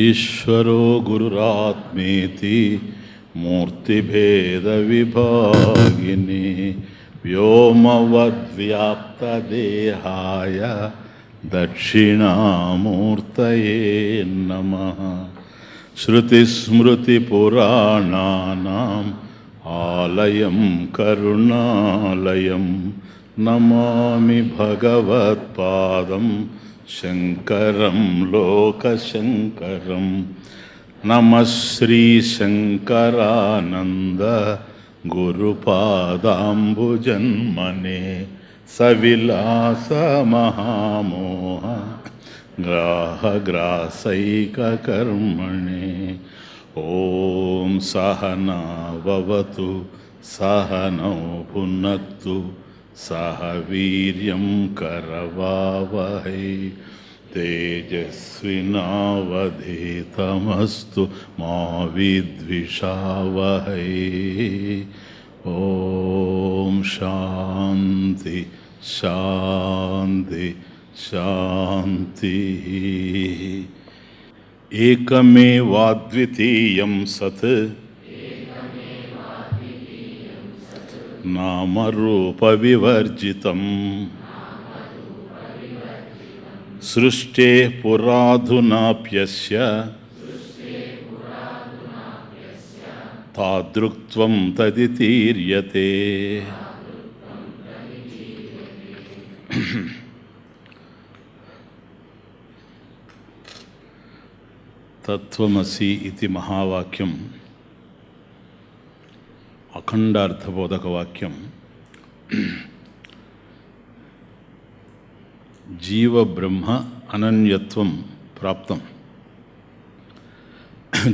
ఈశ్వరో గురురాత్మేతి మూర్తిభేద విభాగిని వ్యోమవద్వ్యాప్తదేహాయ దక్షిణామూర్తయే నమః. శృతిస్మృతిపురాణానాం ఆలయం కరుణాలయం నమామి భగవత్పాదం శంకరం లోకశంకరం. నమః శ్రీ శంకరానంద గురుపాదాంబుజన్మనే సవిలాస మహామోహ గ్రాహగ్రాసైకకర్మణే. ఓం సహనా భవతు సహనౌ భునక్తు సహ వీర్యం కరవావహై తేజస్వినావధీతమస్తు మా విద్విషావహై. ఓం శాంతి శాంతి శాంతి. ఏకమేవాద్వితీయం సత్ నామరూపవివర్జితం సృష్టే పురాధునాప్యస్య తాదృక్త్వం తదితీర్యతే. తత్వమసి ఇది మహావాక్యం అఖండార్థబోధక వాక్యం. జీవ బ్రహ్మ అనన్యత్వం ప్రాప్తం.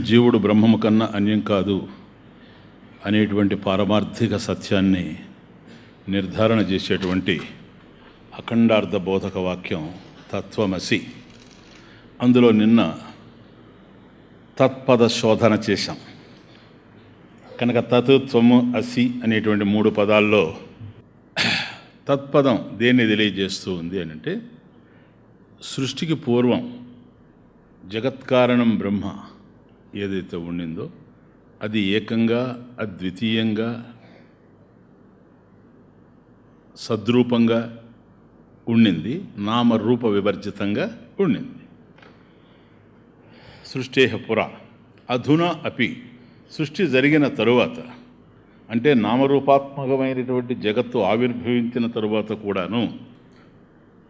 జీవుడు బ్రహ్మము కన్నా అన్యం కాదు అనేటువంటి పారమార్థిక సత్యాన్ని నిర్ధారణ చేసేటువంటి అఖండార్థ బోధక వాక్యం తత్వమసి. అందులో నిన్న తత్పద శోధన చేశాం కనుక తత్ త్వము అసి అనేటువంటి 3 పదాల్లో తత్పదం దేన్ని తెలియజేస్తూ ఉంది అని అంటే, సృష్టికి పూర్వం జగత్కారణం బ్రహ్మ ఏదైతే ఉండిందో అది ఏకంగా అద్వితీయంగా సద్రూపంగా ఉండింది, నామరూప వివర్జితంగా ఉండింది. సృష్టేహ పురా అధునా అపి, సృష్టి జరిగిన తరువాత అంటే నామరూపాత్మకమైనటువంటి జగత్తు ఆవిర్భవించిన తరువాత కూడాను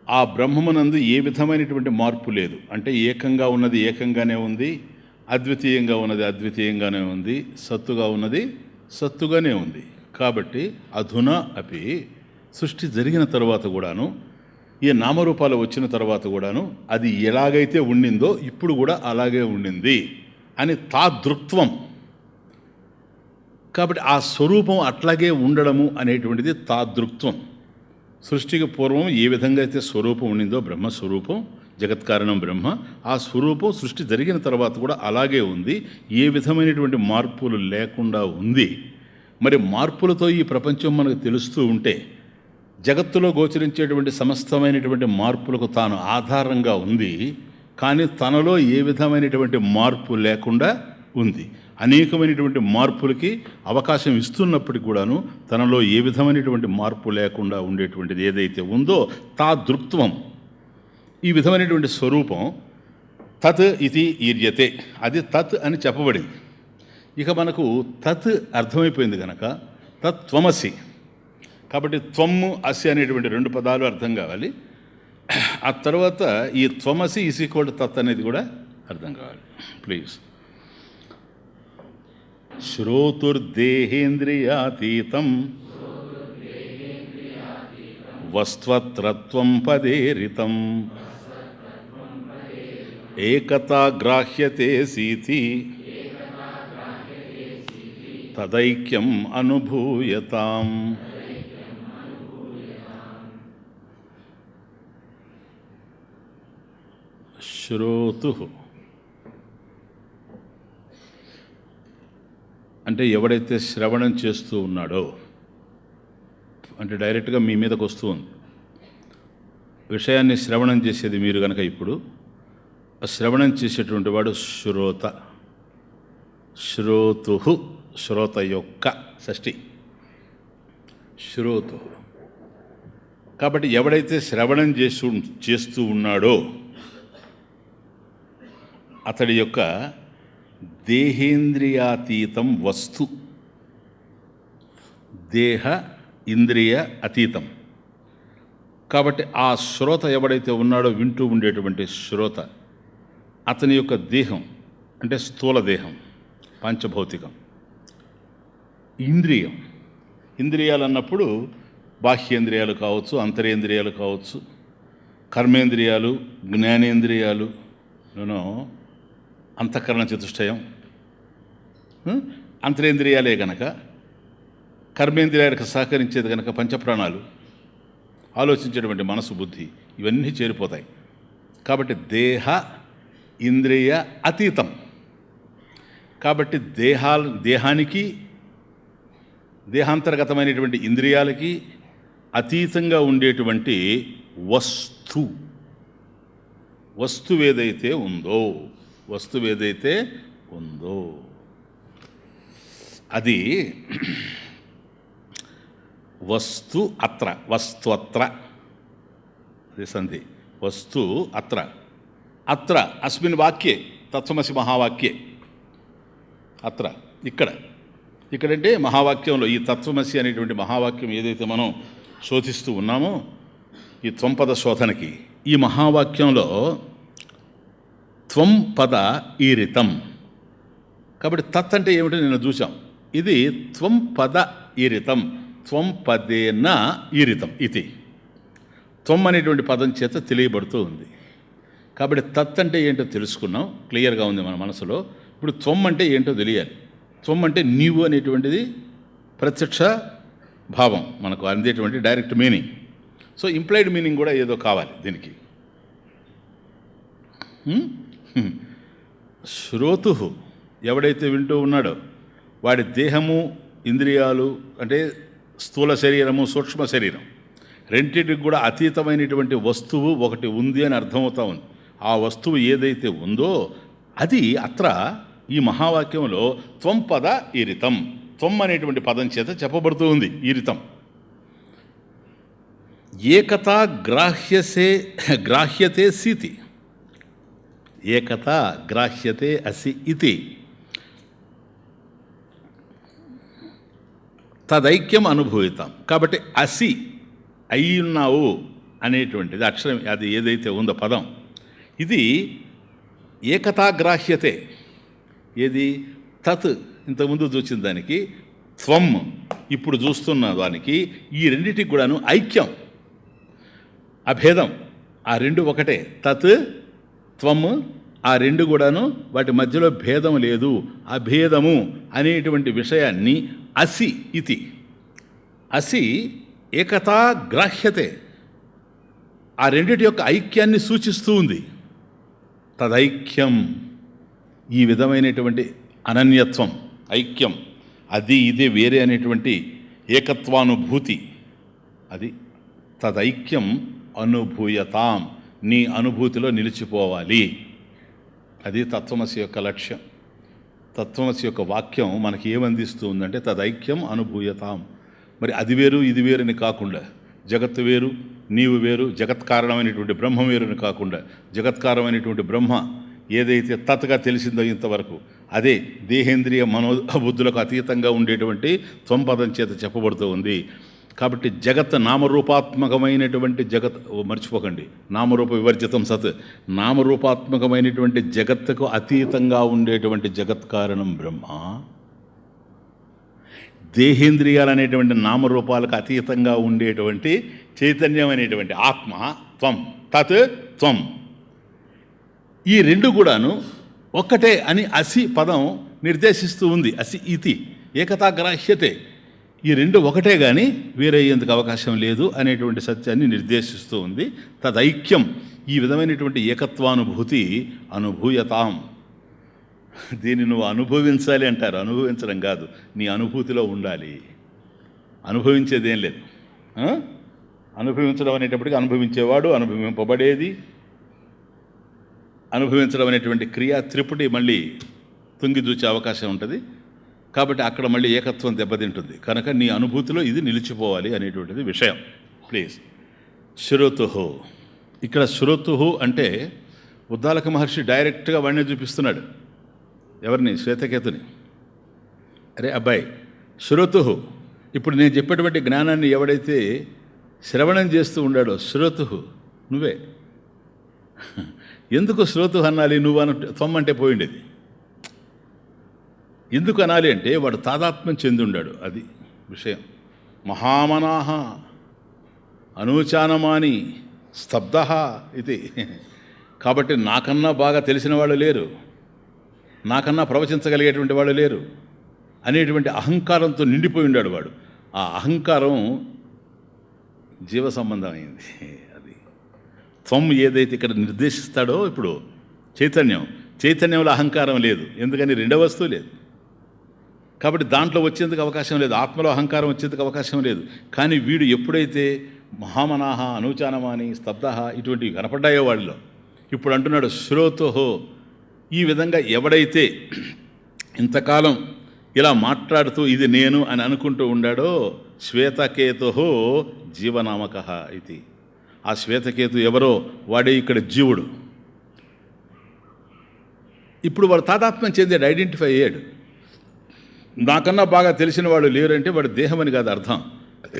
ఆ బ్రహ్మమునందు ఏ విధమైనటువంటి మార్పు లేదు. అంటే ఏకంగా ఉన్నది ఏకంగానే ఉంది, అద్వితీయంగా ఉన్నది అద్వితీయంగానే ఉంది, సత్తుగా ఉన్నది సత్తుగానే ఉంది. కాబట్టి అధునా అపి, సృష్టి జరిగిన తర్వాత కూడాను ఈ నామరూపాలు వచ్చిన తర్వాత కూడాను అది ఎలాగైతే ఉండిందో ఇప్పుడు కూడా అలాగే ఉండింది అని తాదృక్త్వం. కాబట్టి ఆ స్వరూపం అట్లాగే ఉండడము అనేటువంటిది తాదృక్త్వం. సృష్టికి పూర్వం ఏ విధంగా అయితే స్వరూపం ఉండిందో బ్రహ్మస్వరూపం, జగత్కారణం బ్రహ్మ, ఆ స్వరూపం సృష్టి జరిగిన తర్వాత కూడా అలాగే ఉంది, ఏ విధమైనటువంటి మార్పులు లేకుండా ఉంది. మరి మార్పులతో ఈ ప్రపంచం మనకు తెలుస్తూ ఉంటే జగత్తులో గోచరించేటువంటి సమస్తమైనటువంటి మార్పులకు తాను ఆధారంగా ఉంది, కానీ తనలో ఏ విధమైనటువంటి మార్పు లేకుండా ఉంది. అనేకమైనటువంటి మార్పులకి అవకాశం ఇస్తున్నప్పటికీ కూడాను తనలో ఏ విధమైనటువంటి మార్పు లేకుండా ఉండేటువంటిది ఏదైతే ఉందో తాదృక్త్వం, ఈ విధమైనటువంటి స్వరూపం తత్ ఇది ఈర్యతే, అది తత్ అని చెప్పబడింది. ఇక మనకు తత్ అర్థమైపోయింది కనుక తత్వమసి. కాబట్టి త్వమ్ము అసి అనేటువంటి 2 పదాలు అర్థం కావాలి. ఆ తర్వాత ఈ త్వమసి ఈజ్ ఈక్వల్ టు తత్ అనేది కూడా అర్థం కావాలి. ప్లీజ్. శ్రోతుర్దేహేంద్రియాతీతం వస్త్వత్రత్వం పదేరితం ఏకతా గ్రాహ్యతే సీతి తదైక్యం అనుభూయతాం. శ్రోతు అంటే ఎవడైతే శ్రవణం చేస్తూ ఉన్నాడో, అంటే డైరెక్ట్గా మీ మీదకు వస్తూ ఉంది విషయాన్ని శ్రవణం చేసేది మీరు కనుక, ఇప్పుడు ఆ శ్రవణం చేసేటువంటి వాడు శ్రోత. శ్రోతు, శ్రోత యొక్క షష్ఠి శ్రోతు. కాబట్టి ఎవడైతే శ్రవణం చేస్తూ ఉన్నాడో అతడి యొక్క దేహేంద్రియాతీతం వస్తు, దేహ ఇంద్రియ అతీతం. కాబట్టి ఆ శ్రోత ఎవడైతే ఉన్నాడో, వింటూ ఉండేటువంటి శ్రోత, అతని యొక్క దేహం అంటే స్థూల దేహం, పంచభౌతికం. ఇంద్రియం, ఇంద్రియాలు అన్నప్పుడు బాహ్యేంద్రియాలు కావచ్చు, అంతరేంద్రియాలు కావచ్చు, కర్మేంద్రియాలు, జ్ఞానేంద్రియాలు, అంతఃకరణ చతుష్టయం, అంతరేంద్రియాలే గనక, కర్మేంద్రియాలకు సహకరించేది కనుక పంచప్రాణాలు, ఆలోచించేటువంటి మనసు, బుద్ధి, ఇవన్నీ చేరిపోతాయి. కాబట్టి దేహ ఇంద్రియ అతీతం. కాబట్టి దేహానికి, దేహాంతర్గతమైనటువంటి ఇంద్రియాలకి అతీతంగా ఉండేటువంటి వస్తువేదైతే ఉందో అది వస్తు అత్ర, వస్త్వత్ర, అది సంధి. వస్తు అత్ర, అత్ర అస్మిన్ వాక్యే తత్వమసి మహావాక్యే. అత్ర ఇక్కడంటే మహావాక్యంలో, ఈ తత్వమసి అనేటువంటి మహావాక్యం ఏదైతే మనం శోధిస్తూ ఉన్నామో, ఈ త్వంపద శోధనకి, ఈ మహావాక్యంలో త్వం పద ఈరితం. కాబట్టి తత్ అంటే ఏమిటో నేను చూసాం. ఇది త్వం పద ఈరితం, త్వం పదేన ఈరితం. ఇది త్వం అనేటువంటి పదం చేత తెలియబడుతూ ఉంది. కాబట్టి తత్ అంటే ఏంటో తెలుసుకున్నాం, క్లియర్గా ఉంది మన మనసులో. ఇప్పుడు త్వం అంటే ఏంటో తెలియాలి. త్వం అంటే నీవు అనేటువంటిది ప్రత్యక్ష భావం, మనకు అందేటువంటి direct meaning. So implied meaning కూడా ఏదో కావాలి దీనికి. శ్రోతు ఎవడైతే వింటూ ఉన్నాడో, వాడి దేహము, ఇంద్రియాలు అంటే స్థూల శరీరము, సూక్ష్మ శరీరం, రెండింటికి కూడా అతీతమైనటువంటి వస్తువు ఒకటి ఉంది అని అర్థమవుతా ఉంది. ఆ వస్తువు ఏదైతే ఉందో అది అత్ర ఈ మహావాక్యంలో త్వం పద ఈరితం, త్వం అనేటువంటి పదం చేత చెప్పబడుతూ ఉంది. ఈరితం ఏకతా గ్రాహ్యతే సీతి, ఏకతా గ్రాహ్యతే అసి ఇతి తదైక్యం అనుభవితాం. కాబట్టి అసి, అయి ఉన్నావు అనేటువంటిది అక్షరం, అది ఏదైతే ఉందో పదం, ఇది ఏకతాగ్రాహ్యతే. ఏది తత్ ఇంతకుముందు చూసిన దానికి, త్వం ఇప్పుడు చూస్తున్న దానికి, ఈ రెండింటికి కూడాను ఐక్యం, అభేదం. ఆ రెండు ఒకటే, తత్ త్వం, ఆ రెండు కూడాను వాటి మధ్యలో భేదం లేదు, అభేదము అనేటువంటి విషయాన్ని అసి ఇతి, అసి ఏకతా గ్రాహ్యతే, ఆ రెండిటి యొక్క ఐక్యాన్ని సూచిస్తూ ఉంది. తదైక్యం, ఈ విధమైనటువంటి అనన్యత్వం, ఐక్యం, అది ఇది వేరే అనేటువంటి ఏకత్వానుభూతి, అది తదైక్యం అనుభూయతాం, నీ అనుభూతిలో నిలిచిపోవాలి. అది తత్వమసి యొక్క లక్ష్యం. తత్వమసి యొక్క వాక్యం మనకి ఏమందిస్తూ ఉందంటే తదైక్యం అనుభూయతాం. మరి అది వేరు ఇది వేరుని కాకుండా, జగత్తు వేరు నీవు వేరు, జగత్కారణమైనటువంటి బ్రహ్మ వేరుని కాకుండా, జగత్కారమైనటువంటి బ్రహ్మ ఏదైతే తత్గా తెలిసిందో ఇంతవరకు, అదే దేహేంద్రియ మనోబుద్ధులకు అతీతంగా ఉండేటువంటి త్వంపదం చేత చెప్పబడుతూ ఉంది. కాబట్టి జగత్ నామరూపాత్మకమైనటువంటి జగత్ మర్చిపోకండి, నామరూప వివర్జితం సత్, నామరూపాత్మకమైనటువంటి జగత్తుకు అతీతంగా ఉండేటువంటి జగత్ కారణం బ్రహ్మ. దేహేంద్రియాలు అనేటువంటి నామరూపాలకు అతీతంగా ఉండేటువంటి చైతన్యం అనేటువంటి ఆత్మ త్వం, తత్ త్వం. ఈ రెండు కూడాను ఒక్కటే అని అసి పదం నిర్దేశిస్తూ ఉంది. అసి ఇతి ఏకతాగ్రాహ్యతే, ఈ రెండు ఒకటే కానీ వేరే అయ్యేందుకు అవకాశం లేదు అనేటువంటి సత్యాన్ని నిర్దేశిస్తూ ఉంది. తదైక్యం, ఈ విధమైనటువంటి ఏకత్వానుభూతి అనుభూయతాం, దీన్ని నువ్వు అనుభవించాలి అంటారు. అనుభవించడం కాదు, నీ అనుభూతిలో ఉండాలి. అనుభవించేదేం లేదు. అనుభవించడం అనేటప్పటికీ అనుభవించేవాడు, అనుభవింపబడేది, అనుభవించడం అనేటువంటి క్రియ త్రిపుటి మళ్ళీ తుంగిదూచే అవకాశం ఉంటుంది. కాబట్టి అక్కడ మళ్ళీ ఏకత్వం దెబ్బతింటుంది. కనుక నీ అనుభూతిలో ఇది నిలిచిపోవాలి అనేటువంటిది విషయం. ప్లీజ్. శ్రోతుహు, ఇక్కడ శ్రోతుహు అంటే ఉద్దాలక మహర్షి డైరెక్ట్గా వాడిని చూపిస్తున్నాడు. ఎవరిని? శ్వేతకేతుని. అరే అబ్బాయి, శ్రోతుహు, ఇప్పుడు నేను చెప్పేటువంటి జ్ఞానాన్ని ఎవడైతే శ్రవణం చేస్తూ ఉండాడో శ్రోతుహు నువ్వే. ఎందుకు శ్రోతుహు అనాలి? నువ్వు తొమ్మంటే పోయిండేది. ఎందుకు అనాలి అంటే వాడు తాదాత్మ్యం చెంది ఉండాడు, అది విషయం. మహామనాహ అనూచానమాని స్తబ్ద ఇది. కాబట్టి నాకన్నా బాగా తెలిసిన వాళ్ళు లేరు, నాకన్నా ప్రవచించగలిగేటువంటి వాళ్ళు లేరు అనేటువంటి అహంకారంతో నిండిపోయి ఉన్నాడు వాడు. ఆ అహంకారం జీవ సంబంధం అయింది. అది త్వం ఏదైతే ఇక్కడ నిర్దేశిస్తాడో, ఇప్పుడు చైతన్యంలో అహంకారం లేదు. ఎందుకని? రెండవ వస్తువు లేదు కాబట్టి దాంట్లో వచ్చేందుకు అవకాశం లేదు. ఆత్మలో అహంకారం వచ్చేందుకు అవకాశం లేదు. కానీ వీడు ఎప్పుడైతే మహామనాహ అనూచానమాని స్తబ్ద ఇటువంటివి కనపడ్డాయో వాడిలో, ఇప్పుడు అంటున్నాడు శ్రోతోహో. ఈ విధంగా ఎవడైతే ఇంతకాలం ఇలా మాట్లాడుతూ ఇది నేను అని అనుకుంటూ ఉండాడో, శ్వేతకేతుహో జీవనామక ఇది. ఆ శ్వేతకేతు ఎవరో వాడే ఇక్కడ జీవుడు. ఇప్పుడు వాడు తాదాత్మ్యం చెందాడు, ఐడెంటిఫై అయ్యాడు. నాకన్నా బాగా తెలిసిన వాళ్ళు లేరంటే వాడు దేహం అని కాదు అర్థం.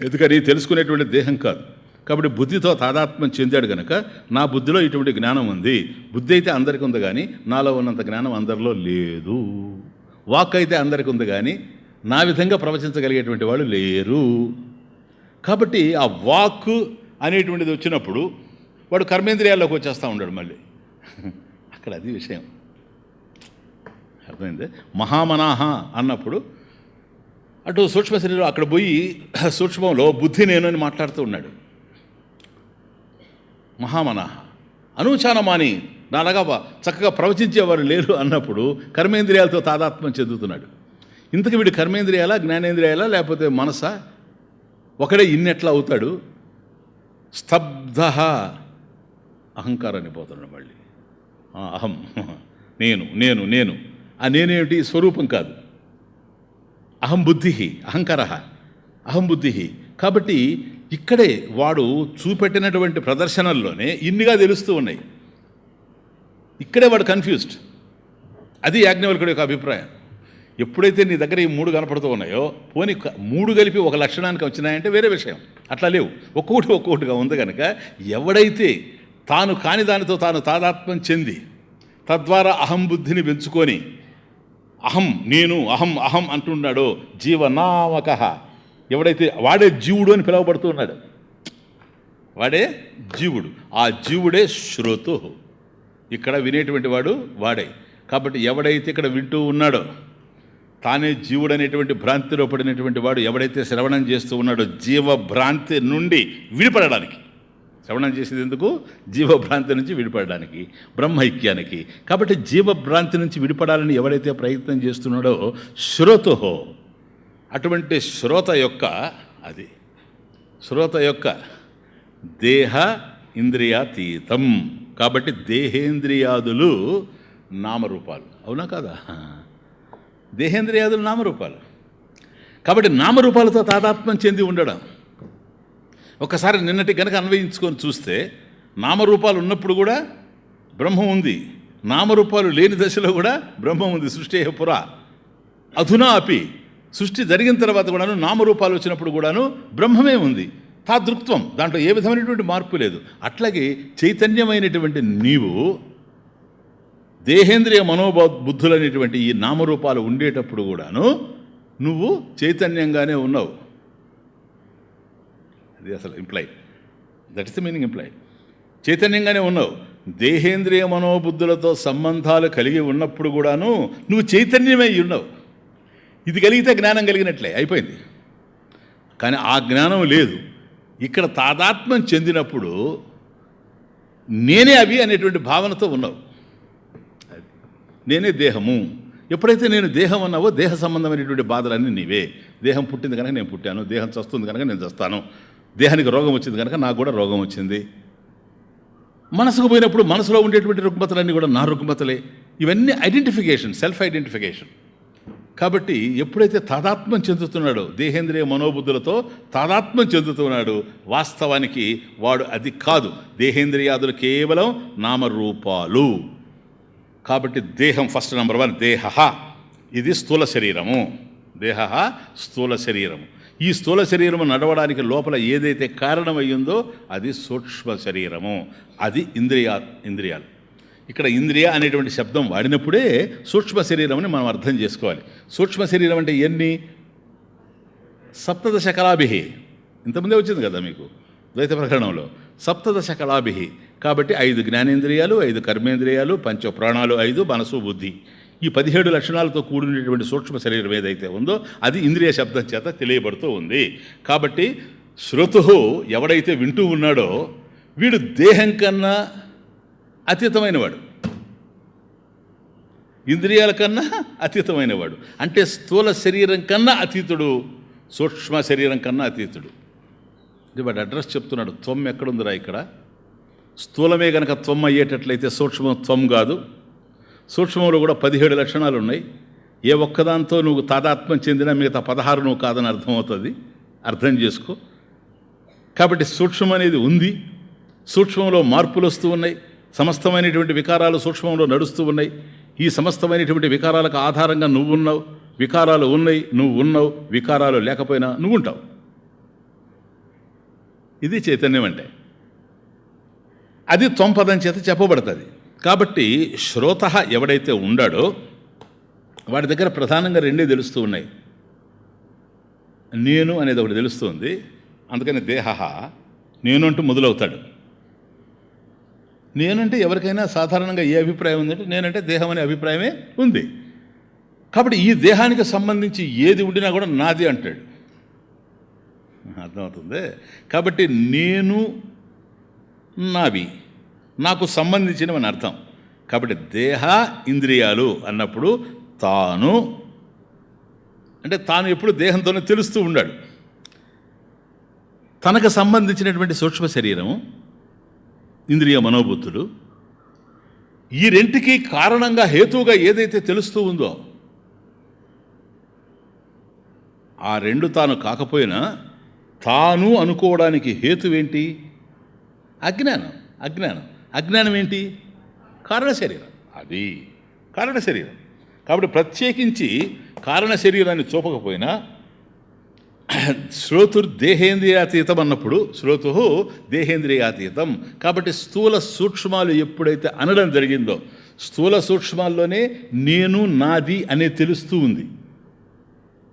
ఎందుకని? తెలుసుకునేటువంటి దేహం కాదు. కాబట్టి బుద్ధితో తాదాత్మ్యం చెందాడు కనుక నా బుద్ధిలో ఇటువంటి జ్ఞానం ఉంది. బుద్ధి అయితే అందరికీ ఉంది కానీ నాలో ఉన్నంత జ్ఞానం అందరిలో లేదు. వాక్ అయితే అందరికీ ఉంది కానీ నా విధంగా ప్రవచించగలిగేటువంటి వాళ్ళు లేరు. కాబట్టి ఆ వాక్ అనేటువంటిది వచ్చినప్పుడు వాడు కర్మేంద్రియాల్లోకి వచ్చేస్తూ ఉన్నాడు మళ్ళీ. అక్కడ అది విషయం అర్థమైంది. మహామనాహ అన్నప్పుడు అటు సూక్ష్మ శరీరం అక్కడ పోయి సూక్ష్మంలో బుద్ధి నేను అని మాట్లాడుతూ ఉన్నాడు. మహామనాహ అనూచానమాని, నాలాగా చక్కగా ప్రవచించేవారు లేరు అన్నప్పుడు కర్మేంద్రియాలతో తాదాత్మ్యం చెందుతున్నాడు. ఇంతకు వీడి కర్మేంద్రియాలా, జ్ఞానేంద్రియాలా, లేకపోతే మనసా? ఒకడే ఇన్నెట్లా అవుతాడు? స్తబ్ధ, అహంకారాన్ని పోతున్నాడు మళ్ళీ. అహం, నేను నేను నేను ఆ నేనేమిటి? స్వరూపం కాదు. అహం బుద్ధి, అహంకార, అహం బుద్ధి. కాబట్టి ఇక్కడే వాడు చూపెట్టినటువంటి ప్రదర్శనల్లోనే ఇన్నిగా తెలుస్తూ ఉన్నాయి. ఇక్కడే వాడు కన్ఫ్యూజ్డ్. అది యాజ్ఞవల్కుడి యొక్క అభిప్రాయం. ఎప్పుడైతే నీ దగ్గర ఈ మూడు కనపడుతూ ఉన్నాయో, పోనీ మూడు కలిపి ఒక లక్షణానికి వచ్చినాయంటే వేరే విషయం. అట్లా లేవు, ఒక్కొక్కటిగా ఉంది కనుక ఎవడైతే తాను కాని దానితో తాను తాదాత్మ్యం చెంది తద్వారా అహం బుద్ధిని పెంచుకొని అహం నేను అహం అహం అంటున్నాడో జీవనామక, ఎవడైతే వాడే జీవుడు అని పిలువబడుతూ ఉన్నాడు, వాడే జీవుడు. ఆ జీవుడే శ్రోతు. ఇక్కడ వినేటువంటి వాడు వాడే. కాబట్టి ఎవడైతే ఇక్కడ వింటూ ఉన్నాడో తానే జీవుడు అనేటువంటి భ్రాంతిలో పడినటువంటి వాడు ఎవడైతే శ్రవణం చేస్తూ ఉన్నాడో జీవభ్రాంతి నుండి విడిపడడానికి, శ్రవణం చేసేది ఎందుకు? జీవభ్రాంతి నుంచి విడిపడడానికి, బ్రహ్మైక్యానికి. కాబట్టి జీవభ్రాంతి నుంచి విడిపడాలని ఎవడైతే ప్రయత్నం చేస్తున్నాడో శ్రోతోహో, అటువంటి శ్రోత యొక్క దేహ ఇంద్రియాతీతం. కాబట్టి దేహేంద్రియాదులు నామరూపాలు, అవునా కాదా? దేహేంద్రియాదులు నామరూపాలు. కాబట్టి నామరూపాలతో తాదాత్మ్యం చెంది ఉండడం. ఒకసారి నిన్నటి కనుక అన్వయించుకొని చూస్తే నామరూపాలు ఉన్నప్పుడు కూడా బ్రహ్మం ఉంది, నామరూపాలు లేని దశలో కూడా బ్రహ్మం ఉంది. సృష్టి పురా అధునా అపి సృష్టి జరిగిన తర్వాత కూడాను నామరూపాలు వచ్చినప్పుడు కూడాను బ్రహ్మమే ఉంది. తాదృక్త్వం, దాంట్లో ఏ విధమైనటువంటి మార్పు లేదు. అట్లాగే చైతన్యమైనటువంటి నీవు దేహేంద్రియ మనోబుద్ధులు అనేటువంటి ఈ నామరూపాలు ఉండేటప్పుడు కూడాను నువ్వు చైతన్యంగానే ఉన్నావు. అది అసలు imply, that is the meaning imply. చైతన్యంగానే ఉన్నావు. దేహేంద్రియ మనోబుద్ధులతో సంబంధాలు కలిగి ఉన్నప్పుడు కూడాను నువ్వు చైతన్యమై ఉన్నావు. ఇది కలిగితే జ్ఞానం కలిగినట్లే అయిపోయింది. కానీ ఆ జ్ఞానం లేదు. ఇక్కడ తాదాత్మ్యం చెందినప్పుడు నేనే అవి అనేటువంటి భావనతో ఉన్నావు. నేనే దేహము. ఎప్పుడైతే నేను దేహం అన్నావో దేహ సంబంధమైనటువంటి బాధలన్నీ నీవే. దేహం పుట్టింది కనుక నేను పుట్టాను, దేహం చస్తుంది కనుక నేను చస్తాను, దేహానికి రోగం వచ్చింది కనుక నాకు కూడా రోగం వచ్చింది. మనసుకు పోయినప్పుడు మనసులో ఉండేటువంటి రుగ్మతలన్నీ కూడా నా రుగ్మతలే. ఇవన్నీ ఐడెంటిఫికేషన్, సెల్ఫ్ ఐడెంటిఫికేషన్. కాబట్టి ఎప్పుడైతే తాదాత్మ్యం చెందుతున్నాడో, దేహేంద్రియ మనోబుద్ధులతో తాదాత్మ్యం చెందుతున్నాడు, వాస్తవానికి వాడు అది కాదు. దేహేంద్రియాదులు కేవలం నామరూపాలు. కాబట్టి దేహం ఫస్ట్ నెంబర్ 1 దేహ, ఇది స్థూల శరీరము. దేహ స్థూల శరీరము. ఈ స్థూల శరీరము నడవడానికి లోపల ఏదైతే కారణమయ్యిందో అది సూక్ష్మ శరీరము, అది ఇంద్రియాలు. ఇక్కడ ఇంద్రియ అనేటువంటి శబ్దం వాడినప్పుడే సూక్ష్మ శరీరం అని మనం అర్థం చేసుకోవాలి. సూక్ష్మ శరీరం అంటే ఎన్ని? సప్తదశ కళాభిహి. ఇంతకుముందే వచ్చింది కదా మీకు ద్వైత ప్రకరణంలో, సప్తదశ కళాభిహి. కాబట్టి 5 జ్ఞానేంద్రియాలు, 5 కర్మేంద్రియాలు, 5 ప్రాణాలు, 5 మనసు బుద్ధి. ఈ 17 లక్షణాలతో కూడినటువంటి సూక్ష్మ శరీరం ఏదైతే ఉందో అది ఇంద్రియ శబ్దం చేత తెలియబడుతూ ఉంది. కాబట్టి శ్రోతు ఎవడైతే వింటూ ఉన్నాడో వీడు దేహం కన్నా అతీతమైనవాడు, ఇంద్రియాల కన్నా అతీతమైనవాడు. అంటే స్థూల శరీరం కన్నా అతీతుడు, సూక్ష్మ శరీరం కన్నా అతీతుడు. ఇది వాడు అడ్రస్ చెప్తున్నాడు. త్వం ఎక్కడుందిరా ఇక్కడ? స్థూలమే కనుక త్వం అయ్యేటట్లయితే సూక్ష్మం త్వం కాదు. సూక్ష్మంలో కూడా 17 లక్షణాలు ఉన్నాయి. ఏ ఒక్కదాంతో నువ్వు తాదాత్మ్యం చెందినా మిగతా 16 నువ్వు కాదని అర్థమవుతుంది. అర్థం చేసుకో. కాబట్టి సూక్ష్మం అనేది ఉంది. సూక్ష్మంలో మార్పులు వస్తూ ఉన్నాయి. సమస్తమైనటువంటి వికారాలు సూక్ష్మంలో నడుస్తూ ఉన్నాయి. ఈ సమస్తమైనటువంటి వికారాలకు ఆధారంగా నువ్వు ఉన్నావు. వికారాలు ఉన్నాయి, నువ్వు ఉన్నావు. వికారాలు లేకపోయినా నువ్వు ఉంటావు. ఇది చైతన్యం అంటే. అది త్వంపదం చేత చెప్పబడుతుంది. కాబట్టి శ్రోత ఎవడైతే ఉండాడో వాడి దగ్గర ప్రధానంగా 2 తెలుస్తూ ఉన్నాయి. నేను అనేది ఒకటి తెలుస్తుంది. అందుకని దేహ నేను అంటూ మొదలవుతాడు. నేనంటే ఎవరికైనా సాధారణంగా ఏ అభిప్రాయం ఉందంటే నేనంటే దేహం అనే అభిప్రాయమే ఉంది. కాబట్టి ఈ దేహానికి సంబంధించి ఏది ఉండినా కూడా నాది అంటాడు. అర్థమవుతుంది. కాబట్టి నేను నావి, నాకు సంబంధించినవని అర్థం. కాబట్టి దేహ ఇంద్రియాలు అన్నప్పుడు తాను అంటే తాను ఎప్పుడు దేహంతోనే తెలుస్తూ ఉన్నాడు. తనకు సంబంధించినటువంటి సూక్ష్మ శరీరము, ఇంద్రియ మనోబుద్ధులు, ఈ రెంటికి కారణంగా హేతువుగా ఏదైతే తెలుస్తూ ఉందో ఆ 2 తాను కాకపోయినా తాను అనుకోవడానికి హేతువేంటి? అజ్ఞానం. అజ్ఞానం ఏంటి? కారణ శరీరం. అది కారణ శరీరం. కాబట్టి ప్రత్యేకించి కారణ శరీరాన్ని చూపకపోయినా శ్రోతుర్దేహేంద్రియాతీతం అన్నప్పుడు శ్రోతు దేహేంద్రియాతీతం. కాబట్టి స్థూల సూక్ష్మాలు ఎప్పుడైతే అనడం జరిగిందో స్థూల సూక్ష్మాల్లోనే నేను నాది అనేది తెలుస్తూ ఉంది.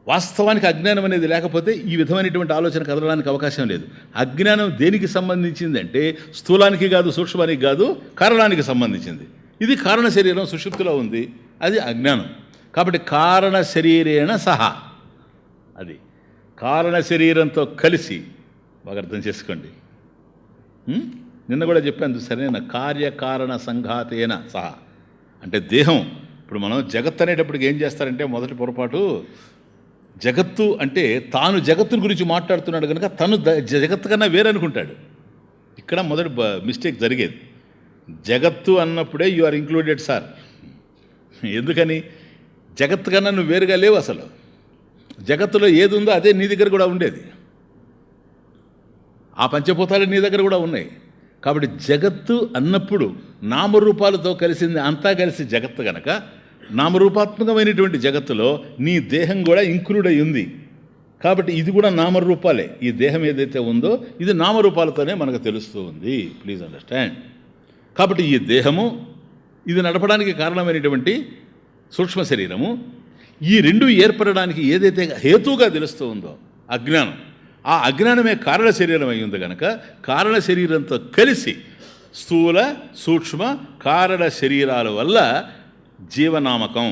వాస్తవానికి అజ్ఞానం అనేది లేకపోతే ఈ విధమైనటువంటి ఆలోచన కదలడానికి అవకాశం లేదు. అజ్ఞానం దేనికి సంబంధించిందంటే స్థూలానికి కాదు, సూక్ష్మానికి కాదు, కారణానికి సంబంధించింది. ఇది కారణ శరీరం సుషుప్తిలో ఉంది, అది అజ్ఞానం. కాబట్టి కారణ శరీరేణ సహా, అది కారణ శరీరంతో కలిసి బాగా అర్థం చేసుకోండి. నిన్న కూడా చెప్పాను సరైన కార్యకారణ సంఘాతేన సహా. అంటే దేహం ఇప్పుడు మనం జగత్ అనేటప్పటికి ఏం చేస్తారంటే మొదటి పొరపాటు, జగత్తు అంటే తాను జగత్తుని గురించి మాట్లాడుతున్నాడు కనుక తను జగత్తు కన్నా వేరనుకుంటాడు. ఇక్కడ మొదటి మిస్టేక్ జరిగేది. జగత్తు అన్నప్పుడే యు ఆర్ ఇంక్లూడెడ్ సార్. ఎందుకని? జగత్తు కన్నా నువ్వు వేరుగా లేవు. అసలు జగత్తులో ఏది ఉందో అదే నీ దగ్గర కూడా ఉండేది. ఆ పంచభూతాలు నీ దగ్గర కూడా ఉన్నాయి. కాబట్టి జగత్తు అన్నప్పుడు నామరూపాలతో కలిసింది అంతా కలిసి జగత్తు కనుక నామరూపాత్మకమైనటువంటి జగత్తులో నీ దేహం కూడా ఇంక్లూడ్ అయి ఉంది. కాబట్టి ఇది కూడా నామరూపాలే. ఈ దేహం ఏదైతే ఉందో ఇది నామరూపాలతోనే మనకు తెలుస్తూ ఉంది. Please understand. కాబట్టి ఈ దేహము, ఇది నడపడానికి కారణమైనటువంటి సూక్ష్మ శరీరము, ఈ రెండు ఏర్పడడానికి ఏదైతే హేతువుగా తెలుస్తూ ఉందో అజ్ఞానం, ఆ అజ్ఞానమే కారణ శరీరం అయి ఉంది కనుక కారణ శరీరంతో కలిసి స్థూల సూక్ష్మ కారణ శరీరాల వల్ల జీవనామకం,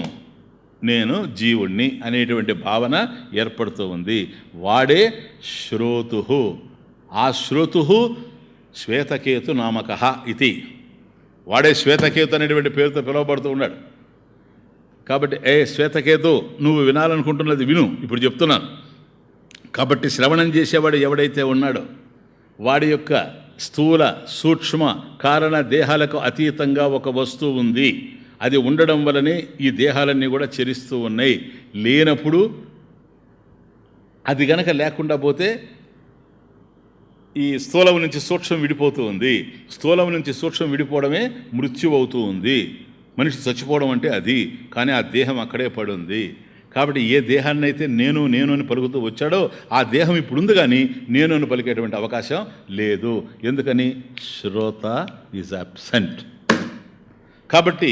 నేను జీవుణ్ణి అనేటువంటి భావన ఏర్పడుతూ ఉంది. వాడే శ్రోతు. ఆ శ్రోతు శ్వేతకేతు నామక ఇది. వాడే శ్వేతకేతు అనేటువంటి పేరుతో పిలువబడుతూ ఉన్నాడు. కాబట్టి శ్వేతకేతు, నువ్వు వినాలనుకుంటున్నది విను, ఇప్పుడు చెప్తున్నాను. కాబట్టి శ్రవణం చేసేవాడు ఎవడైతే ఉన్నాడో వాడి యొక్క స్థూల సూక్ష్మ కారణ దేహాలకు అతీతంగా ఒక వస్తువు ఉంది. అది ఉండడం వలనే ఈ దేహాలన్నీ కూడా చరిస్తూ ఉన్నాయి. లేనప్పుడు అది గనక లేకుండా పోతే ఈ స్థూలం నుంచి సూక్ష్మం విడిపోతూ ఉంది. స్థూలం నుంచి సూక్ష్మం విడిపోవడమే మృత్యు అవుతూ ఉంది. మనిషి చచ్చిపోవడం అంటే అది. కానీ ఆ దేహం అక్కడే పడుంది. కాబట్టి ఏ దేహాన్ని అయితే నేను అని పలుకుతూ వచ్చాడో ఆ దేహం ఇప్పుడు ఉంది, కానీ నేను అని పలికేటువంటి అవకాశం లేదు. ఎందుకని? శ్రోత ఈజ్ అబ్సెంట్. కాబట్టి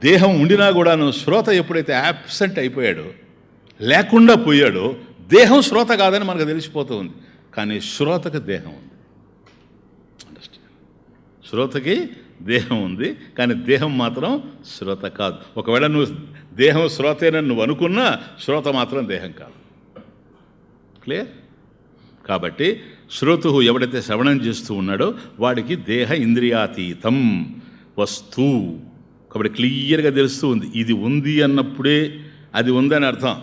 దేహం ఉండినా కూడాను శ్రోత ఎప్పుడైతే యాబ్సెంట్ అయిపోయాడో, లేకుండా పోయాడో, దేహం శ్రోత కాదని మనకు తెలిసిపోతూ ఉంది. కానీ శ్రోతకి దేహం ఉంది. అండర్స్టాండ్? శ్రోతకి దేహం ఉంది, కానీ దేహం మాత్రం శ్రోత కాదు. ఒకవేళ నువ్వు దేహం శ్రోతేనని నువ్వు అనుకున్నా శ్రోత మాత్రం దేహం కాదు. క్లియర్? కాబట్టి శ్రోతు ఎవడైతే శ్రవణం చేస్తూ ఉన్నాడో వాడికి దేహ ఇంద్రియాతీతం వస్తువు. కాబట్టి క్లియర్గా తెలుస్తూ ఉంది. ఇది ఉంది అన్నప్పుడే అది ఉందని అర్థం.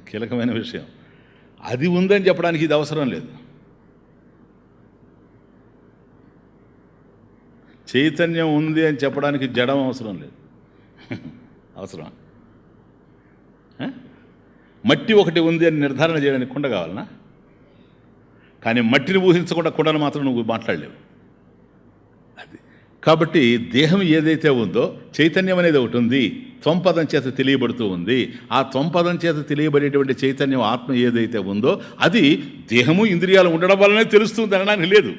కీలకమైన విషయం. అది ఉందని చెప్పడానికి ఇది అవసరం లేదు. చైతన్యం ఉంది అని చెప్పడానికి జడం అవసరం లేదు. అవసరం? మట్టి ఒకటి ఉంది అని నిర్ధారణ చేయడానికి కుండ కావాలనా? కానీ మట్టిని ఊహించకుండా కుండను మాత్రం నువ్వు మాట్లాడలేవు. అది కాబట్టి దేహం ఏదైతే ఉందో చైతన్యం అనేది ఒకటి ఉంది, త్వంపదం చేత తెలియబడుతూ ఉంది. ఆ త్వంపదం చేత తెలియబడేటువంటి చైతన్యం ఆత్మ ఏదైతే ఉందో అది దేహము ఇంద్రియాలు ఉండడం వల్లనే తెలుస్తుంది అనడానికి లేదు.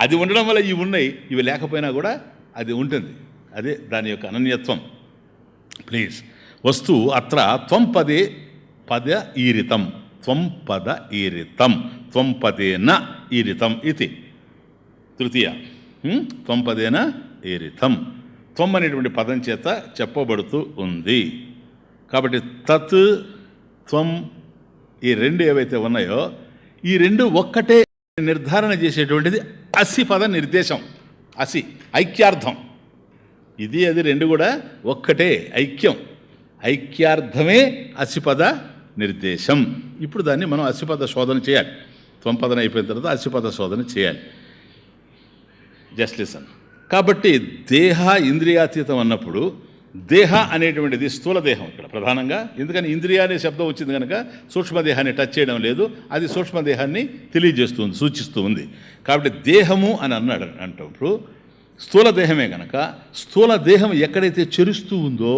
అది ఉండడం వల్ల ఇవి ఉన్నాయి, ఇవి లేకపోయినా కూడా అది ఉంటుంది. అదే దాని యొక్క అనన్యత్వం. ప్లీజ్. వస్తు అత్ర త్వంపదే పద ఈరితం, త్వంపద ఈరితం, త్వంపదేన ఈరితం ఇది తృతీయ. త్వంపదేన ఈరితం, త్వం అనేటువంటి పదం చేత చెప్పబడుతూ ఉంది. కాబట్టి తత్ త్వం ఈ రెండు ఏవైతే ఉన్నాయో ఈ రెండు ఒక్కటే నిర్ధారణ చేసేటువంటిది అసి పద నిర్దేశం. అసి ఐక్యార్థం. ఇది అది రెండు కూడా ఒక్కటే, ఐక్యం. ఐక్యార్థమే అసిపద నిర్దేశం. ఇప్పుడు దాన్ని మనం అసిపద శోధన చేయాలి. త్వంపదన అయిపోయిన తర్వాత అసిపద శోధన చేయాలి. Just listen. కాబట్టి దేహ ఇంద్రియాతీతం అన్నప్పుడు దేహ అనేటువంటిది స్థూల దేహం ఇక్కడ ప్రధానంగా. ఎందుకని ఇంద్రియ అనే శబ్దం వచ్చింది కనుక సూక్ష్మదేహాన్ని టచ్ చేయడం లేదు, అది సూక్ష్మదేహాన్ని తెలియజేస్తుంది, సూచిస్తూ ఉంది. కాబట్టి దేహము అని అన్నాడు అంటప్పుడు స్థూల దేహమే కనుక స్థూల దేహం ఎక్కడైతే చెరుస్తూ ఉందో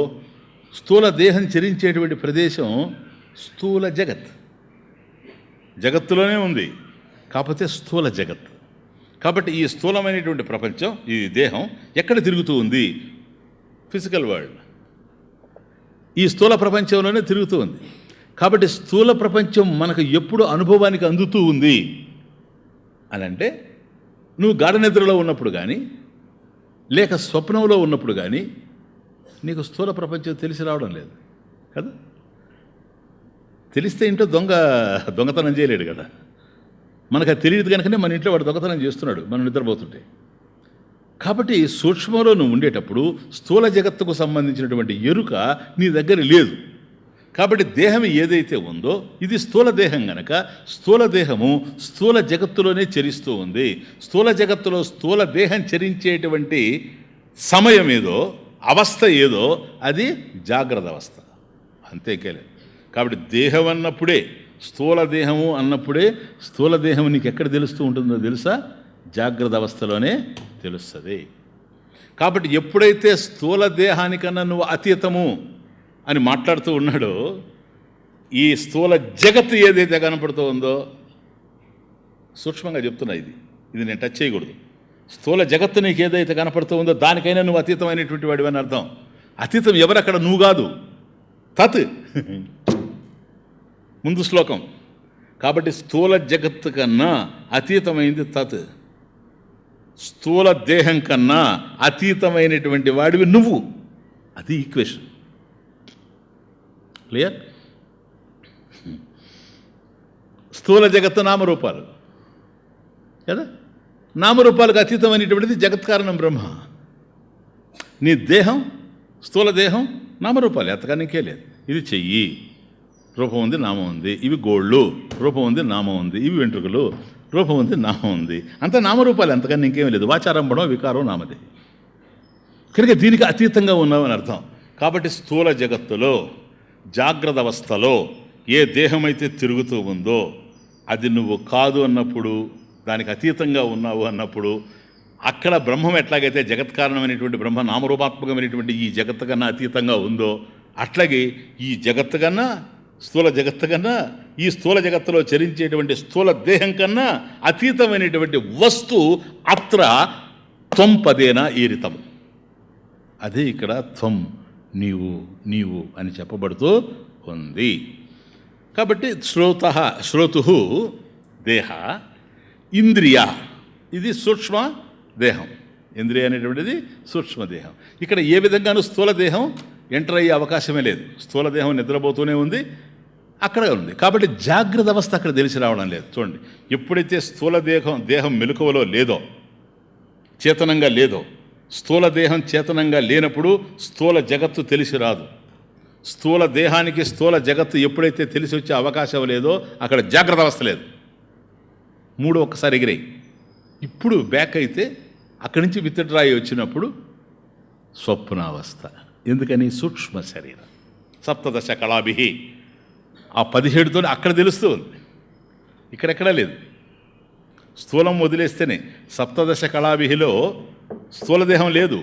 స్థూల దేహం చెరించేటువంటి ప్రదేశం స్థూల జగత్. జగత్తులోనే ఉంది, కాకపోతే స్థూల జగత్. కాబట్టి ఈ స్థూలమైనటువంటి ప్రపంచం, ఈ దేహం ఎక్కడ తిరుగుతూ ఉంది? ఫిజికల్ వరల్డ్, ఈ స్థూల ప్రపంచంలోనే తిరుగుతూ ఉంది. కాబట్టి స్థూల ప్రపంచం మనకు ఎప్పుడు అనుభవానికి అందుతూ ఉంది అని అంటే నువ్వు గాఢ నిద్రలో ఉన్నప్పుడు కానీ లేక స్వప్నంలో ఉన్నప్పుడు కానీ నీకు స్థూల ప్రపంచం తెలిసి రావడం లేదు కదా. తెలిస్తే ఇంట్లో దొంగతనం చేయలేడు కదా. మనకు అది తెలియదు కనుకనే మన ఇంట్లో వాడు దొంగతనం చేస్తున్నాడు మనం నిద్రపోతుంటే. కాబట్టి సూక్ష్మంలో నువ్వు ఉండేటప్పుడు స్థూల జగత్తుకు సంబంధించినటువంటి ఎరుక నీ దగ్గర లేదు. కాబట్టి దేహం ఏదైతే ఉందో ఇది స్థూల దేహం గనక స్థూల దేహము స్థూల జగత్తులోనే చరిస్తూ ఉంది. స్థూల జగత్తులో స్థూల దేహం చరించేటువంటి సమయం ఏదో, అవస్థ ఏదో అది జాగ్రత్త అవస్థ, అంతేకేలేదు. కాబట్టి దేహం అన్నప్పుడే స్థూల దేహము అన్నప్పుడే స్థూల దేహం నీకు ఎక్కడ తెలుస్తూ ఉంటుందో తెలుసా? జాగ్రత్త అవస్థలోనే తెలుస్తుంది. కాబట్టి ఎప్పుడైతే స్థూల దేహానికన్నా నువ్వు అతీతము అని మాట్లాడుతూ ఉన్నాడో, ఈ స్థూల జగత్తు ఏదైతే కనపడుతూ ఉందో, సూక్ష్మంగా చెప్తున్నా, ఇది నేను టచ్ చేయకూడదు. స్థూల జగత్తు నీకు ఏదైతే కనపడుతూ ఉందో దానికైనా నువ్వు అతీతమైనటువంటి వాడివి అని అర్థం. అతీతం ఎవరక్కడ? నువ్వు కాదు, తత్. ముందు శ్లోకం. కాబట్టి స్థూల జగత్తు కన్నా అతీతమైంది తత్. స్థూల దేహం కన్నా అతీతమైనటువంటి వాడివి నువ్వు. అది ఈక్వేషన్. క్లియర్? స్థూల జగత్తు నామరూపాలు కదా, నామరూపాలకు అతీతమైనటువంటిది జగత్ కారణం బ్రహ్మ. నీ దేహం, స్థూల దేహం నామరూపాలు, ఎంతకనికే లేదు. ఇది చెయ్యి, రూపం ఉంది, నామం ఉంది. ఇవి గోళ్ళు, రూపం ఉంది, నామం ఉంది. ఇవి వెంట్రుకలు, రూపం ఉంది, నామం ఉంది. అంత నామరూపాలు, ఎంతకన్నా ఇంకేమీ లేదు. వాచారంభణం, వికారం, నామదే. కనుక దీనికి అతీతంగా ఉన్నావని అర్థం. కాబట్టి స్థూల జగత్తులో, జాగ్రత్త అవస్థలో ఏ దేహమైతే తిరుగుతూ ఉందో అది నువ్వు కాదు అన్నప్పుడు, దానికి అతీతంగా ఉన్నావు అన్నప్పుడు, అక్కడ బ్రహ్మం ఎట్లాగైతే జగత్కారణమైనటువంటి బ్రహ్మ నామరూపాత్మకమైనటువంటి ఈ జగత్తు కన్నా అతీతంగా ఉందో, అట్లాగే ఈ జగత్తు కన్నా, స్థూల జగత్తు కన్నా, ఈ స్థూల జగత్తులో చరించేటువంటి స్థూల దేహం కన్నా అతీతమైనటువంటి వస్తు అత్ర త్వం పదేన ఈరితం. అదే ఇక్కడ త్వం, నీవు అని చెప్పబడుతూ ఉంది. కాబట్టి శ్రోతు దేహ, ఇంద్రియ, ఇది సూక్ష్మ దేహం. ఇంద్రియ అనేటువంటిది సూక్ష్మదేహం. ఇక్కడ ఏ విధంగానూ స్థూల దేహం ఎంటర్ అయ్యే అవకాశమే లేదు. స్థూల దేహం నిద్రపోతూనే ఉంది, అక్కడే ఉంది. కాబట్టి జాగ్రత్త అవస్థ అక్కడ తెలిసి రావడం లేదు. చూడండి, ఎప్పుడైతే స్థూల దేహం మెలకువలో లేదో, చేతనంగా లేదో, స్థూల దేహం చేతనంగా లేనప్పుడు స్థూల జగత్తు తెలిసి రాదు. స్థూల దేహానికి స్థూల జగత్తు ఎప్పుడైతే తెలిసి వచ్చే అవకాశం లేదో అక్కడ జాగ్రత్త అవస్థ లేదు. మూడు ఒక్కసారి ఎగిరాయి. ఇప్పుడు బ్యాక్ అయితే అక్కడి నుంచి విత్డ్రాయి వచ్చినప్పుడు స్వప్నావస్థ. ఎందుకని? సూక్ష్మ శరీరం. సప్తదశ కళాభి, ఆ 17తో అక్కడ తెలుస్తూ ఉంది, ఇక్కడెక్కడా లేదు. స్థూలం వదిలేస్తేనే సప్తదశ కళాభిలో స్థూలదేహం లేదు.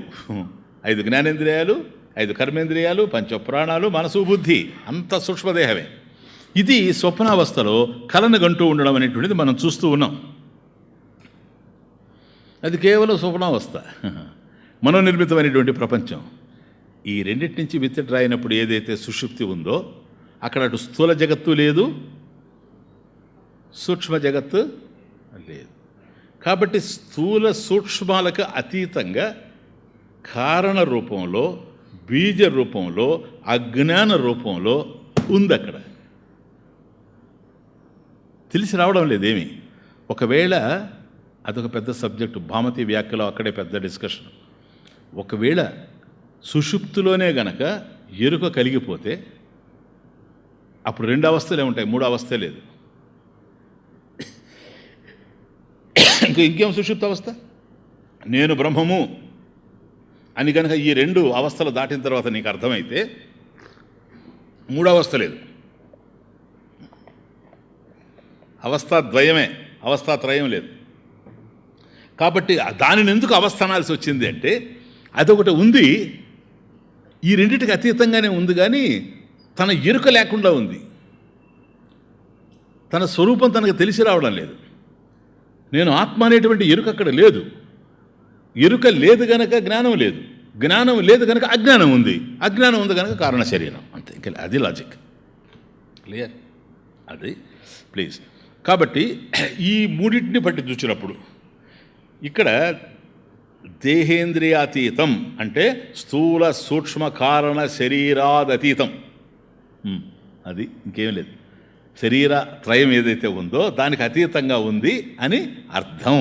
5 జ్ఞానేంద్రియాలు, 5 కర్మేంద్రియాలు, 5 ప్రాణాలు, మనసు, బుద్ధి, అంత సూక్ష్మదేహమే. ఇది స్వప్నావస్థలో కలను గంటూ ఉండడం అనేటువంటిది మనం చూస్తూ ఉన్నాం. అది కేవలం స్వప్నావస్థ, మనోనిర్మితమైనటువంటి ప్రపంచం. ఈ రెండింటి నుంచి విత్డ్రా అయినప్పుడు ఏదైతే సుషుప్తి ఉందో అక్కడ అటు స్థూల జగత్తు లేదు, సూక్ష్మ జగత్తు లేదు. కాబట్టి స్థూల సూక్ష్మాలకు అతీతంగా కారణ రూపంలో, బీజ రూపంలో, అజ్ఞాన రూపంలో ఉంది. అక్కడ తెలిసి రావడం లేదేమి. ఒకవేళ అదొక పెద్ద సబ్జెక్టు, భామతి వ్యాఖ్యలో అక్కడే పెద్ద డిస్కషన్. ఒకవేళ సుషుప్తిలోనే గనక ఎరుక కలిగిపోతే అప్పుడు 2 అవస్థలే ఉంటాయి, 3 అవస్థే లేదు. ఇంకేం సుషుప్త అవస్థ? నేను బ్రహ్మము అని కనుక ఈ 2 అవస్థలు దాటిన తర్వాత నీకు అర్థమైతే 3 అవస్థ లేదు. అవస్థాద్వయమే, అవస్థాత్రయం లేదు. కాబట్టి దానిని ఎందుకు అవస్థ అనాల్సి వచ్చింది అంటే అదొకటి ఉంది, ఈ రెండింటికి అతీతంగానే ఉంది, కానీ తన ఎరుక లేకుండా ఉంది. తన స్వరూపం తనకు తెలిసి రావడం లేదు. నేను ఆత్మ అనేటువంటి ఎరుక అక్కడ లేదు. ఎరుక లేదు గనక జ్ఞానం లేదు, జ్ఞానం లేదు కనుక అజ్ఞానం ఉంది, అజ్ఞానం ఉంది కనుక కారణ శరీరం. అంతే, ఇంకా అది లాజిక్. క్లియర్? అది ప్లీజ్. కాబట్టి ఈ మూడింటిని బట్టి చూసినప్పుడు ఇక్కడ దేహేంద్రియాతీతం అంటే స్థూల సూక్ష్మ కారణ శరీరాదతీతం. అది ఇంకేం లేదు. శరీర త్రయం ఏదైతే ఉందో దానికి అతీతంగా ఉంది అని అర్థం.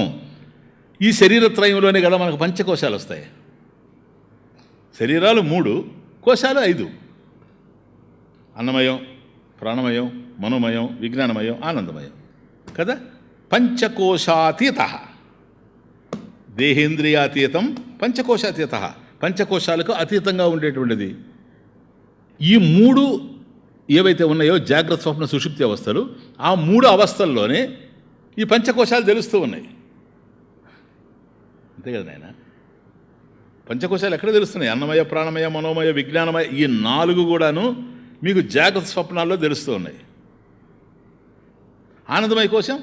ఈ శరీర త్రయంలోనే కదా మనకు పంచకోశాలు వస్తాయి. శరీరాలు 3, కోశాలు 5. అన్నమయం, ప్రాణమయం, మనోమయం, విజ్ఞానమయం, ఆనందమయం కదా. పంచకోశాతీత, దేహేంద్రియాతీతం, పంచకోశాతీత, పంచకోశాలకు అతీతంగా ఉండేటువంటిది. ఈ 3 ఏవైతే ఉన్నాయో జాగ్రత్త, స్వప్న, సుషుప్తి అవస్థలు, ఆ 3 అవస్థల్లోనే ఈ పంచకోశాలు తెలుస్తూ ఉన్నాయి. అంతే కదా నాయన. పంచకోశాలు ఎక్కడ తెలుస్తున్నాయి? అన్నమయ, ప్రాణమయ, మనోమయ, విజ్ఞానమయ, ఈ 4 కూడాను మీకు జాగ్రత్త స్వప్నాల్లో తెలుస్తూ ఉన్నాయి. ఆనందమయ కోశం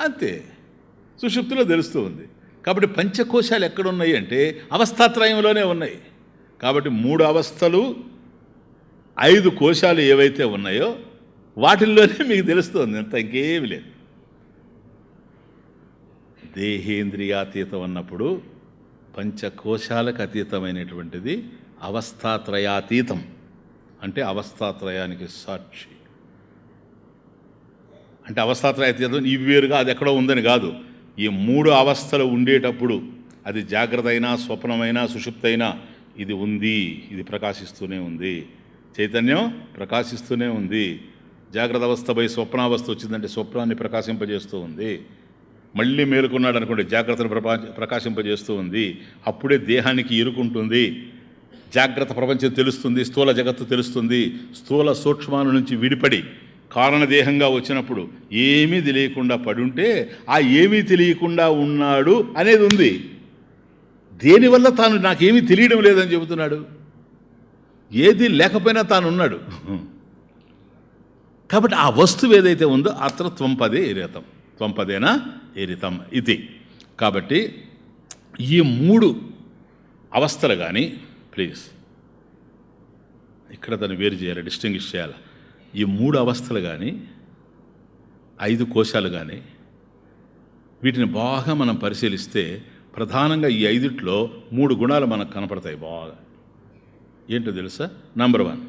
అంతే, సుషుప్తిలో తెలుస్తూ ఉంది. కాబట్టి పంచకోశాలు ఎక్కడున్నాయి అంటే అవస్థాత్రయంలోనే ఉన్నాయి. కాబట్టి 3 అవస్థలు 5 కోశాలు ఏవైతే ఉన్నాయో వాటిల్లోనే మీకు తెలుస్తుంది, అంత ఇంకేమీ లేదు. దేహేంద్రియాతీతం అన్నప్పుడు పంచకోశాలకు అతీతమైనటువంటిది అవస్థాత్రయాతీతం, అంటే అవస్థాత్రయానికి సాక్షి. అంటే అవస్థాత్రయాతీతం ఇవి వేరుగా అది ఎక్కడో ఉందని కాదు. ఈ 3 అవస్థలు ఉండేటప్పుడు అది జాగ్రత్త అయినా, స్వప్నమైనా, సుషుప్తైనా ఇది ఉంది, ఇది ప్రకాశిస్తూనే ఉంది. చైతన్యం ప్రకాశిస్తూనే ఉంది. జాగ్రత్త అవస్థ పోయి స్వప్నావస్థ వచ్చిందంటే స్వప్నాన్ని ప్రకాశింపజేస్తూ ఉంది. మళ్ళీ మేలుకున్నాడు అనుకోండి, జాగ్రత్తను ప్రకాశింపజేస్తూ ఉంది. అప్పుడే దేహానికి ఇరుకుంటుంది, జాగ్రత్త ప్రపంచం తెలుస్తుంది, స్థూల జగత్తు తెలుస్తుంది. స్థూల సూక్ష్మాల నుంచి విడిపడి కారణదేహంగా వచ్చినప్పుడు ఏమీ తెలియకుండా పడుంటే ఆ ఏమీ తెలియకుండా ఉన్నాడు అనేది ఉంది. దేనివల్ల తాను నాకేమీ తెలియడం లేదని చెబుతున్నాడు? ఏది లేకపోయినా తాను ఉన్నాడు. కాబట్టి ఆ వస్తువు ఏదైతే ఉందో అత్ర త్వంపదే ఏరితం, త్వంపదేనా ఏరితం ఇది. కాబట్టి ఈ 3 అవస్థలు కానీ, ప్లీజ్ ఇక్కడ దాన్ని వేరు చేయాలి, డిస్టింగ్విష్ చేయాలి. ఈ 3 అవస్థలు కానీ 5 కోశాలు కానీ వీటిని బాగా మనం పరిశీలిస్తే ప్రధానంగా ఈ 5లో 3 గుణాలు మనకు కనపడతాయి బాగా. ఏంటో తెలుసా? నంబర్ 1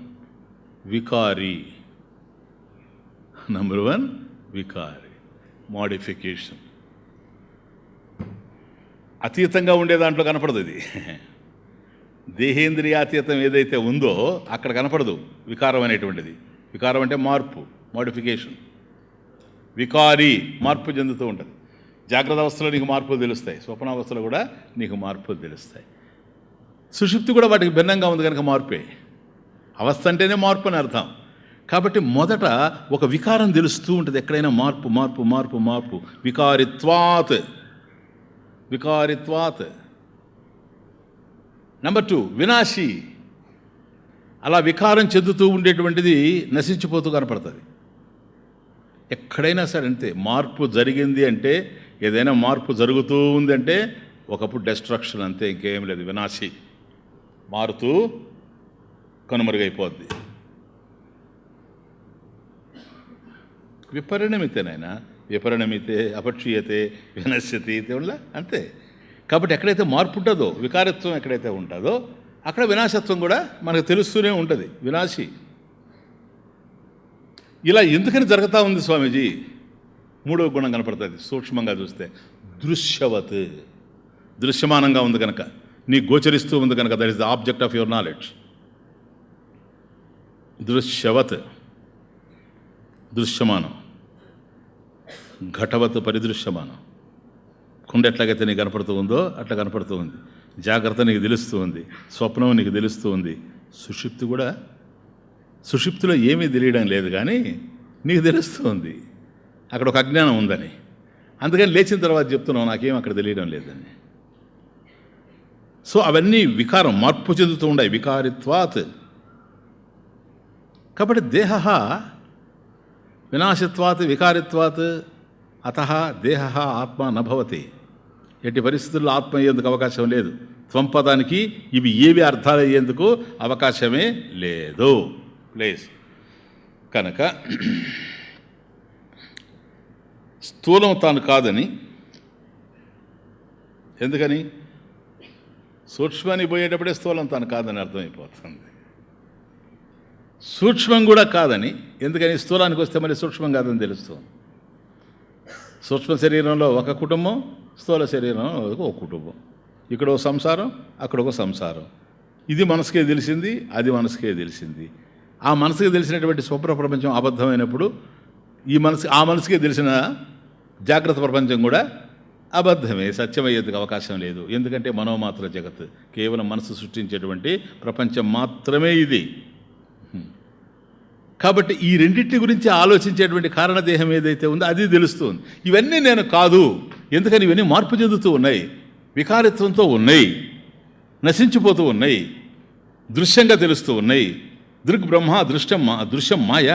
వికారి, నంబర్ 1 వికారి, మోడిఫికేషన్. అతీతంగా ఉండే దాంట్లో కనపడదు ఇది. దేహేంద్రియాతీతం ఏదైతే ఉందో అక్కడ కనపడదు వికారం అనేటువంటిది. వికారం అంటే మార్పు, మోడిఫికేషన్. వికారి మార్పు చెందుతూ ఉంటుంది. జాగ్రత్త అవస్థలో నీకు మార్పులు తెలుస్తాయి, స్వప్నావస్థలో కూడా నీకు మార్పులు తెలుస్తాయి. సుషుప్తి కూడా వాటికి భిన్నంగా ఉంది కనుక మార్పే. అవస్థ అంటేనే మార్పు అని అర్థం. కాబట్టి మొదట ఒక వికారం తెలుస్తూ ఉంటుంది ఎక్కడైనా, మార్పు మార్పు మార్పు మార్పు. వికారిత్వాత్, వికారిత్వాత్. నంబర్ 2 వినాశి. అలా వికారం చెందుతూ ఉండేటువంటిది నశించిపోతూ కనపడుతుంది. ఎక్కడైనా సరే అంతే, మార్పు జరిగింది అంటే, ఏదైనా మార్పు జరుగుతూ ఉందంటే ఒకప్పుడు డెస్ట్రక్షన్ అంతే, ఇంకేం లేదు. వినాశి, మారుతూ కనుమరుగైపోద్ది. విపరిణమితేనైనా, విపరిణమితే అపక్షీయతే వినశ్యతి అంతే. కాబట్టి ఎక్కడైతే మార్పు ఉంటుందో, వికారత్వం ఎక్కడైతే ఉంటుందో అక్కడ వినాశత్వం కూడా మనకు తెలుస్తూనే ఉంటుంది. వినాశి. ఇలా ఎందుకని జరుగుతూ ఉంది స్వామీజీ? 3వ గుణం కనపడుతుంది సూక్ష్మంగా చూస్తే. దృశ్యవత్, దృశ్యమానంగా ఉంది కనుక, నీకు గోచరిస్తూ ఉంది కనుక, that is the object of your knowledge. దృశ్యవత్, దృశ్యమానం. ఘటవత్ పరిదృశ్యమానం. కుండ ఎట్లాగైతే నీకు కనపడుతూ ఉందో అట్లా కనపడుతూ ఉంది. జాగ్రత్త నీకు తెలుస్తూ ఉంది, స్వప్నం నీకు తెలుస్తూ ఉంది. సుషుప్తి కూడా, సుషుప్తిలో ఏమీ తెలియడం లేదు కానీ నీకు తెలుస్తూ ఉంది అక్కడ ఒక అజ్ఞానం ఉందని. అందుకని లేచిన తర్వాత చెప్తున్నావు నాకేం అక్కడ తెలియడం లేదని. సో అవన్నీ వికారం, మార్పు చెందుతూ ఉన్నాయి. వికారిత్వాత్. కాబట్టి దేహ వినాశత్వాత్ వికారిత్వాత్ అతః దేహ ఆత్మ నభవతి. ఎట్టి పరిస్థితుల్లో ఆత్మ అయ్యేందుకు అవకాశం లేదు. త్వంపదానికి ఇవి ఏవి అర్థాలు అయ్యేందుకు అవకాశమే లేదు. ప్లీజ్. కనుక స్థూలం తాను కాదని, ఎందుకని? సూక్ష్మానికి పోయేటప్పుడే స్థూలం తాను కాదని అర్థమైపోతుంది. సూక్ష్మం కూడా కాదని, ఎందుకని? స్థూలానికి వస్తే మళ్ళీ సూక్ష్మం కాదని తెలుస్తుంది. సూక్ష్మ శరీరంలో ఒక కుటుంబం, స్థూల శరీరంలో ఒక కుటుంబం. ఇక్కడ ఒక సంసారం, అక్కడ ఒక సంసారం. ఇది మనసుకే తెలిసింది, అది మనసుకే తెలిసింది. ఆ మనసుకి తెలిసినటువంటి స్వప్న ప్రపంచం అబద్ధమైనప్పుడు ఆ మనసుకే తెలిసిన జాగ్రత్త ప్రపంచం కూడా అబద్ధమే, సత్యమయ్యేందుకు అవకాశం లేదు. ఎందుకంటే మనోమాత్ర జగత్, కేవలం మనసు సృష్టించేటువంటి ప్రపంచం మాత్రమే ఇది. కాబట్టి ఈ రెండింటి గురించి ఆలోచించేటువంటి కారణదేహం ఏదైతే ఉందో అది తెలుస్తుంది. ఇవన్నీ నేను కాదు, ఎందుకని ఇవన్నీ మార్పు చెందుతూ ఉన్నాయి, వికారిత్వంతో ఉన్నాయి. నశించిపోతూ ఉన్నాయి, దృశ్యంగా తెలుస్తూ ఉన్నాయి. దృగ్బ్రహ్మ దృశ్యం మాయ.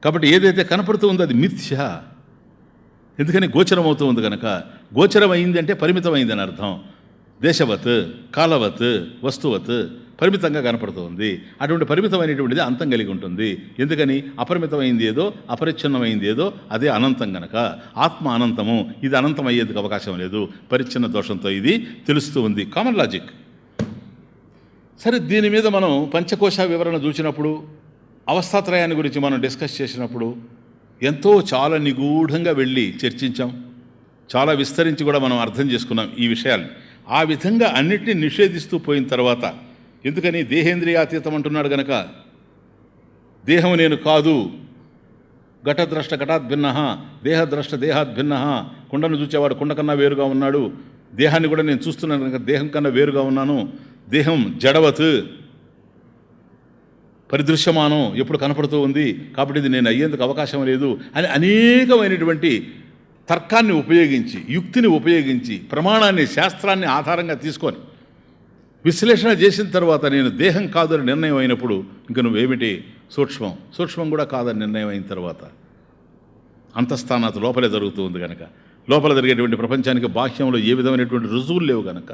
కాబట్టి ఏదైతే కనపడుతూ ఉందో అది మిథ్య. ఎందుకని గోచరం అవుతూ ఉంది కనుక. గోచరం అయింది అంటే పరిమితమైంది అని అర్థం. దేశవత్, కాలవత్, వస్తువత్ పరిమితంగా కనపడుతూ ఉంది. అటువంటి పరిమితమైనటువంటిది అంతం కలిగి ఉంటుంది. ఎందుకని అపరిమితమైంది ఏదో, అపరిచ్ఛిన్నమైంది ఏదో, అదే అనంతం గనక. ఆత్మ అనంతము, ఇది అనంతం అయ్యేందుకు అవకాశం లేదు. పరిచ్ఛిన్న దోషంతో ఇది తెలుస్తూ ఉంది. Common logic. సరే, దీని మీద మనం పంచకోశ వివరణ చూసినప్పుడు, అవస్థాత్రయాన్ని గురించి మనం డిస్కస్ చేసినప్పుడు చాలా నిగూఢంగా వెళ్ళి చర్చించాం. చాలా విస్తరించి కూడా మనం అర్థం చేసుకున్నాం ఈ విషయాలు. ఆ విధంగా అన్నిటినీ నిషేధిస్తూ పోయిన తర్వాత, ఎందుకని దేహేంద్రియాతీతం అంటున్నాడు గనక, దేహం నేను కాదు, ఘటద్రష్ట ఘటాత్ భిన్న, దేహద్రష్ట దేహాత్ భిన్న, కుండను చూచేవాడు కుండ కన్నా వేరుగా ఉన్నాడు, దేహాన్ని కూడా నేను చూస్తున్నాను కనుక దేహం కన్నా వేరుగా ఉన్నాను, దేహం జడవత్ పరిదృశ్యమానం, ఎప్పుడు కనపడుతూ ఉంది, కాబట్టి ఇది నేను అయ్యేందుకు అవకాశం లేదు అని అనేకమైనటువంటి తర్కాన్ని ఉపయోగించి, యుక్తిని ఉపయోగించి, ప్రమాణాన్ని, శాస్త్రాన్ని ఆధారంగా తీసుకొని విశ్లేషణ చేసిన తర్వాత నేను దేహం కాదని నిర్ణయం అయినప్పుడు ఇంక నువ్వేమిటి సూక్ష్మం కూడా కాదని నిర్ణయం అయిన తర్వాత అంతఃస్థానాత్ లోపలే జరుగుతూ ఉంది కనుక, లోపల జరిగేటువంటి ప్రపంచానికి బాహ్యంలో ఏ విధమైనటువంటి రుజువులు లేవు కనుక,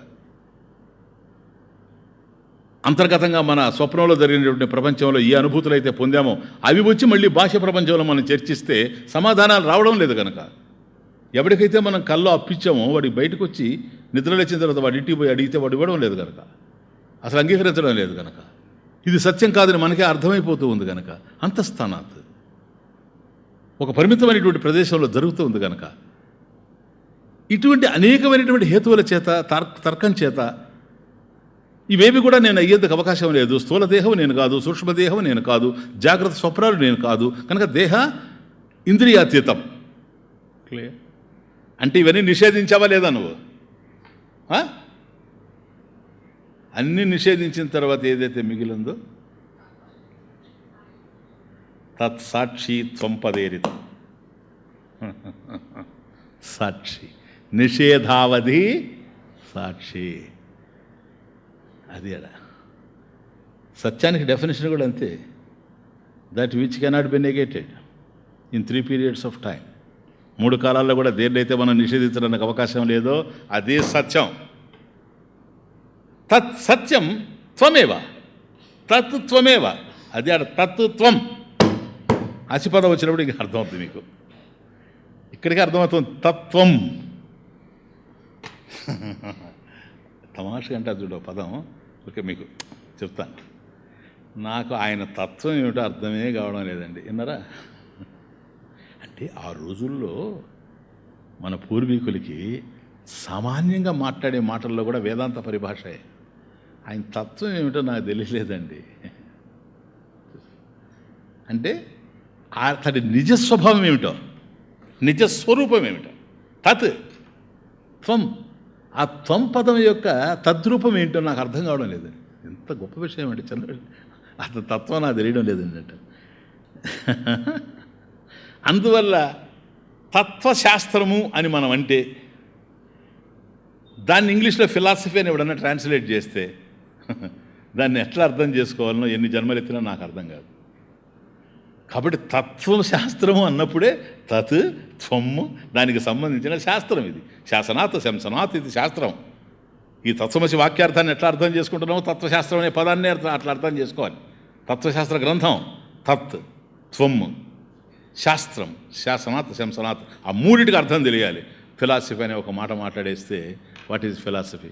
అంతర్గతంగా మన స్వప్నంలో జరిగినటువంటి ప్రపంచంలో ఏ అనుభూతులు అయితే పొందామో అవి వచ్చి మళ్ళీ బాహ్య ప్రపంచంలో మనం చర్చిస్తే సమాధానాలు రావడం లేదు కనుక, ఎవరికైతే మనం కల్లో అప్పించామో వాడికి బయటకు వచ్చి నిద్ర లేచిన తర్వాత వాడి ఇంటికి పోయి అడిగితే వాడు ఇవ్వడం లేదు కనుక, అసలు అంగీకరించడం లేదు కనుక, ఇది సత్యం కాదని మనకే అర్థమైపోతూ ఉంది కనుక, అంతఃస్థానాత్ ఒక పరిమితమైనటువంటి ప్రదేశంలో జరుగుతూ ఉంది కనుక, ఇటువంటి అనేకమైనటువంటి హేతువుల చేత, తర్కం చేత ఇవేవి కూడా నేను అయ్యేందుకు అవకాశం లేదు. స్థూల దేహం నేను కాదు, సూక్ష్మదేహం నేను కాదు, జాగ్రత్త స్వప్నాలు నేను కాదు కనుక దేహ ఇంద్రియాతీతం. క్లియర్? అంటే ఇవన్నీ నిషేధించావా లేదా నువ్వు? అన్నీ నిషేధించిన తర్వాత ఏదైతే మిగిలిందో తత్సాక్షి త్వంపదేరితం. సాక్షి నిషేధావధి సాక్షి. అది అలా సత్యానికి డెఫినేషన్ కూడా అంతే. That which cannot be negated in 3 periods of time. 3 కాలాల్లో కూడా దేన్నైతే మనం నిషేధించడానికి అవకాశం లేదో అదే సత్యం. తత్ సత్యం త్వమేవ, తత్త్వమేవ. అది ఆడ తత్త్వం. అసిపదం వచ్చినప్పుడు ఇంక అర్థమవుతుంది మీకు. ఇక్కడికి అర్థమవుతుంది తత్వం. తమాషగా అంటే అది చూడ పదం. ఓకే, మీకు చెప్తాను. నాకు ఆయన తత్వం ఏమిటో అర్థమే కావడం లేదండి. విన్నారా? అంటే ఆ రోజుల్లో మన పూర్వీకులకి సామాన్యంగా మాట్లాడే మాటల్లో కూడా వేదాంత పరిభాషే. ఆయన తత్వం ఏమిటో నాకు తెలియలేదండి. అంటే అతడి నిజస్వభావం ఏమిటో, నిజస్వరూపం ఏమిటో, తత్ త్వం. ఆ త్వం పదం యొక్క తద్రూపం ఏంటో నాకు అర్థం కావడం లేదు. ఎంత గొప్ప విషయం అంటే చంద్రుడు, అతని తత్వం నాకు తెలియడం లేదండి అంటే. అందువల్ల తత్వశాస్త్రము అని మనం అంటే దాన్ని ఇంగ్లీష్లో ఫిలాసఫీ అని ఎవడన్నా ట్రాన్స్లేట్ చేస్తే దాన్ని ఎట్లా అర్థం చేసుకోవాలనో ఎన్ని జన్మలు ఎత్తినా నాకు అర్థం కాదు. కాబట్టి తత్వశాస్త్రము అన్నప్పుడే తత్ త్వము దానికి సంబంధించిన శాస్త్రం ఇది. శాసనాత్ శంసనాత్ ఇది శాస్త్రం. ఈ తత్వమసి వాక్యార్థాన్ని ఎట్లా అర్థం చేసుకుంటున్నామో తత్వశాస్త్రం అనే పదాన్ని అట్లా అర్థం చేసుకోవాలి. తత్వశాస్త్ర గ్రంథం తత్ త్వము శాస్త్రం, శాసనాత్ శంసనాత్, ఆ మూడింటికి అర్థం తెలియాలి. ఫిలాసఫీ అనే ఒక మాట మాట్లాడేస్తే వాట్ ఈజ్ ఫిలాసఫీ?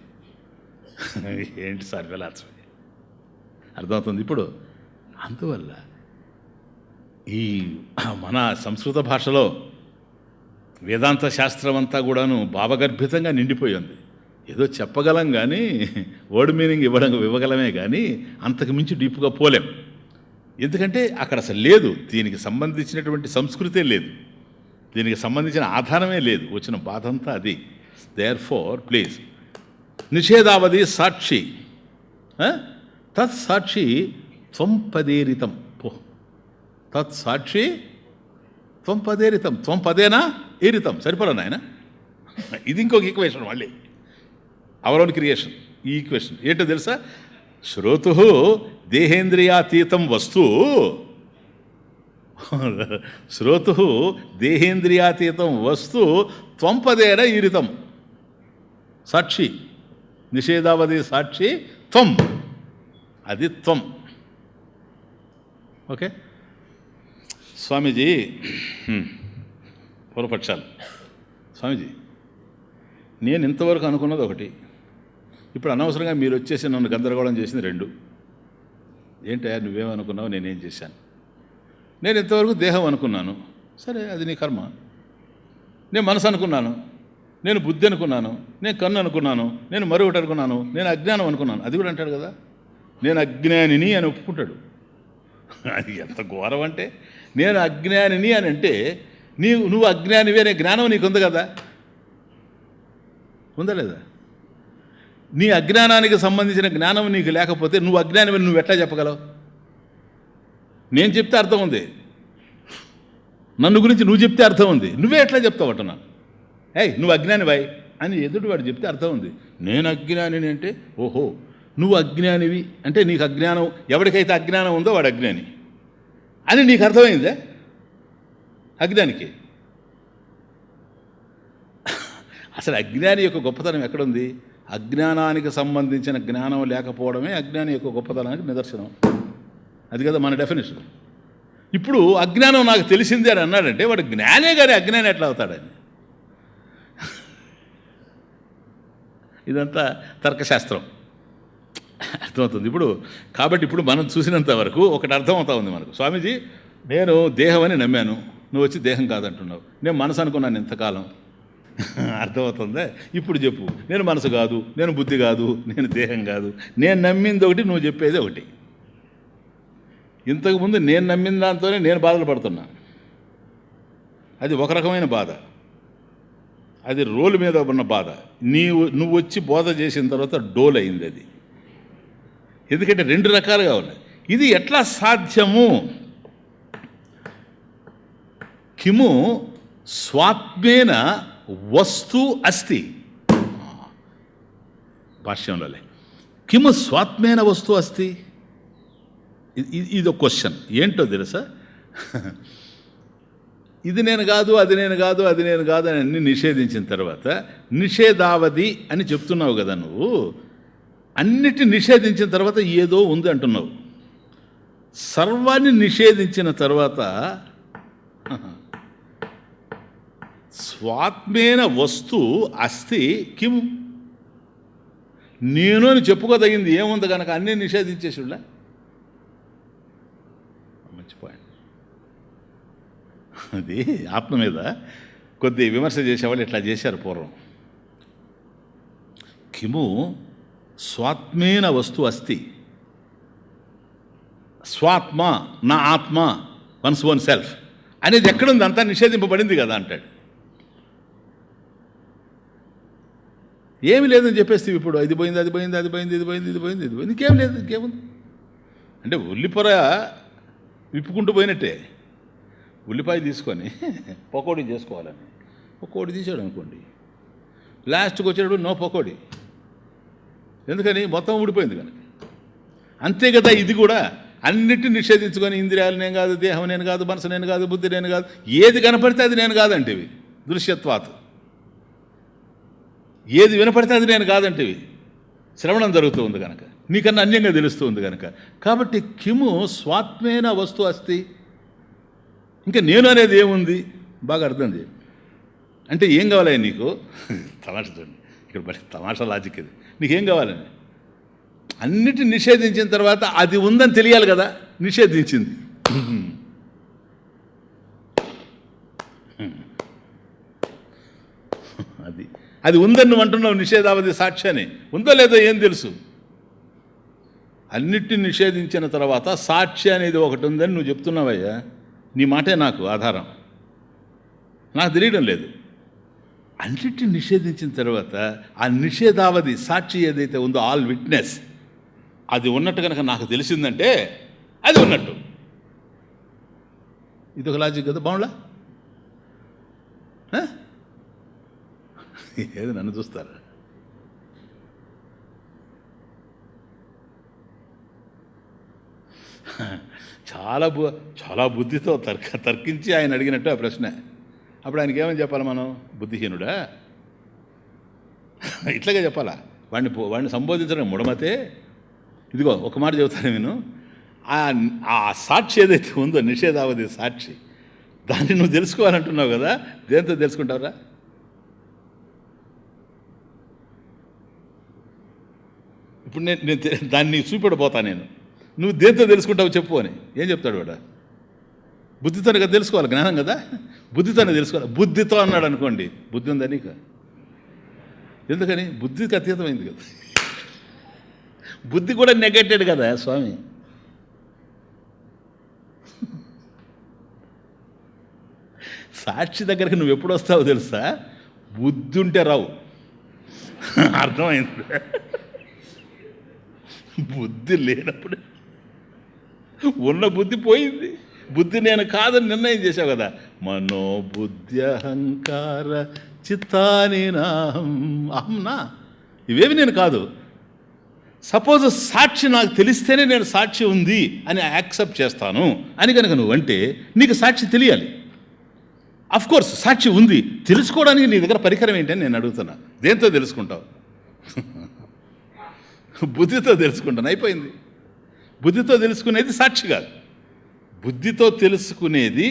ఏంటి సార్ ఫిలాసఫీ? అర్థమవుతుంది ఇప్పుడు. అందువల్ల ఈ మన సంస్కృత భాషలో వేదాంత శాస్త్రం అంతా కూడాను భావగర్భితంగా నిండిపోయింది. ఏదో చెప్పగలం కానీ వర్డ్ మీనింగ్ ఇవ్వగలమే కానీ అంతకు మించి డీప్గా పోలేం. ఎందుకంటే అక్కడ అసలు లేదు, దీనికి సంబంధించినటువంటి సంస్కృతే లేదు, దీనికి సంబంధించిన ఆధారమే లేదు. వచ్చిన బాధ అంతా అది. దేర్ ఫోర్ ప్లీజ్ నిషేధావధి సాక్షి తత్ సాక్షి త్వంపదేరితం. తత్ సాక్షి త్వంపదేరితం. త్వంపదేనా ఏరితం. సరిపడా నాయన. ఇది ఇంకొక ఈక్వేషన్, మళ్ళీ అవర్ ఓన్ క్రియేషన్. ఈ క్వశ్చన్ ఏంటో తెలుసా? శ్రోతు దేహేంద్రియాతీతం వస్తు, శ్రోతు దేహేంద్రియాతీతం వస్తు త్వంపదేన ఈరితం. సాక్షి, నిషేధావధి సాక్షి త్వం, అది త్వం. ఓకే స్వామీజీ, పూర్వపక్షాలు. స్వామీజీ, నేను ఇంతవరకు అనుకున్నది ఒకటి, ఇప్పుడు అనవసరంగా మీరు వచ్చేసి నన్ను గందరగోళం చేసింది రెండు. ఏంటయ్యా నువ్వేమనుకున్నావు, నేనేం చేశాను? నేను ఇంతవరకు దేహం అనుకున్నాను, సరే అది నీ కర్మ. నేను మనసు అనుకున్నాను, నేను బుద్ధి అనుకున్నాను, నేను కన్ను అనుకున్నాను, నేను మరొకటి అనుకున్నాను, నేను అజ్ఞానం అనుకున్నాను. అది కూడా అంటాడు కదా, నేను అజ్ఞానిని అని ఒప్పుకుంటాడు. అది ఎంత ఘోరం అంటే, నేను అజ్ఞానిని అని అంటే నువ్వు అజ్ఞానివి అనే జ్ఞానం నీకు ఉంది కదా, ఉందా లేదా? నీ అజ్ఞానానికి సంబంధించిన జ్ఞానం నీకు లేకపోతే నువ్వు అజ్ఞానివి నువ్వు ఎట్లా చెప్పగలవు? నేను చెప్తే అర్థం ఉంది, నన్ను గురించి నువ్వు చెప్తే అర్థం ఉంది, నువ్వే ఎట్లా చెప్తావు అంటున్నా? నువ్వు అజ్ఞానివై అని ఎదుటి వాడు చెప్తే అర్థం ఉంది. నేను అజ్ఞానిని అంటే ఓహో నువ్వు అజ్ఞానివి అంటే నీకు అజ్ఞానం, ఎవరికైతే అజ్ఞానం ఉందో వాడు అజ్ఞాని అని నీకు అర్థమైందే. అజ్ఞానికి అసలు అజ్ఞాని యొక్క గొప్పతనం ఎక్కడుంది? అజ్ఞానానికి సంబంధించిన జ్ఞానం లేకపోవడమే అజ్ఞాని యొక్క గొప్పతనానికి నిదర్శనం. అది కదా మన డెఫినేషన్. ఇప్పుడు అజ్ఞానం నాకు తెలిసిందే అని అన్నాడంటే వాడు జ్ఞానే కానీ అజ్ఞాని ఎట్లా అవుతాడని. ఇదంతా తర్కశాస్త్రం, అర్థమవుతుంది ఇప్పుడు. కాబట్టి ఇప్పుడు మనం చూసినంత వరకు ఒకటి అర్థమవుతా ఉంది మనకు. స్వామీజీ, నేను దేహం అని నమ్మాను, నువ్వు వచ్చి దేహం కాదంటున్నావు. నేను మనసు అనుకున్నాను ఇంతకాలం, అర్థమవుతుందా? ఇప్పుడు చెప్పు, నేను మనసు కాదు, నేను బుద్ధి కాదు, నేను దేహం కాదు, నేను నమ్మింది ఒకటి, నువ్వు చెప్పేది ఒకటి. ఇంతకుముందు నేను నమ్మిన దాంతోనే నేను బాధలు పడుతున్నా, అది ఒక రకమైన బాధ, అది రోలు మీద ఉన్న బాధ. నువ్వు వచ్చి బోధ చేసిన తర్వాత డోల్ అయింది అది. ఎందుకంటే రెండు రకాలుగా ఉన్నాయి. ఇది ఎట్లా సాధ్యము? కిము స్వాత్మేన వస్తు అస్తి, భాష్యంలోలే కిము స్వాత్మేన వస్తు అస్తి. ఇది ఒక క్వశ్చన్. ఏంటో తెలుసా? ఇది నేను కాదు, అది నేను కాదు, అది నేను కాదు అని అన్ని నిషేధించిన తర్వాత నిషేధావధి అని చెప్తున్నావు కదా నువ్వు. అన్నిటి నిషేధించిన తర్వాత ఏదో ఉంది అంటున్నావు. సర్వాన్ని నిషేధించిన తర్వాత స్వాత్మేన వస్తు అస్తి కిం, నేను అని చెప్పుకోదగింది ఏముంది కనుక అన్నీ నిషేధించేసిళ్ళ. మంచి పాయింట్. అది ఆత్మ మీద కొద్ది విమర్శ చేసేవాళ్ళు ఇట్లా చేశారు పూర్వం. కిము స్వాత్మేన వస్తు అస్తి, స్వాత్మ నా ఆత్మ, వన్స్ ఓన్ సెల్ఫ్ అనేది ఎక్కడుంది? అంతా నిషేధింపబడింది కదా అంటాడు. ఏమి లేదని చెప్పేస్తే ఇప్పుడు ఇది పోయింది, అది పోయింది, అది పోయింది, ఇది పోయింది, ఇది పోయింది, ఇది పోయింది, ఇంకేం లేదు, ఇంకేముంది అంటే ఉల్లిపొర విప్పుకుంటూ పోయినట్టే. ఉల్లిపాయ తీసుకొని పకోడీ చేసుకోవాలని పకోడీ తీసాడు అనుకోండి, లాస్ట్కి వచ్చేటప్పుడు నో పకోడీ. ఎందుకని? మొత్తం ఊడిపోయింది కనుక. అంతే కదా ఇది కూడా. అన్నిటిని నిషేధించుకొని ఇంద్రియాలు నేను కాదు, దేహం నేను కాదు, మనసు నేను కాదు, బుద్ధి నేను కాదు, ఏది కనపడితే అది నేను కాదంటేవి దృశ్యత్వాత్. ఏది వినపడితే అది నేను కాదంటేవి శ్రవణం జరుగుతూ ఉంది కనుక, నీకన్నా అన్యంగా తెలుస్తూ ఉంది కనుక. కాబట్టి కిము స్వాత్మేన వస్తు అస్తి, ఇంకా నేను అనేది ఏముంది? బాగా అర్థం చేయి. అంటే ఏం కావాలి నీకు? తమాషా చూడండి, ఇక్కడ బట్టి తమాషా లాజిక్ ఇది. నీకేం కావాలని? అన్నిటిని నిషేధించిన తర్వాత అది ఉందని తెలియాలి కదా, నిషేధించింది. అది ఉందని నువ్వు అంటున్నావు, నిషేధావధి సాక్షి అని. ఉందో లేదో ఏం తెలుసు? అన్నిటిని నిషేధించిన తర్వాత సాక్షి అనేది ఒకటి ఉందని నువ్వు చెప్తున్నావయ్యా. నీ మాటే నాకు ఆధారం, నాకు తెలియడం లేదు. అన్నిటిని నిషేధించిన తర్వాత ఆ నిషేధావధి సాక్షి ఏదైతే ఉందో, ఆల్ విట్నెస్, అది ఉన్నట్టు కనుక నాకు తెలిసిందంటే అది ఉన్నట్టు. ఇది ఒక లాజిక్ కదా, బాగుండా? ఏది నన్ను చూస్తారా? చాలా బుద్ధితో తర్కించి ఆయన అడిగినట్టు ఆ ప్రశ్న. అప్పుడు ఆయనకి ఏమని చెప్పాలి మనం? బుద్ధిహీనుడా ఇట్లాగే చెప్పాలా? వాడిని సంబోధించడం ముడమతే. ఇదిగో ఒక మాట చెబుతాను నేను, ఆ సాక్షి ఏదైతే ఉందో నిషేధావధి సాక్షి, దాన్ని నువ్వు తెలుసుకోవాలంటున్నావు కదా, దేంతో తెలుసుకుంటావురా? ఇప్పుడు నేను దాన్ని చూపెడబోతా నేను, నువ్వు దేంతో తెలుసుకుంటావు చెప్పు అని. ఏం చెప్తాడు వాడు? బుద్ధితోనే కదా తెలుసుకోవాలి, జ్ఞానం కదా, బుద్ధితోనే తెలుసుకోవాలి. బుద్ధితో అన్నాడు అనుకోండి, బుద్ధి ఉందా నీకు? ఎందుకని? బుద్ధికి అతీతమైంది కదా, బుద్ధి కూడా నెగెటెడ్ కదా స్వామి. సాక్షి దగ్గరికి నువ్వు ఎప్పుడు వస్తావో తెలుసా? బుద్ధి ఉంటే రావు. అర్థమైంది? బుద్ధి లేనప్పుడు ఉన్న బుద్ధి పోయింది. బుద్ధి నేను కాదని నిర్ణయం చేశావు కదా. మనోబుద్ధి అహంకార చిత్తాని నాహం అహంనా, ఇవేవి నేను కాదు. సపోజ్ సాక్షి నాకు తెలిస్తేనే నేను సాక్షి ఉంది అని యాక్సెప్ట్ చేస్తాను అని కనుక నువ్వంటే నీకు సాక్షి తెలియాలి. కోర్స్ సాక్షి ఉంది, తెలుసుకోవడానికి నీ దగ్గర పరికరం ఏంటని నేను అడుగుతున్నా. దేంతో తెలుసుకుంటావు? బుద్ధితో తెలుసుకుంటాను, అయిపోయింది. బుద్ధితో తెలుసుకునేది సాక్షి కాదు. బుద్ధితో తెలుసుకునేది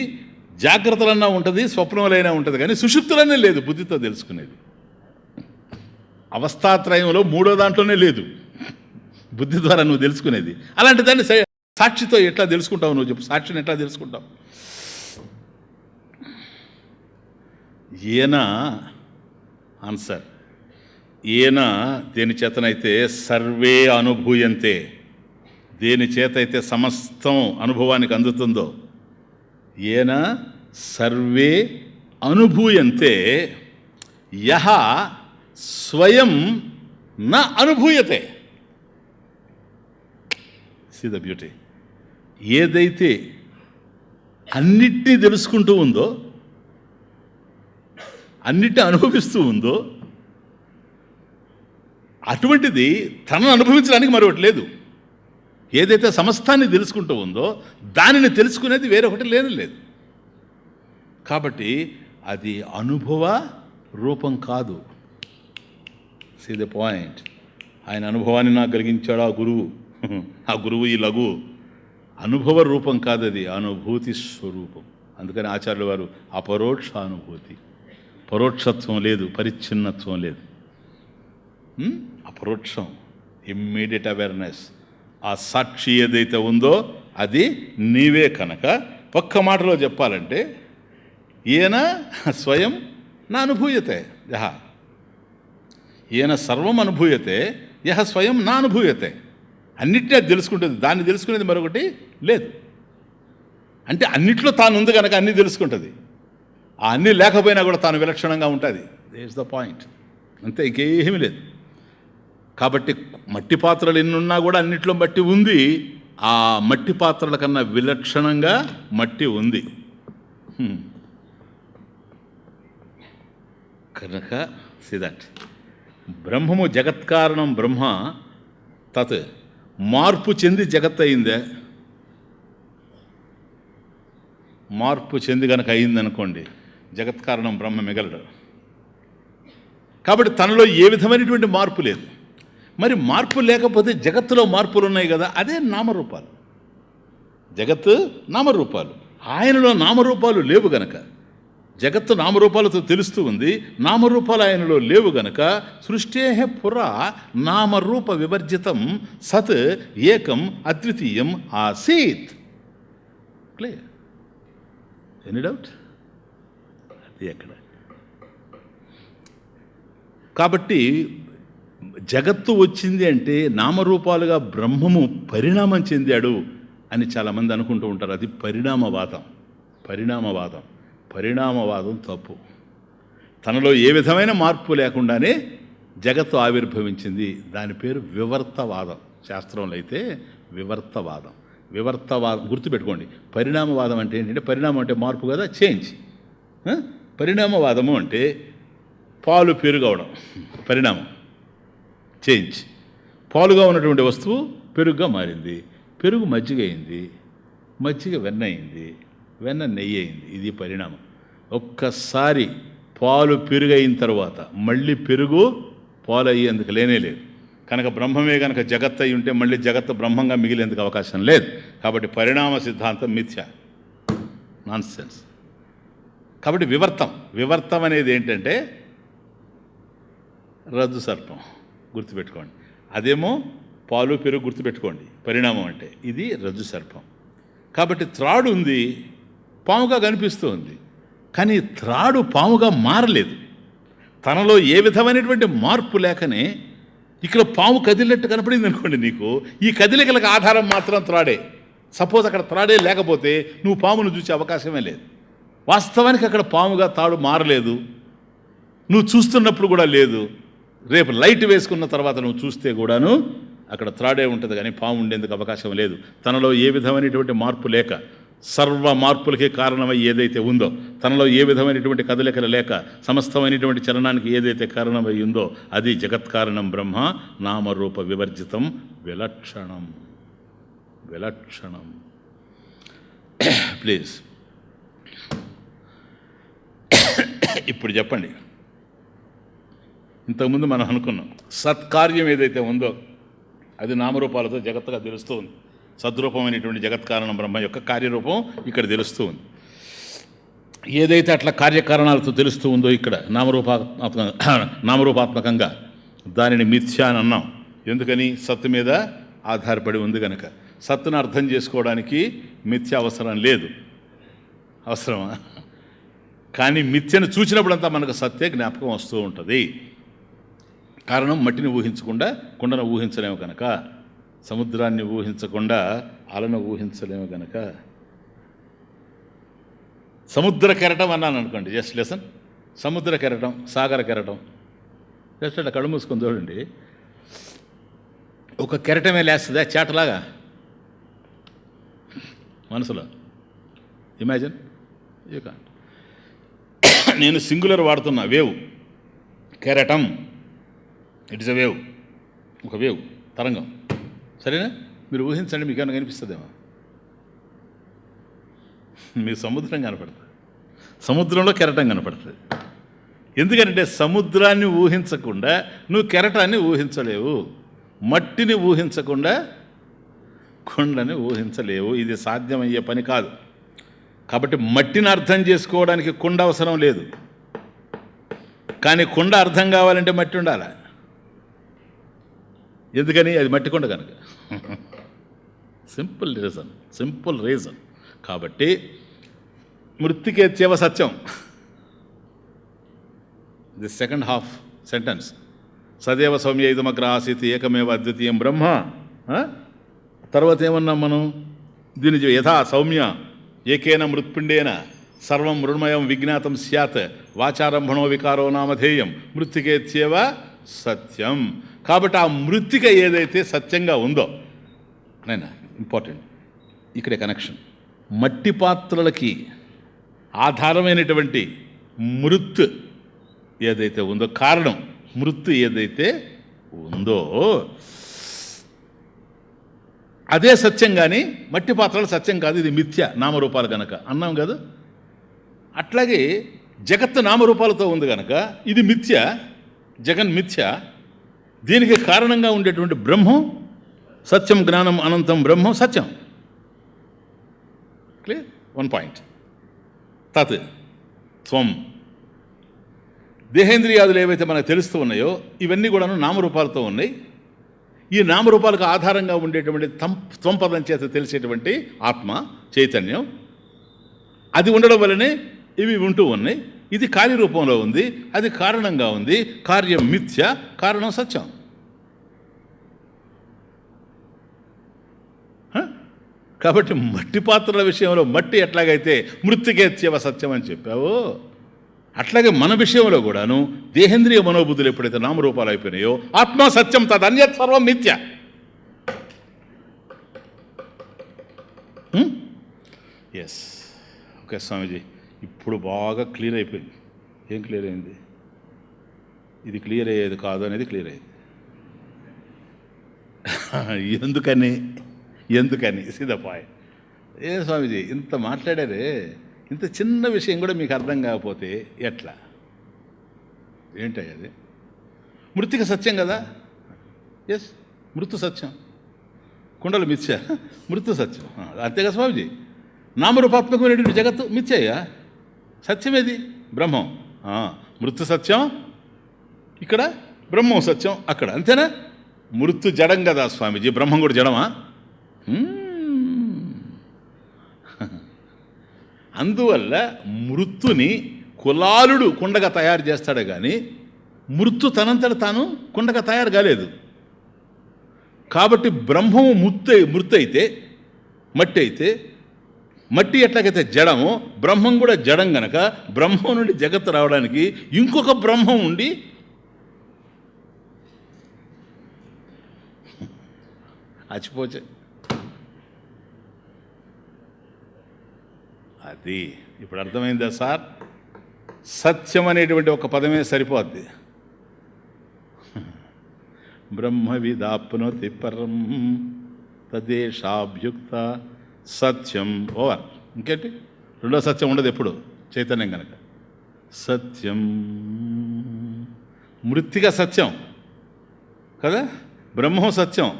జాగ్రత్తలన్నా ఉంటుంది, స్వప్నంలైనా ఉంటుంది, కానీ సుషుప్తులనే లేదు బుద్ధితో తెలుసుకునేది. అవస్థాత్రయంలో మూడో దాంట్లోనే లేదు బుద్ధి ద్వారా నువ్వు తెలుసుకునేది. అలాంటి దాన్ని సాక్షితో ఎట్లా తెలుసుకుంటావు? నువ్వు చెప్పు, సాక్షిని ఎట్లా తెలుసుకుంటావు? ఈయన ఆన్సర్, ఈయన దేని చేతనైతే సర్వే అనుభూయంతే, దేని చేతైతే సమస్తం అనుభవానికి అందుతుందో, ఈయన సర్వే అనుభూయంతే యహ స్వయం న అనుభూయతే. See the beauty. ఏదైతే అన్నిటినీ తెలుసుకుంటూ ఉందో, అన్నిటిని అనుభవిస్తూ ఉందో, అటువంటిది తనను అనుభవించడానికి మరొకటి లేదు. ఏదైతే సమస్తాన్ని తెలుసుకుంటూ ఉందో దానిని తెలుసుకునేది వేరొకటి లేదు. కాబట్టి అది అనుభవ రూపం కాదు. See the point. ఆయన అనుభవాన్ని నాకు కలిగించాడు ఆ గురువు ఈ లఘు. అనుభవ రూపం కాదు, అది అనుభూతి స్వరూపం. అందుకని ఆచార్యుల వారు అపరోక్ష అనుభూతి, పరోక్షత్వం లేదు, పరిచ్ఛిన్నత్వం లేదు, అపరోక్షం, ఇమ్మీడియట్ అవేర్నెస్. ఆ సాక్షి ఏదైతే ఉందో అది నీవే కనుక, ఒక్క మాటలో చెప్పాలంటే ఈయన స్వయం నా అనుభూయతే యహ, ఈయన సర్వం అనుభూయతే యహ స్వయం నా అనుభూయతే. అన్నిటినీ అది తెలుసుకుంటుంది, దాన్ని తెలుసుకునేది మరొకటి లేదు. అంటే అన్నిట్లో తాను ఉంది కనుక అన్నీ తెలుసుకుంటుంది. ఆ అన్నీ లేకపోయినా కూడా తాను విలక్షణంగా ఉంటుంది. దేట్స్ ద పాయింట్. అంతే, ఇంకేమీ లేదు. కాబట్టి మట్టి పాత్రలు ఎన్నున్నా కూడా అన్నిట్లో మట్టి ఉంది. ఆ మట్టి పాత్రల కన్నా విలక్షణంగా మట్టి ఉంది కనుక సిదట్ బ్రహ్మము జగత్కారణం బ్రహ్మ తత్ మార్పు చెంది జగత్ అయిందే. మార్పు చెంది కనుక అయిందనుకోండి, జగత్కారణం బ్రహ్మ మిగలడు. కాబట్టి తనలో ఏ విధమైనటువంటి మార్పు లేదు. మరి మార్పు లేకపోతే జగత్తులో మార్పులు ఉన్నాయి కదా, అదే నామరూపాలు. జగత్తు నామరూపాలు, ఆయనలో నామరూపాలు లేవు గనక జగత్తు నామరూపాలతో తెలుస్తూ ఉంది, నామరూపాలు ఆయనలో లేవు గనక సృష్టేహ పురా నామరూప వివర్జితం సత్ ఏకం అద్వితీయం ఆసీత్. క్లియర్? Any doubt? అది ఎక్కడ? కాబట్టి జగత్తు వచ్చింది అంటే నామరూపాలుగా బ్రహ్మము పరిణామం చెందాడు అని చాలామంది అనుకుంటూ ఉంటారు. అది పరిణామవాదం తప్పు. తనలో ఏ విధమైన మార్పు లేకుండానే జగత్తు ఆవిర్భవించింది. దాని పేరు వివర్తవాదం. శాస్త్రంలో అయితే వివర్తవాదం గుర్తుపెట్టుకోండి. పరిణామవాదం అంటే ఏంటంటే, పరిణామం అంటే మార్పు కదా, చేంజ్. పరిణామవాదము అంటే పాలు పెరుగవడం, పరిణామం, చేంజ్. పాలుగా ఉన్నటువంటి వస్తువు పెరుగుగా మారింది, పెరుగు మజ్జిగ అయింది, మజ్జిగ వెన్న అయింది, వెన్న నెయ్యి అయింది. ఇది పరిణామం. ఒక్కసారి పాలు పెరుగు అయిన తర్వాత మళ్ళీ పెరుగు పాలు అయ్యేందుకు లేనే లేదు. కనుక బ్రహ్మమే కనుక జగత్ అయి ఉంటే మళ్ళీ జగత్తు బ్రహ్మంగా మిగిలేందుకు అవకాశం లేదు. కాబట్టి పరిణామ సిద్ధాంతం మిథ్య, నాన్ సెన్స్. కాబట్టి వివర్తం అనేది ఏంటంటే రజ్జు సర్పం, గుర్తుపెట్టుకోండి. అదేమో పాలు పెరుగు, గుర్తుపెట్టుకోండి. పరిణామం అంటే ఇది రజ్జు సర్పం. కాబట్టి త్రాడు ఉంది, పాముగా కనిపిస్తూ ఉంది, కానీ త్రాడు పాముగా మారలేదు. తనలో ఏ విధమైనటువంటి మార్పు లేకనే ఇక్కడ పాము కదిలినట్టు కనపడింది అనుకోండి నీకు. ఈ కదిలికలకు ఆధారం మాత్రం త్రాడే. సపోజ్ అక్కడ త్రాడే లేకపోతే నువ్వు పామును చూసే అవకాశమే లేదు. వాస్తవానికి అక్కడ పాముగా తాడు మారలేదు, నువ్వు చూస్తున్నప్పుడు కూడా లేదు. రేపు లైట్ వేసుకున్న తర్వాత నువ్వు చూస్తే కూడాను అక్కడ త్రాడే ఉంటుంది, కానీ పాము ఉండేందుకు అవకాశం లేదు. తనలో ఏ విధమైనటువంటి మార్పు లేక, సర్వ మార్పులకి కారణమై ఏదైతే ఉందో, తనలో ఏ విధమైనటువంటి కదలికలు లేక సమస్తమైనటువంటి చలనానికి ఏదైతే కారణమై ఉందో అది జగత్కారణం బ్రహ్మ. నామరూప వివర్జితం విలక్షణం. ప్లీజ్ ఇప్పుడు చెప్పండి. ఇంతకుముందు మనం అనుకున్నాం సత్కార్యం ఏదైతే ఉందో అది నామరూపాలతో జగత్తుగా తెలుస్తూ ఉంది. సద్రూపమైనటువంటి జగత్కారణం బ్రహ్మ యొక్క కార్యరూపం ఇక్కడ తెలుస్తూ ఉంది. ఏదైతే అట్లా కార్యకారణాలతో తెలుస్తూ ఉందో ఇక్కడ నామరూపాత్మకంగా దానిని మిథ్య అని అన్నాం. ఎందుకని? సత్తు మీద ఆధారపడి ఉంది కనుక. సత్తును అర్థం చేసుకోవడానికి మిథ్య అవసరం లేదు. అవసరమా? కానీ మిథ్యను చూసినప్పుడంతా మనకు సత్య జ్ఞాపకం వస్తూ ఉంటుంది. కారణం మట్టిని ఊహించకుండా కుండను ఊహించలేము కనుక, సముద్రాన్ని ఊహించకుండా అలను ఊహించలేము కనుక. సముద్ర కెరటం అన్నాను అనుకోండి, జస్ట్ లెసన్. సముద్ర కెరటం, సాగర కెరటం, జస్ట్ అట్లా కళ్ళు మూసుకొని చూడండి. ఒక కెరటమే లేస్తుందా చేటలాగా మనసులో? Imagine you can't. నేను సింగులర్ వాడుతున్నా. వేవ్, కెరటం, ఇట్ ఇస్ ఎ వేవ్, ఒక వేవ్, తరంగం. సరేనా? మీరు ఊహించండి, మీకు ఏమైనా కనిపిస్తుందేమో? మీకు సముద్రం కనపడుతుంది, సముద్రంలో కెరటం కనపడుతుంది. ఎందుకంటే సముద్రాన్ని ఊహించకుండా నువ్వు కెరటాన్ని ఊహించలేవు, మట్టిని ఊహించకుండా కొండని ఊహించలేవు. ఇది సాధ్యమయ్యే పని కాదు. కాబట్టి మట్టిని అర్థం చేసుకోవడానికి కుండ అవసరం లేదు, కానీ కుండ అర్థం కావాలంటే మట్టి ఉండాలి. ఎందుకని? అది మట్టి కొండ కనుక. Simple reason. కాబట్టి మృత్తికేత్యవ సత్యం, ది సెకండ్ హాఫ్ సెంటెన్స్. సదేవ సౌమ్య ఇదమగ్ర ఆసీత్ ఏకమేవ అద్వితీయం బ్రహ్మ. తర్వాత ఏమన్నాం మనం? దీని యథా సౌమ్య ఏకేన మృత్పిండేన సర్వం మృణ్మయం విజ్ఞాతం స్యాత్ వాచారంభణో వికారో నామధేయం మృత్తికేత్యవ సత్యం. కాబట్టి ఆ మృత్తిక ఏదైతే సత్యంగా ఉందో, నైనా ఇంపార్టెంట్ ఇక్కడే కనెక్షన్. మట్టి పాత్రలకి ఆధారమైనటువంటి మృత్ ఏదైతే ఉందో, కారణం మృత్ ఏదైతే ఉందో అదే సత్యం, కానీ మట్టి పాత్రలు సత్యం కాదు. ఇది మిథ్య, నామరూపాలు కనుక అన్నాం కదా. అట్లాగే జగత్తు నామరూపాలతో ఉంది కనుక ఇది మిథ్య, జగన్మిథ్య. దీనికి కారణంగా ఉండేటువంటి బ్రహ్మం సత్యం, జ్ఞానం అనంతం బ్రహ్మం సత్యం. క్లియర్? 1 పాయింట్. తత్ త్వం. దేహేంద్రియాదులు ఏవైతే మనకు తెలుస్తూ ఉన్నాయో ఇవన్నీ కూడాను నామరూపాలతో ఉన్నాయి. ఈ నామరూపాలకు ఆధారంగా ఉండేటువంటి త్వం పదం చేత తెలిసేటువంటి ఆత్మ చైతన్యం, అది ఉండడం వల్లనే ఇవి ఉంటూ ఉన్నాయి. ఇది కార్యరూపంలో ఉంది, అది కారణంగా ఉంది. కార్యం మిథ్య, కారణం సత్యం. కాబట్టి మట్టి పాత్రల విషయంలో మట్టి ఎట్లాగైతే మృత్తికేత్యవ సత్యం అని చెప్పావో, అట్లాగే మన విషయంలో కూడాను దేహేంద్రియ మనోబుద్ధులు ఎప్పుడైతే నామరూపాలు అయిపోయినాయో ఆత్మ సత్యం, తదన్యత్ సర్వం మిథ్య. ఎస్, ఓకే స్వామీజీ, ఇప్పుడు బాగా క్లియర్ అయిపోయింది. ఏం క్లియర్ అయింది? ఇది క్లియర్ అయ్యేది కాదు అనేది క్లియర్ అయింది. ఎందుకని? ఎందుకని సిద్ధపాయ్. ఏ స్వామీజీ ఇంత మాట్లాడారే, ఇంత చిన్న విషయం కూడా మీకు అర్థం కాకపోతే ఎట్లా? ఏంటయ్య అది? మృతిక సత్యం కదా. ఎస్, మృతు సత్యం. కుండలు మిథ్య, మృతు సత్యం. అంతేగా స్వామీజీ. నామరూపాత్మకమైనటువంటి జగత్తు మిథ్యయ్యా, సత్యమేది బ్రహ్మం. మృతు సత్యం ఇక్కడ, బ్రహ్మం సత్యం అక్కడ, అంతేనా? మృతు జడం కదా స్వామీజీ, బ్రహ్మం కూడా జడమా? అందువల్ల మృత్తుని కులాలుడు కుండగా తయారు చేస్తాడే కానీ మృత్తు తనంతట తాను కుండగా తయారు కాలేదు. కాబట్టి బ్రహ్మము మృత్తు అయితే, మట్టి అయితే, మట్టి ఎట్లాగైతే జడమో బ్రహ్మం కూడా జడం గనక బ్రహ్మం నుండి జగత్తు రావడానికి ఇంకొక బ్రహ్మం ఉండి అచ్చిపోచే. అది ఇప్పుడు అర్థమైందా సార్? సత్యం అనేటువంటి ఒక పదమే సరిపోద్ది. బ్రహ్మ విదాప్నోతి పరం తదేశాభ్యుక్త సత్యం. ఓవర్. ఇంకేంటి? రెండో సత్యం ఉండదు ఎప్పుడు, చైతన్యం కనుక. సత్యం మృత్తిక సత్యం కదా, బ్రహ్మం సత్యం.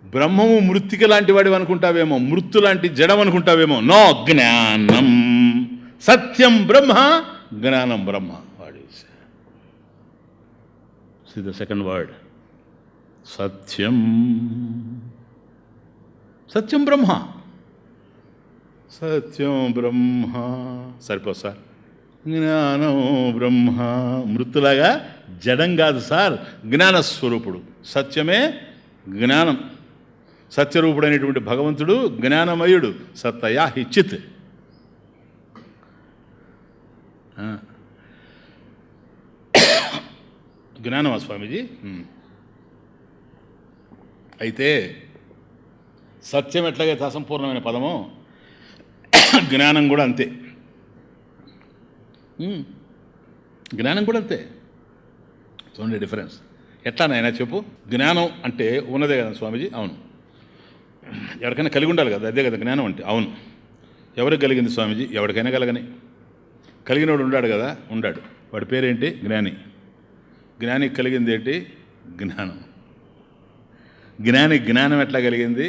బ్రహ్మము మృత్తిక లాంటి వాడివి అనుకుంటావేమో, మృత్తు లాంటి జడం అనుకుంటావేమో. నో, జ్ఞానం సత్యం బ్రహ్మ, జ్ఞానం బ్రహ్మ. వాడి ద సెకండ్ వర్డ్ సత్యం. సత్యం బ్రహ్మ, సత్యం బ్రహ్మ సరిపోదు సార్. జ్ఞానం బ్రహ్మ, మృతులాగా జడం కాదు సార్, జ్ఞానస్వరూపుడు. సత్యమే జ్ఞానం. సత్యరూపుడైనటువంటి భగవంతుడు జ్ఞానమయుడు. సత్తయా హిచ్చిత్. జ్ఞానమా స్వామీజీ? అయితే సత్యం ఎట్లాగైతే అసంపూర్ణమైన పదమో జ్ఞానం కూడా అంతే. జ్ఞానం కూడా అంతే. చూడండి డిఫరెన్స్ ఎట్లానైనా చెప్పు. జ్ఞానం అంటే ఉన్నదే కదా స్వామీజీ? అవును. ఎవరికైనా కలిగి ఉండాలి కదా, అదే కదా జ్ఞానం అంటే. అవును. ఎవరికి కలిగింది స్వామీజీ? ఎవరికైనా కలగని. కలిగినోడు ఉన్నాడు కదా, ఉన్నాడు. వాడి పేరేంటి? జ్ఞాని. జ్ఞానికి కలిగింది ఏంటి? జ్ఞానం. జ్ఞానం ఎట్లా కలిగింది?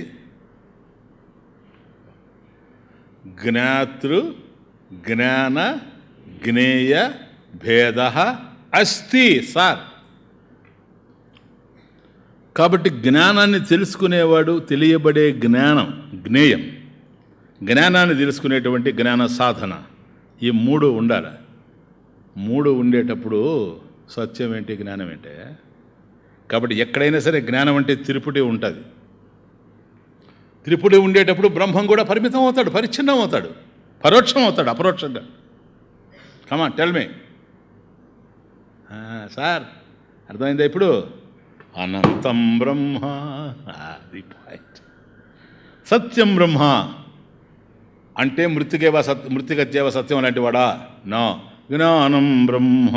జ్ఞాతృ జ్ఞాన జ్ఞేయ భేద అస్తి సార్. కాబట్టి జ్ఞానాన్ని తెలుసుకునేవాడు, తెలియబడే జ్ఞానం, జ్ఞేయం, జ్ఞానాన్ని తెలుసుకునేటువంటి జ్ఞాన సాధన, ఈ మూడు ఉండాలి. మూడు ఉండేటప్పుడు సత్యం ఏంటి, జ్ఞానం ఏంటి? కాబట్టి ఎక్కడైనా సరే జ్ఞానం అంటే త్రిపుటి ఉంటుంది. త్రిపుటి ఉండేటప్పుడు బ్రహ్మం కూడా పరిమితం అవుతాడు, పరిచ్ఛిన్నం అవుతాడు, పరోక్షం అవుతాడు, అపరోక్షంగా. కమాన్ టెల్ మీ సార్, అర్థమైందా ఇప్పుడు? అనంతం బ్రహ్మ, అది పాయింట్. సత్యం బ్రహ్మ అంటే మృతికత్యేవ సత్యం లాంటి వాడా? నో. జ్ఞానం బ్రహ్మ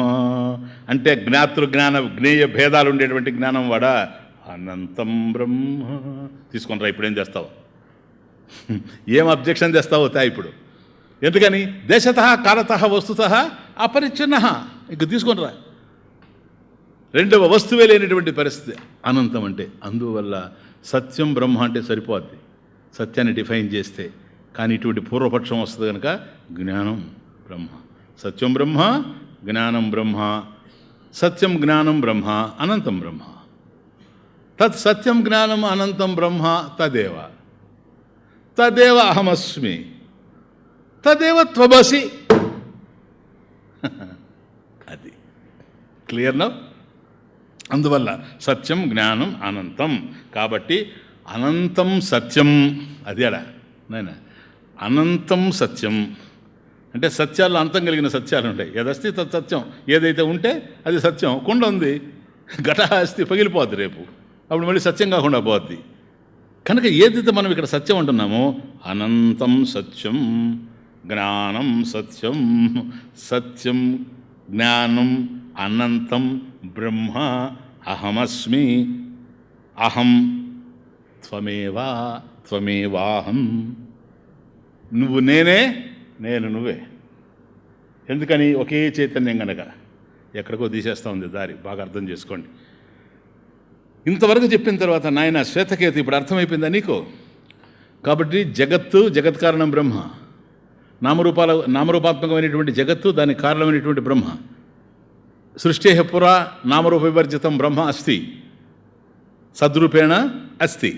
అంటే జ్ఞాతృ జ్ఞాన జ్ఞేయ భేదాలు ఉండేటువంటి జ్ఞానం వాడా? అనంతం బ్రహ్మ. తీసుకొని రా. ఇప్పుడు ఏం చేస్తావు? ఏం అబ్జెక్షన్ చేస్తావు తా ఇప్పుడు? ఎందుకని? దేశత కాలత వస్తుత అపరిచ్ఛిన్న. ఇంక తీసుకొని రా. రెండవ వస్తువే లేనటువంటి పరిస్థితి అనంతం అంటే. అందువల్ల సత్యం బ్రహ్మ అంటే సరిపోద్ది సత్యాన్ని డిఫైన్ చేస్తే. కానీ ఇటువంటి పూర్వపక్షం వస్తుంది కనుక జ్ఞానం బ్రహ్మ, సత్యం బ్రహ్మ, జ్ఞానం బ్రహ్మ, సత్యం జ్ఞానం బ్రహ్మ, అనంతం బ్రహ్మ. తత్ సత్యం జ్ఞానం అనంతం బ్రహ్మ తదేవ. తదేవ అహమస్మి, తదేవ త్వమసి. అది క్లియర్ నౌ? అందువల్ల సత్యం జ్ఞానం అనంతం. కాబట్టి అనంతం సత్యం, అదేడా నాయన? అనంతం సత్యం అంటే సత్యాల్లో అంతం కలిగిన సత్యాలు ఉంటాయి. ఏదస్తి తత్ సత్యం. ఏదైతే ఉంటే అది సత్యం. కుండ ఉంది, ఘట అస్థి, పగిలిపోద్ది రేపు, అప్పుడు మళ్ళీ సత్యం కాకుండా పోద్ది. కనుక ఏదైతే మనం ఇక్కడ సత్యం అంటున్నామో అనంతం సత్యం, జ్ఞానం సత్యం, సత్యం జ్ఞానం అనంతం బ్రహ్మ అహమస్మి. అహం త్వమేవా త్వమేవాహం. నువ్వు నేనే, నేను నువ్వే. ఎందుకని? ఒకే చైతన్యం గనక. ఎక్కడికో తీసేస్తూ ఉంది దారి, బాగా అర్థం చేసుకోండి. ఇంతవరకు చెప్పిన తర్వాత నాయన శ్వేతకేతు ఇప్పుడు అర్థమైపోయిందా నీకు? కాబట్టి జగత్తు, జగత్ కారణం బ్రహ్మ, నామరూపాత్మకమైనటువంటి జగత్తు, దానికి కారణమైనటువంటి బ్రహ్మ. సృష్టి పురా నామరూప వివర్జితం బ్రహ్మ అస్తి, సద్రూపేణ అస్తి.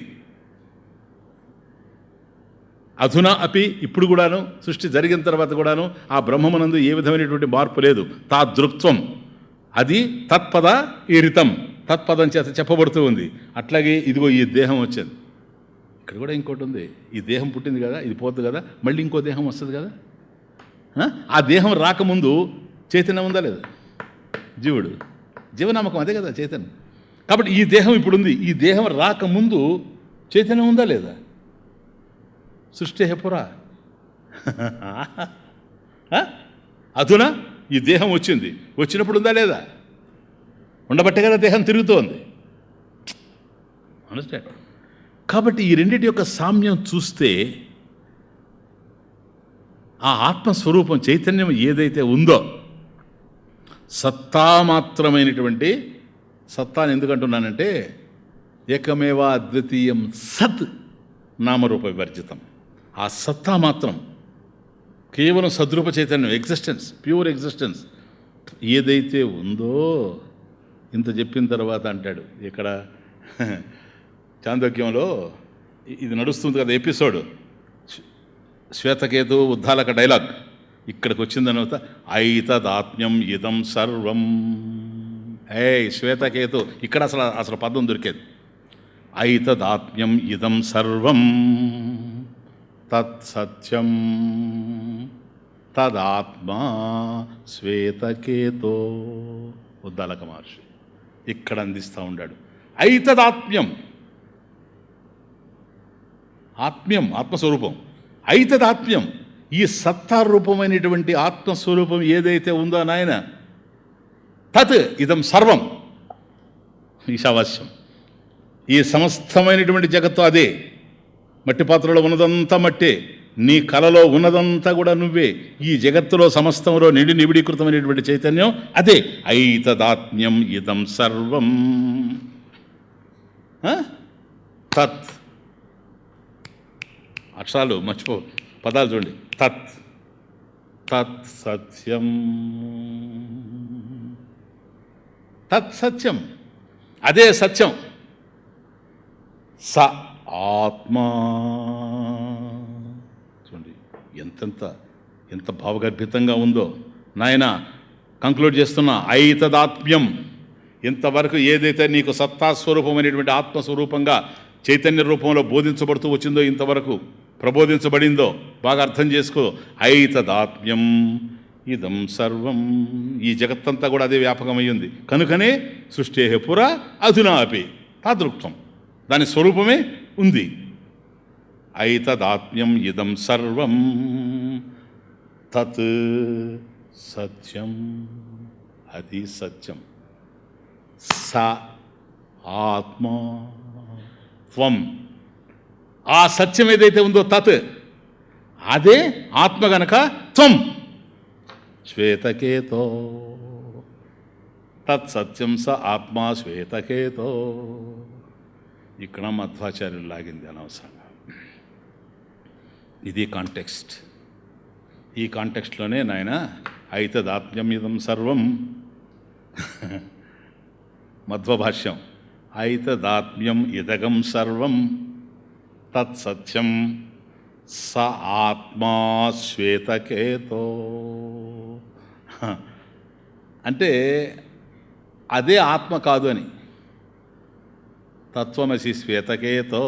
అధునా అపి, ఇప్పుడు కూడాను, సృష్టి జరిగిన తర్వాత కూడాను ఆ బ్రహ్మమునందు ఏ విధమైనటువంటి మార్పు లేదు. తాదృక్త్వం, అది తత్పద ఈరితం, తత్పదం చేత చెప్పబడుతూ ఉంది. అట్లాగే ఇదిగో ఈ దేహం వచ్చింది, ఇక్కడ కూడా ఇంకోటి ఉంది. ఈ దేహం పుట్టింది కదా, ఇది పోతుంది కదా, మళ్ళీ ఇంకో దేహం వస్తుంది కదా. ఆ దేహం రాకముందు చైతన్యం ఉందా లేదా? జీవుడు, జీవనామకం అదే కదా చైతన్యం. కాబట్టి ఈ దేహం ఇప్పుడు ఉంది, ఈ దేహం రాకముందు చైతన్యం ఉందా లేదా? సృష్టి పురా అధునా ఈ దేహం వచ్చింది, వచ్చినప్పుడు ఉందా లేదా? ఉండబట్టే కదా దేహం తిరుగుతోంది. అండర్స్టాండ్? కాబట్టి ఈ రెండింటి యొక్క సామ్యం చూస్తే ఆ ఆత్మస్వరూపం చైతన్యం ఏదైతే ఉందో, సత్తామాత్రమైనటువంటి, సత్తాని ఎందుకంటున్నానంటే ఏకమేవా అద్వితీయం సత్ నామరూప వివర్జితం. ఆ సత్తా మాత్రం కేవలం సద్రూప చైతన్యం, ఎగ్జిస్టెన్స్, ప్యూర్ ఎగ్జిస్టెన్స్ ఏదైతే ఉందో, ఇంత చెప్పిన తర్వాత అంటాడు ఇక్కడ చాందోగ్యంలో, ఇది నడుస్తుంది కదా ఎపిసోడ్, శ్వేతకేతు ఉద్దాలక డైలాగ్. ఇక్కడికి వచ్చిన తర్వాత ఐతదాత్మ్యం ఇదం సర్వం. శ్వేతకేతు, ఇక్కడ అసలు పదం దొరికేది. ఐతదాత్మ్యం ఇదం సర్వం తత్సత్యం తదాత్మా శ్వేతకేతో. ఉద్దాలక మహర్షి ఇక్కడ అందిస్తూ ఉన్నాడు. ఐతదాత్మ్యం, ఆత్మ్యం ఆత్మస్వరూపం, ఐతదాత్మ్యం ఈ సత్తారూపమైనటువంటి ఆత్మస్వరూపం ఏదైతే ఉందో నాయన, తత్ ఇదం సర్వం ఈశావాస్యం. ఈ సమస్తమైనటువంటి జగత్తు అదే. మట్టి పాత్రలో ఉన్నదంతా మట్టే, నీ కలలో ఉన్నదంతా కూడా నువ్వే. ఈ జగత్తులో సమస్తంలో నిబిడీకృతమైనటువంటి చైతన్యం అదే. ఐతదాత్మ్యం ఇదం సర్వం తత్. అక్షరాలు మర్చిపో, పదాలు చూడండి. తత్, తత్ సత్యం, తత్ సత్యం అదే సత్యం. స ఆత్మా. చూడండి ఎంత భావగర్భితంగా ఉందో నాయన. కంక్లూడ్ చేస్తున్నా, ఐతదాత్మ్యం, ఇంతవరకు ఏదైతే నీకు సత్తాస్వరూపమైనటువంటి ఆత్మస్వరూపంగా చైతన్య రూపంలో బోధించబడుతూ వచ్చిందో, ఇంతవరకు ప్రబోధించబడిందో బాగా అర్థం చేసుకో. ఐతదాత్మ్యం ఇదం సర్వం, ఈ జగత్తంతా కూడా అదే వ్యాపకమయ్యింది. కనుకనే సృష్టి పురా అధునా అపి తాదృక్తం, దాని స్వరూపమే ఉంది. ఐతదాత్మ్యం ఇదం సర్వం తత్ సత్యం, అది సత్యం. స ఆత్మా త్వం, ఆ సత్యం ఏదైతే ఉందో తత్, అదే ఆత్మ గనక త్వం శ్వేతకేతో. తత్ సత్యం స ఆత్మా శ్వేతకేతో. ఇక్కడ మధ్వాచార్యులు లాగింది అనవసరంగా. ఇది కాంటెక్స్ట్. ఈ కాంటెక్స్ట్లోనే నాయన ఐతదాత్మ్యం ఇదం సర్వం, మధ్వభాష్యం, ఐతదాత్మ్యం ఇదగం సర్వం తత్సత్యం స ఆత్మా శ్వేతకేతో. అంటే అదే ఆత్మ కాదు అని. తత్వమసి శ్వేతకేతో,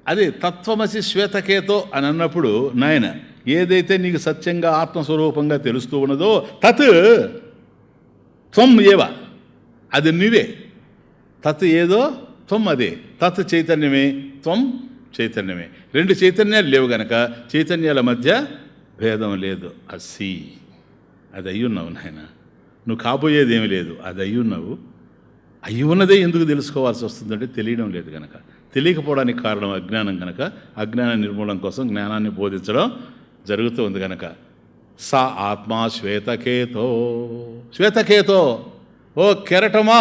అది తత్వమసి శ్వేతకేతో అని అన్నప్పుడు నాయన ఏదైతే నీకు సత్యంగా ఆత్మస్వరూపంగా తెలుస్తూ ఉన్నదో తత్ త్వం ఏవ, అది నువ్వే. తత్ ఏదో త్వం అదే. తత్ చైతన్యమే, త్వం చైతన్యమే. రెండు చైతన్యాలు లేవు గనక చైతన్యాల మధ్య భేదం లేదు. అసి, అది అయ్యున్నావు నాయన. నువ్వు కాబోయేది ఏమి లేదు, అది అయ్యున్నావు. అయి ఉన్నదే ఎందుకు తెలుసుకోవాల్సి వస్తుందంటే తెలియడం లేదు కనుక. తెలియకపోవడానికి కారణం అజ్ఞానం కనుక, అజ్ఞాన నిర్మూలన కోసం జ్ఞానాన్ని బోధించడం జరుగుతుంది కనుక. స ఆత్మా శ్వేతకేతో. శ్వేతకేతో, ఓ కెరటమా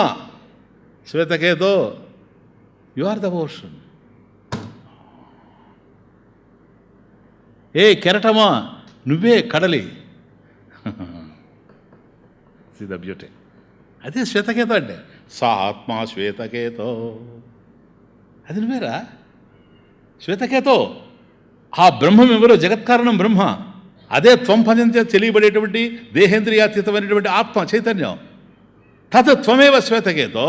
శ్వేతకేతో, యు ఆర్ ద ఓషన్. ఏ కెరటమా, నువ్వే కడలి. See the beauty. అదే శ్వేతకేతో అంటే. సా ఆత్మా శ్వేతకేతో, అది నువ్వేరా శ్వేతకేతో. ఆ బ్రహ్మం ఎవరో, జగత్కారణం బ్రహ్మ. అదే త్వంపదంతో తెలియబడేటువంటి దేహేంద్రియాతీతమైనటువంటి ఆత్మ చైతన్యం. తత్ త్వమేవ శ్వేతకేతో.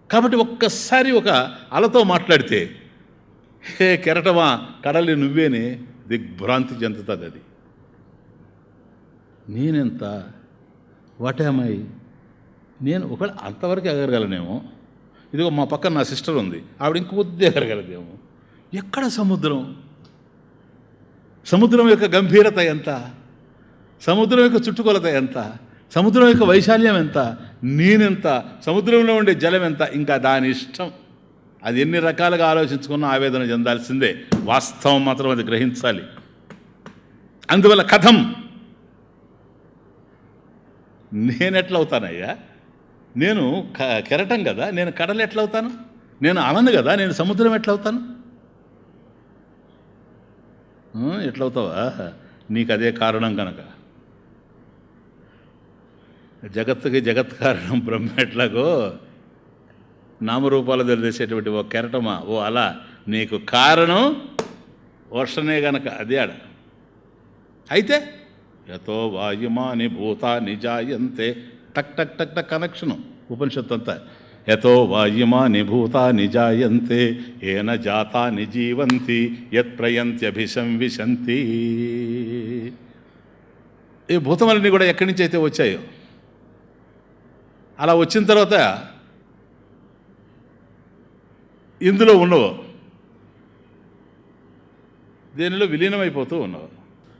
కాబట్టి ఒక్కసారి ఒక అలతో మాట్లాడితే, హే కెరటమా కడలి నువ్వేని దిగ్భ్రాంతి చెందుతుంది. అది నేనెంత, వాట్ యామ్ ఐ, నేను ఒకవేళ అంతవరకు ఎగరగలనేమో. ఇదిగో మా పక్కన నా సిస్టర్ ఉంది, ఆవిడ ఇంకొద్ది ఎగరగలదేమో. ఎక్కడ సముద్రం? సముద్రం యొక్క గంభీరత ఎంత, సముద్రం యొక్క చుట్టుకొలత ఎంత, సముద్రం యొక్క వైశాల్యం ఎంత, నేనెంత, సముద్రంలో ఉండే జలం ఎంత, ఇంకా దాని ఇష్టం. అది ఎన్ని రకాలుగా ఆలోచించుకున్నా ఆవేదన చెందాల్సిందే. వాస్తవం మాత్రం అది గ్రహించాలి. అందువల్ల కథం, నేనెట్లవుతానయ్యా? నేను కెరటం కదా, నేను కడలు ఎట్లవుతాను? నేను అలను కదా, నేను సముద్రం ఎట్లవుతాను? ఎట్లవుతావా? నీకు అదే కారణం కనుక. జగత్తుకి జగత్ కారణం బ్రహ్మ ఎట్లాగో, నామరూపాలు తెలిసేటువంటి ఓ కెరటమా, ఓ అలా, నీకు కారణం వర్షనే గనక. అదే ఆడ. అయితే యతో వాయుమాని భూతాని జాయంతే, టక్ టక్ టక్ టక్ కనెక్షను ఉపనిషత్తు అంతా. యతో వాయుమాని భూతాని జాయంతే ఏన జాతాని జీవంతి యత్ ప్రయంత్యభిశంవిశంతి. ఈ భూతములన్నీ కూడా ఎక్కడి నుంచి అయితే వచ్చాయో, అలా వచ్చిన తర్వాత ఇందులో ఉన్నవో దేనిలో విలీనమైపోతూ ఉన్నవో.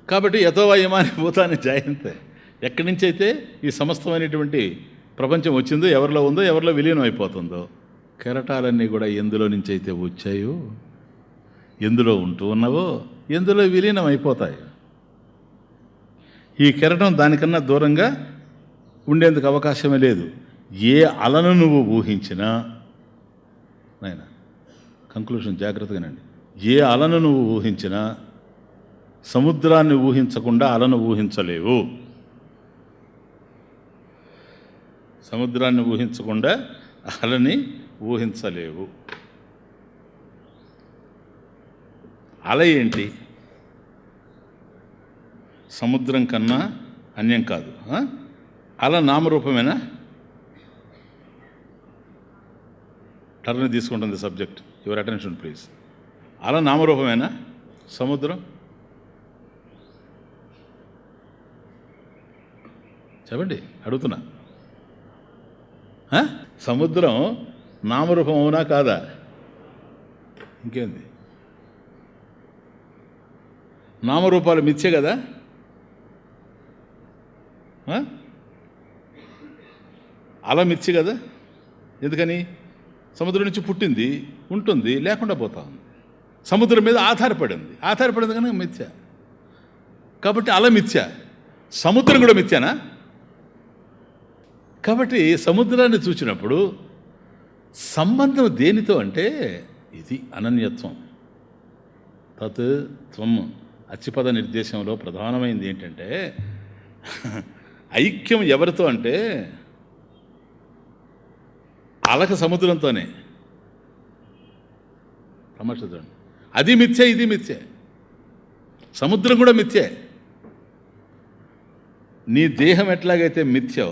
కాబట్టి యథోవాయమాని భూతాన్ని జాయంతే, ఎక్కడి నుంచి అయితే ఈ సమస్తమైనటువంటి ప్రపంచం వచ్చిందో, ఎవరిలో ఉందో, ఎవరిలో విలీనం అయిపోతుందో, కెరటాలన్నీ కూడా ఎందులో నుంచి అయితే వచ్చాయో, ఎందులో ఉంటూ ఉన్నవో, ఎందులో విలీనం అయిపోతాయి. ఈ కెరటం దానికన్నా దూరంగా ఉండేందుకు అవకాశమే లేదు. ఏ అలను నువ్వు ఊహించినా, నాయన కంక్లూషన్ జాగ్రత్తగానండి, ఏ అలను నువ్వు ఊహించినా సముద్రాన్ని ఊహించకుండా అలను ఊహించలేవు. సముద్రాన్ని ఊహించకుండా అలని ఊహించలేవు. అల ఏంటి? సముద్రం కన్నా అన్యం కాదు. అల నామరూపమేనా? టర్న్ తీసుకుంటుంది సబ్జెక్ట్. Your attention please. అల నామరూపమేనా? సముద్రం చెప్పండి, అడుగుతున్నా. సముద్రం నామరూపం అవునా కాదా? ఇంకేంది? నామరూపాలు మిథ్యే కదా. అలా మిథ్య కదా. ఎందుకని? సముద్రం నుంచి పుట్టింది, ఉంటుంది, లేకుండా పోతా ఉంది. సముద్రం మీద ఆధారపడింది కనుక మిథ్య. కాబట్టి అల మిథ్య, సముద్రం కూడా మిథ్యానా? కాబట్టి సముద్రాన్ని చూసినప్పుడు సంబంధం దేనితో అంటే, ఇది అనన్యత్వం. తత్ త్వం అచ్చిపద నిర్దేశంలో ప్రధానమైనది ఏంటంటే, ఐక్యం ఎవరితో అంటే అలక సముద్రంతోనే. తమాషా, అది మిథ్యే, ఇది మిథ్యే, సముద్రం కూడా మిథ్యే. నీ దేహం ఎట్లాగైతే మిథ్యో,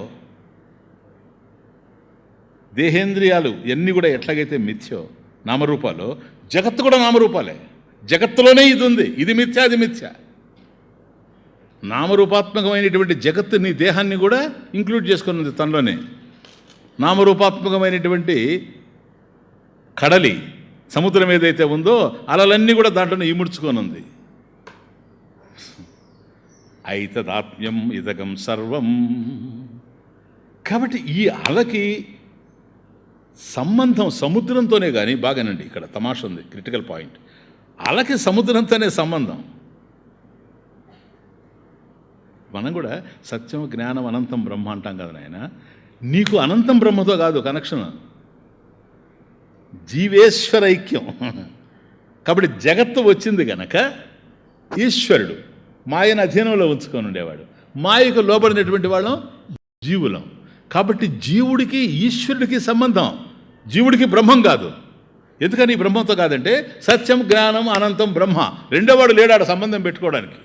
దేహేంద్రియాలు ఎన్ని కూడా ఎట్లాగైతే మిథ్యో నామరూపాలు, జగత్తు కూడా నామరూపాలే. జగత్తులోనే ఇది ఉంది, ఇది మిథ్య, అది మిథ్య. నామరూపాత్మకమైనటువంటి జగత్తు నీ దేహాన్ని కూడా ఇంక్లూడ్ చేసుకుని ఉంది తనలోనే. నామరూపాత్మకమైనటువంటి కడలి సముద్రం ఏదైతే ఉందో, అలలన్నీ కూడా దాంట్లోనే ఇముడ్చుకొని ఉంది. ఐతదాత్మ్యం ఇదగం సర్వం. కాబట్టి ఈ అలకి సంబంధం సముద్రంతోనే కానీ, బాగానండి, ఇక్కడ తమాషా ఉంది, క్రిటికల్ పాయింట్. అలకి సముద్రంతోనే సంబంధం. మనం కూడా సత్యం, జ్ఞానం, అనంతం బ్రహ్మ అంటాం కదా నాయన. నీకు అనంతం బ్రహ్మతో కాదు కనెక్షన్, జీవేశ్వర ఐక్యం. కాబట్టి జగత్తు వచ్చింది గనక ఈశ్వరుడు మాయను అధీనంలో ఉంచుకొని ఉండేవాడు, మాయకు లోబడినటువంటి వాళ్ళం జీవులం. కాబట్టి జీవుడికి ఈశ్వరుడికి సంబంధం, జీవుడికి బ్రహ్మం కాదు. ఎందుకని బ్రహ్మంతో కాదంటే సత్యం, జ్ఞానం, అనంతం బ్రహ్మ, రెండోవాడు లేడాడు సంబంధం పెట్టుకోవడానికి.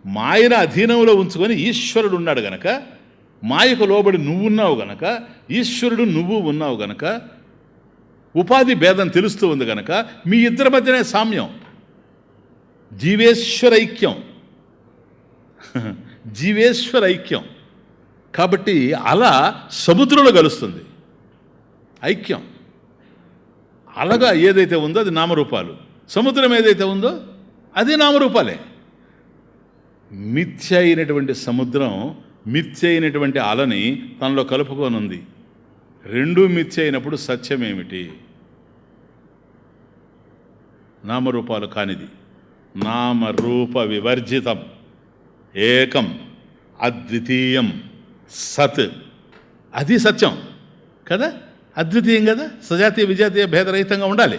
మాయను అధీనంలో ఉంచుకొని ఈశ్వరుడు ఉన్నాడు గనక, మాయకు లోబడి నువ్వున్నావు గనక, ఈశ్వరుడు నువ్వు ఉన్నావు గనక, ఉపాధి భేదం తెలుస్తూ ఉంది గనక మీ ఇద్దరి మధ్యనే సామ్యం, జీవేశ్వర ఐక్యం. జీవేశ్వర ఐక్యం. కాబట్టి అల సముద్రంలో కలుస్తుంది, ఐక్యం. అలగా ఏదైతే ఉందో అది నామరూపాలు, సముద్రం ఏదైతే ఉందో అది నామరూపాలే. మిథ్య అయినటువంటి సముద్రం మిథ్య అయినటువంటి అలని తనలో కలుపుకొని ఉంది. రెండూ మిథ్య అయినప్పుడు సత్యం ఏమిటి? నామరూపాలు కానిది, నామరూప వివర్జితం, ఏకం అద్వితీయం సత్, అది సత్యం కదా, అద్వితీయం కదా, సజాతీయ విజాతీయ భేదరహితంగా ఉండాలి.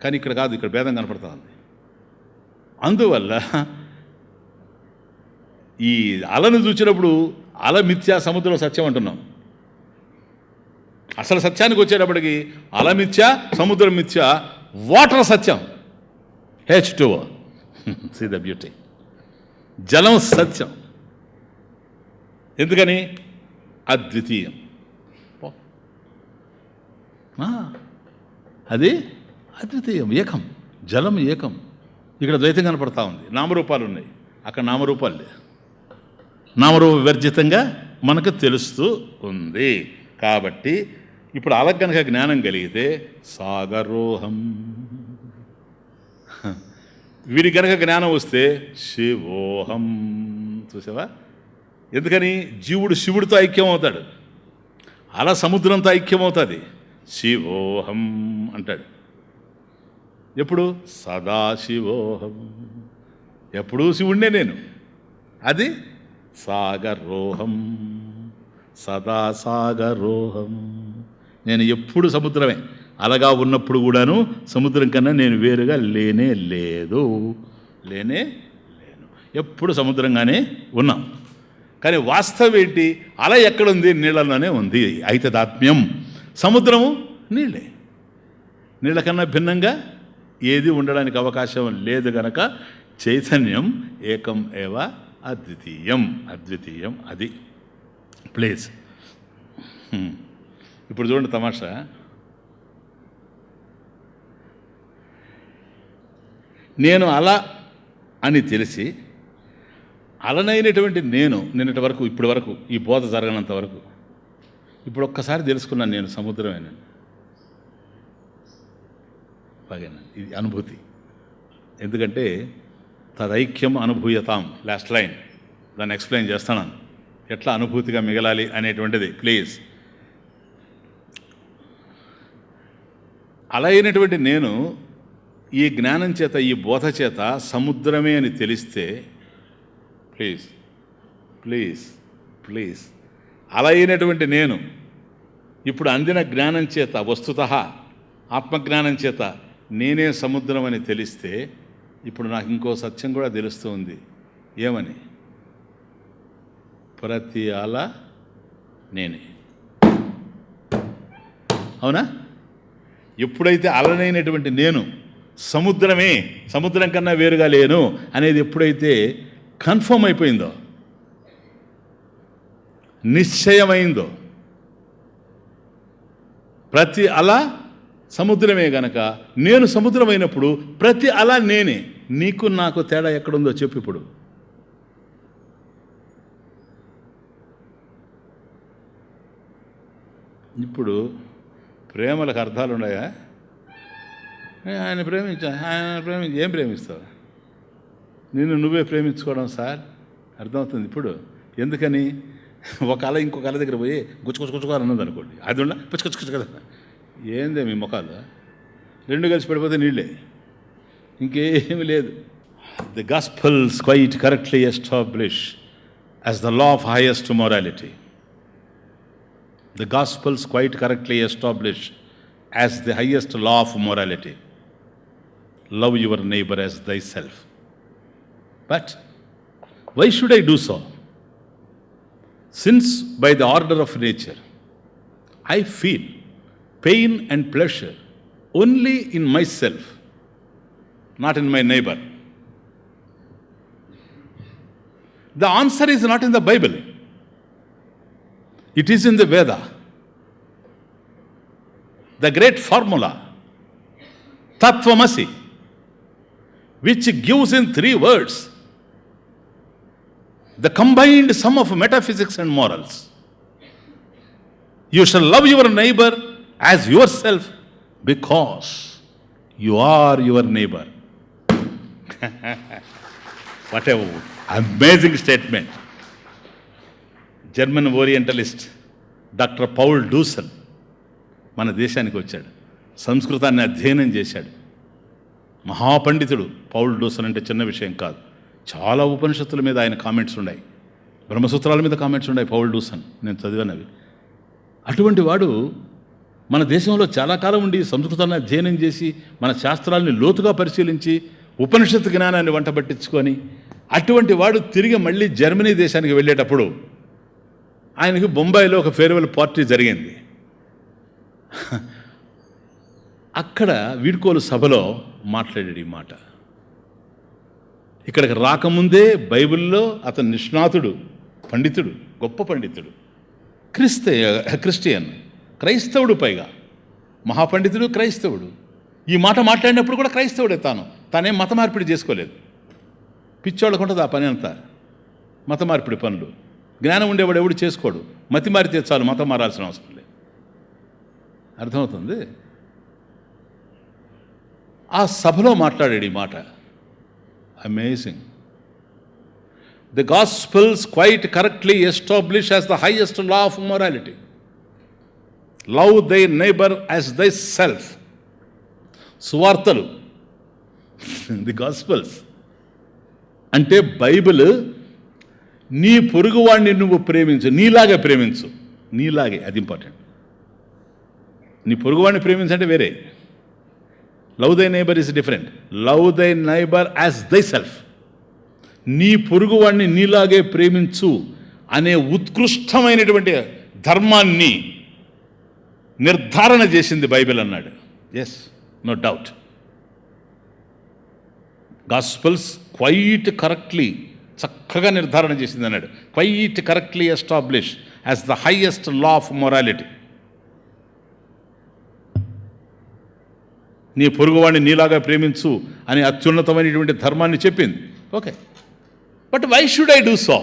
కానీ ఇక్కడ కాదు, ఇక్కడ భేదం కనపడతా ఉంది. అందువల్ల ఈ అలను చూసినప్పుడు అల మిథ్యా, సముద్రం సత్యం అంటున్నాం. అసలు సత్యానికి వచ్చేటప్పటికి అల మిథ్యా, సముద్రం మిథ్యా, water Satyam, H2O. See the beauty. జలం సత్యం. ఎందుకని? అద్వితీయం. అది అద్వితీయం, ఏకం. జలం ఏకం. ఇక్కడ ద్వైతం కనపడతా ఉంది, నామరూపాలు ఉన్నాయి, అక్కడ నామరూపాలు లేదు. నామరూప వివర్జితంగా మనకు తెలుస్తూ ఉంది. కాబట్టి ఇప్పుడు అలా కనుక జ్ఞానం కలిగితే సాగరోహం, వీడి కనుక జ్ఞానం వస్తే శివోహం. చూసావా? ఎందుకని? జీవుడు శివుడితో ఐక్యం అవుతాడు, అలా సముద్రంతో ఐక్యం అవుతుంది. శివోహం అంటాడు. ఎప్పుడు? సదాశివోహం, ఎప్పుడూ శివుణ్ణే నేను. అది సాగరోహం, సదా సాగరోహం. నేను ఎప్పుడు సముద్రమే. అలాగా ఉన్నప్పుడు కూడాను సముద్రం కన్నా నేను వేరుగా లేనే లేదు, లేనే లేను. ఎప్పుడు సముద్రంగానే ఉన్నాం. కానీ వాస్తవం ఏంటి? అల ఎక్కడుంది? నీళ్ళలోనే ఉంది. ఐతదాత్మ్యం. సముద్రము నీళ్ళే. నీళ్ళ కన్నా భిన్నంగా ఏది ఉండడానికి అవకాశం లేదు గనక చైతన్యం ఏకం ఏవ అద్వితీయం. అద్వితీయం, అది ప్లేస్. ఇప్పుడు చూడండి తమాషా. నేను అలా అని తెలిసి అలనైనటువంటి నేను నిన్నటి వరకు, ఇప్పటి వరకు, ఈ బోధ జరగనంత వరకు, ఇప్పుడు ఒక్కసారి తెలుసుకున్నాను నేను సముద్రమేనని. బాగానే ఇది అనుభూతి. ఎందుకంటే తదైక్యం అనుభూయతాం, లాస్ట్ లైన్, దాన్ని ఎక్స్ప్లెయిన్ చేస్తాను ఎట్లా అనుభూతిగా మిగలాలి అనేటువంటిది. ప్లీజ్. అలా అయినటువంటి నేను ఈ జ్ఞానం చేత, ఈ బోధ చేత సముద్రమే అని తెలిస్తే, ప్లీజ్ ప్లీజ్ ప్లీజ్, అలా అయినటువంటి నేను ఇప్పుడు అందిన జ్ఞానం చేత, వస్తుతః ఆత్మజ్ఞానం చేత నేనే సముద్రం అని తెలిస్తే, ఇప్పుడు నాకు ఇంకో సత్యం కూడా తెలుస్తూ ఉంది. ఏమని? ప్రతి అల నేనే. అవునా? ఎప్పుడైతే అలనైనటువంటి నేను సముద్రమే, సముద్రం కన్నా వేరుగా లేను అనేది ఎప్పుడైతే కన్ఫర్మ్ అయిపోయిందో, నిశ్చయమైందో, ప్రతి అల సముద్రమే గనక నేను సముద్రమైనప్పుడు ప్రతి అల నేనే. నీకు నాకు తేడా ఎక్కడుందో చెప్పు. ఇప్పుడు ప్రేమలకు అర్థాలు ఉన్నాయా? ఆయన ఏం ప్రేమిస్తావు? నిన్ను నువ్వే ప్రేమించుకోవడం సార్, అర్థమవుతుంది ఇప్పుడు. ఎందుకని? ఒక అల ఇంకొక అల దగ్గర పోయి గుచ్చుకొచ్చుకొచ్చుకో అన్నది అనుకోండి, అది ఉండ పుచ్చుకొచ్చుకొచ్చు కదా, ఏందే మీ ముఖాలు రెండు కలిసి పడిపోతే నీళ్ళే, ఇంకేమీ లేదు. The gospels quite correctly establish as the law of highest morality. The gospels quite correctly establish as the highest law of morality. Love your neighbour as thyself. But why should I do so? Since by the order of nature I feel pain and pleasure only in myself, not in my neighbor. The answer is not in the Bible. It is in the Veda. The great formula, Tattvamasi, which gives in 3 words the combined sum of metaphysics and morals. You shall love your neighbor as yourself because you are your neighbor. What an amazing statement. German Orientalist doctor Paul Deussen మన దేశానికి వచ్చాడు, సంస్కృతాన్ని అధ్యయనం చేశాడు. మహాపండితుడు Paul డూసన్ అంటే చిన్న విషయం కాదు. చాలా ఉపనిషత్తుల మీద ఆయన కామెంట్స్ ఉన్నాయి, బ్రహ్మసూత్రాల మీద కామెంట్స్ ఉన్నాయి పౌల్ డూసన్, నేను చదివానవి. అటువంటి వాడు మన దేశంలో చాలా కాలం ఉండి సంస్కృతాన్ని అధ్యయనం చేసి మన శాస్త్రాలని లోతుగా పరిశీలించి ఉపనిషత్తు జ్ఞానాన్ని వంట పట్టించుకొని అటువంటి వాడు తిరిగి మళ్ళీ జర్మనీ దేశానికి వెళ్ళేటప్పుడు ఆయనకి బొంబాయిలో ఒక ఫేర్వెల్ పార్టీ జరిగింది. అక్కడ వీడ్కోలు సభలో మాట్లాడాడు ఈ మాట. ఇక్కడికి రాకముందే బైబిల్లో అతను నిష్ణాతుడు, పండితుడు, గొప్ప పండితుడు, క్రిస్టియన్, క్రైస్తవుడు, పైగా మహాపండితుడు, క్రైస్తవుడు. ఈ మాట మాట్లాడినప్పుడు కూడా క్రైస్తవుడే తానేం మత మార్పిడి చేసుకోలేదు. పిచ్చోళ్ళకు ఉంటుంది ఆ పని అంతా, మత మార్పిడి పనులు. జ్ఞానం ఉండేవాడు ఎవడు చేసుకోడు, మతి మారితే చాలు, మతం మారాల్సిన అవసరం లేదు. అర్థమవుతుంది? ఆ సభలో మాట్లాడాడు ఈ మాట. Amazing. The gospels quite correctly establish as the highest law of morality. Love thy neighbour as thyself. సువార్తలు, ది గాస్పెల్స్ అంటే బైబిల్ నీ పొరుగువాడిని నువ్వు ప్రేమించు, నీలాగే ప్రేమించు, నీలాగే, అది ఇంపార్టెంట్. నీ పొరుగువాడిని ప్రేమించంటే వేరే. Love thy neighbour is different. Love thy neighbour as thyself. నీ పొరుగువాడిని నీలాగే ప్రేమించు అనే ఉత్కృష్టమైనటువంటి ధర్మాన్ని నిర్ధారణ చేసింది బైబిల్ అన్నాడు. Yes, no doubt. Gospels quite correctly, చక్కగా నిర్ధారణ చేసింది అన్నాడు. Quite correctly establish as the highest law of morality. నీ పొరుగువాడిని నీలాగా ప్రేమించు అని అత్యున్నతమైనటువంటి ధర్మాన్ని చెప్పింది. Okay, but why should I do so?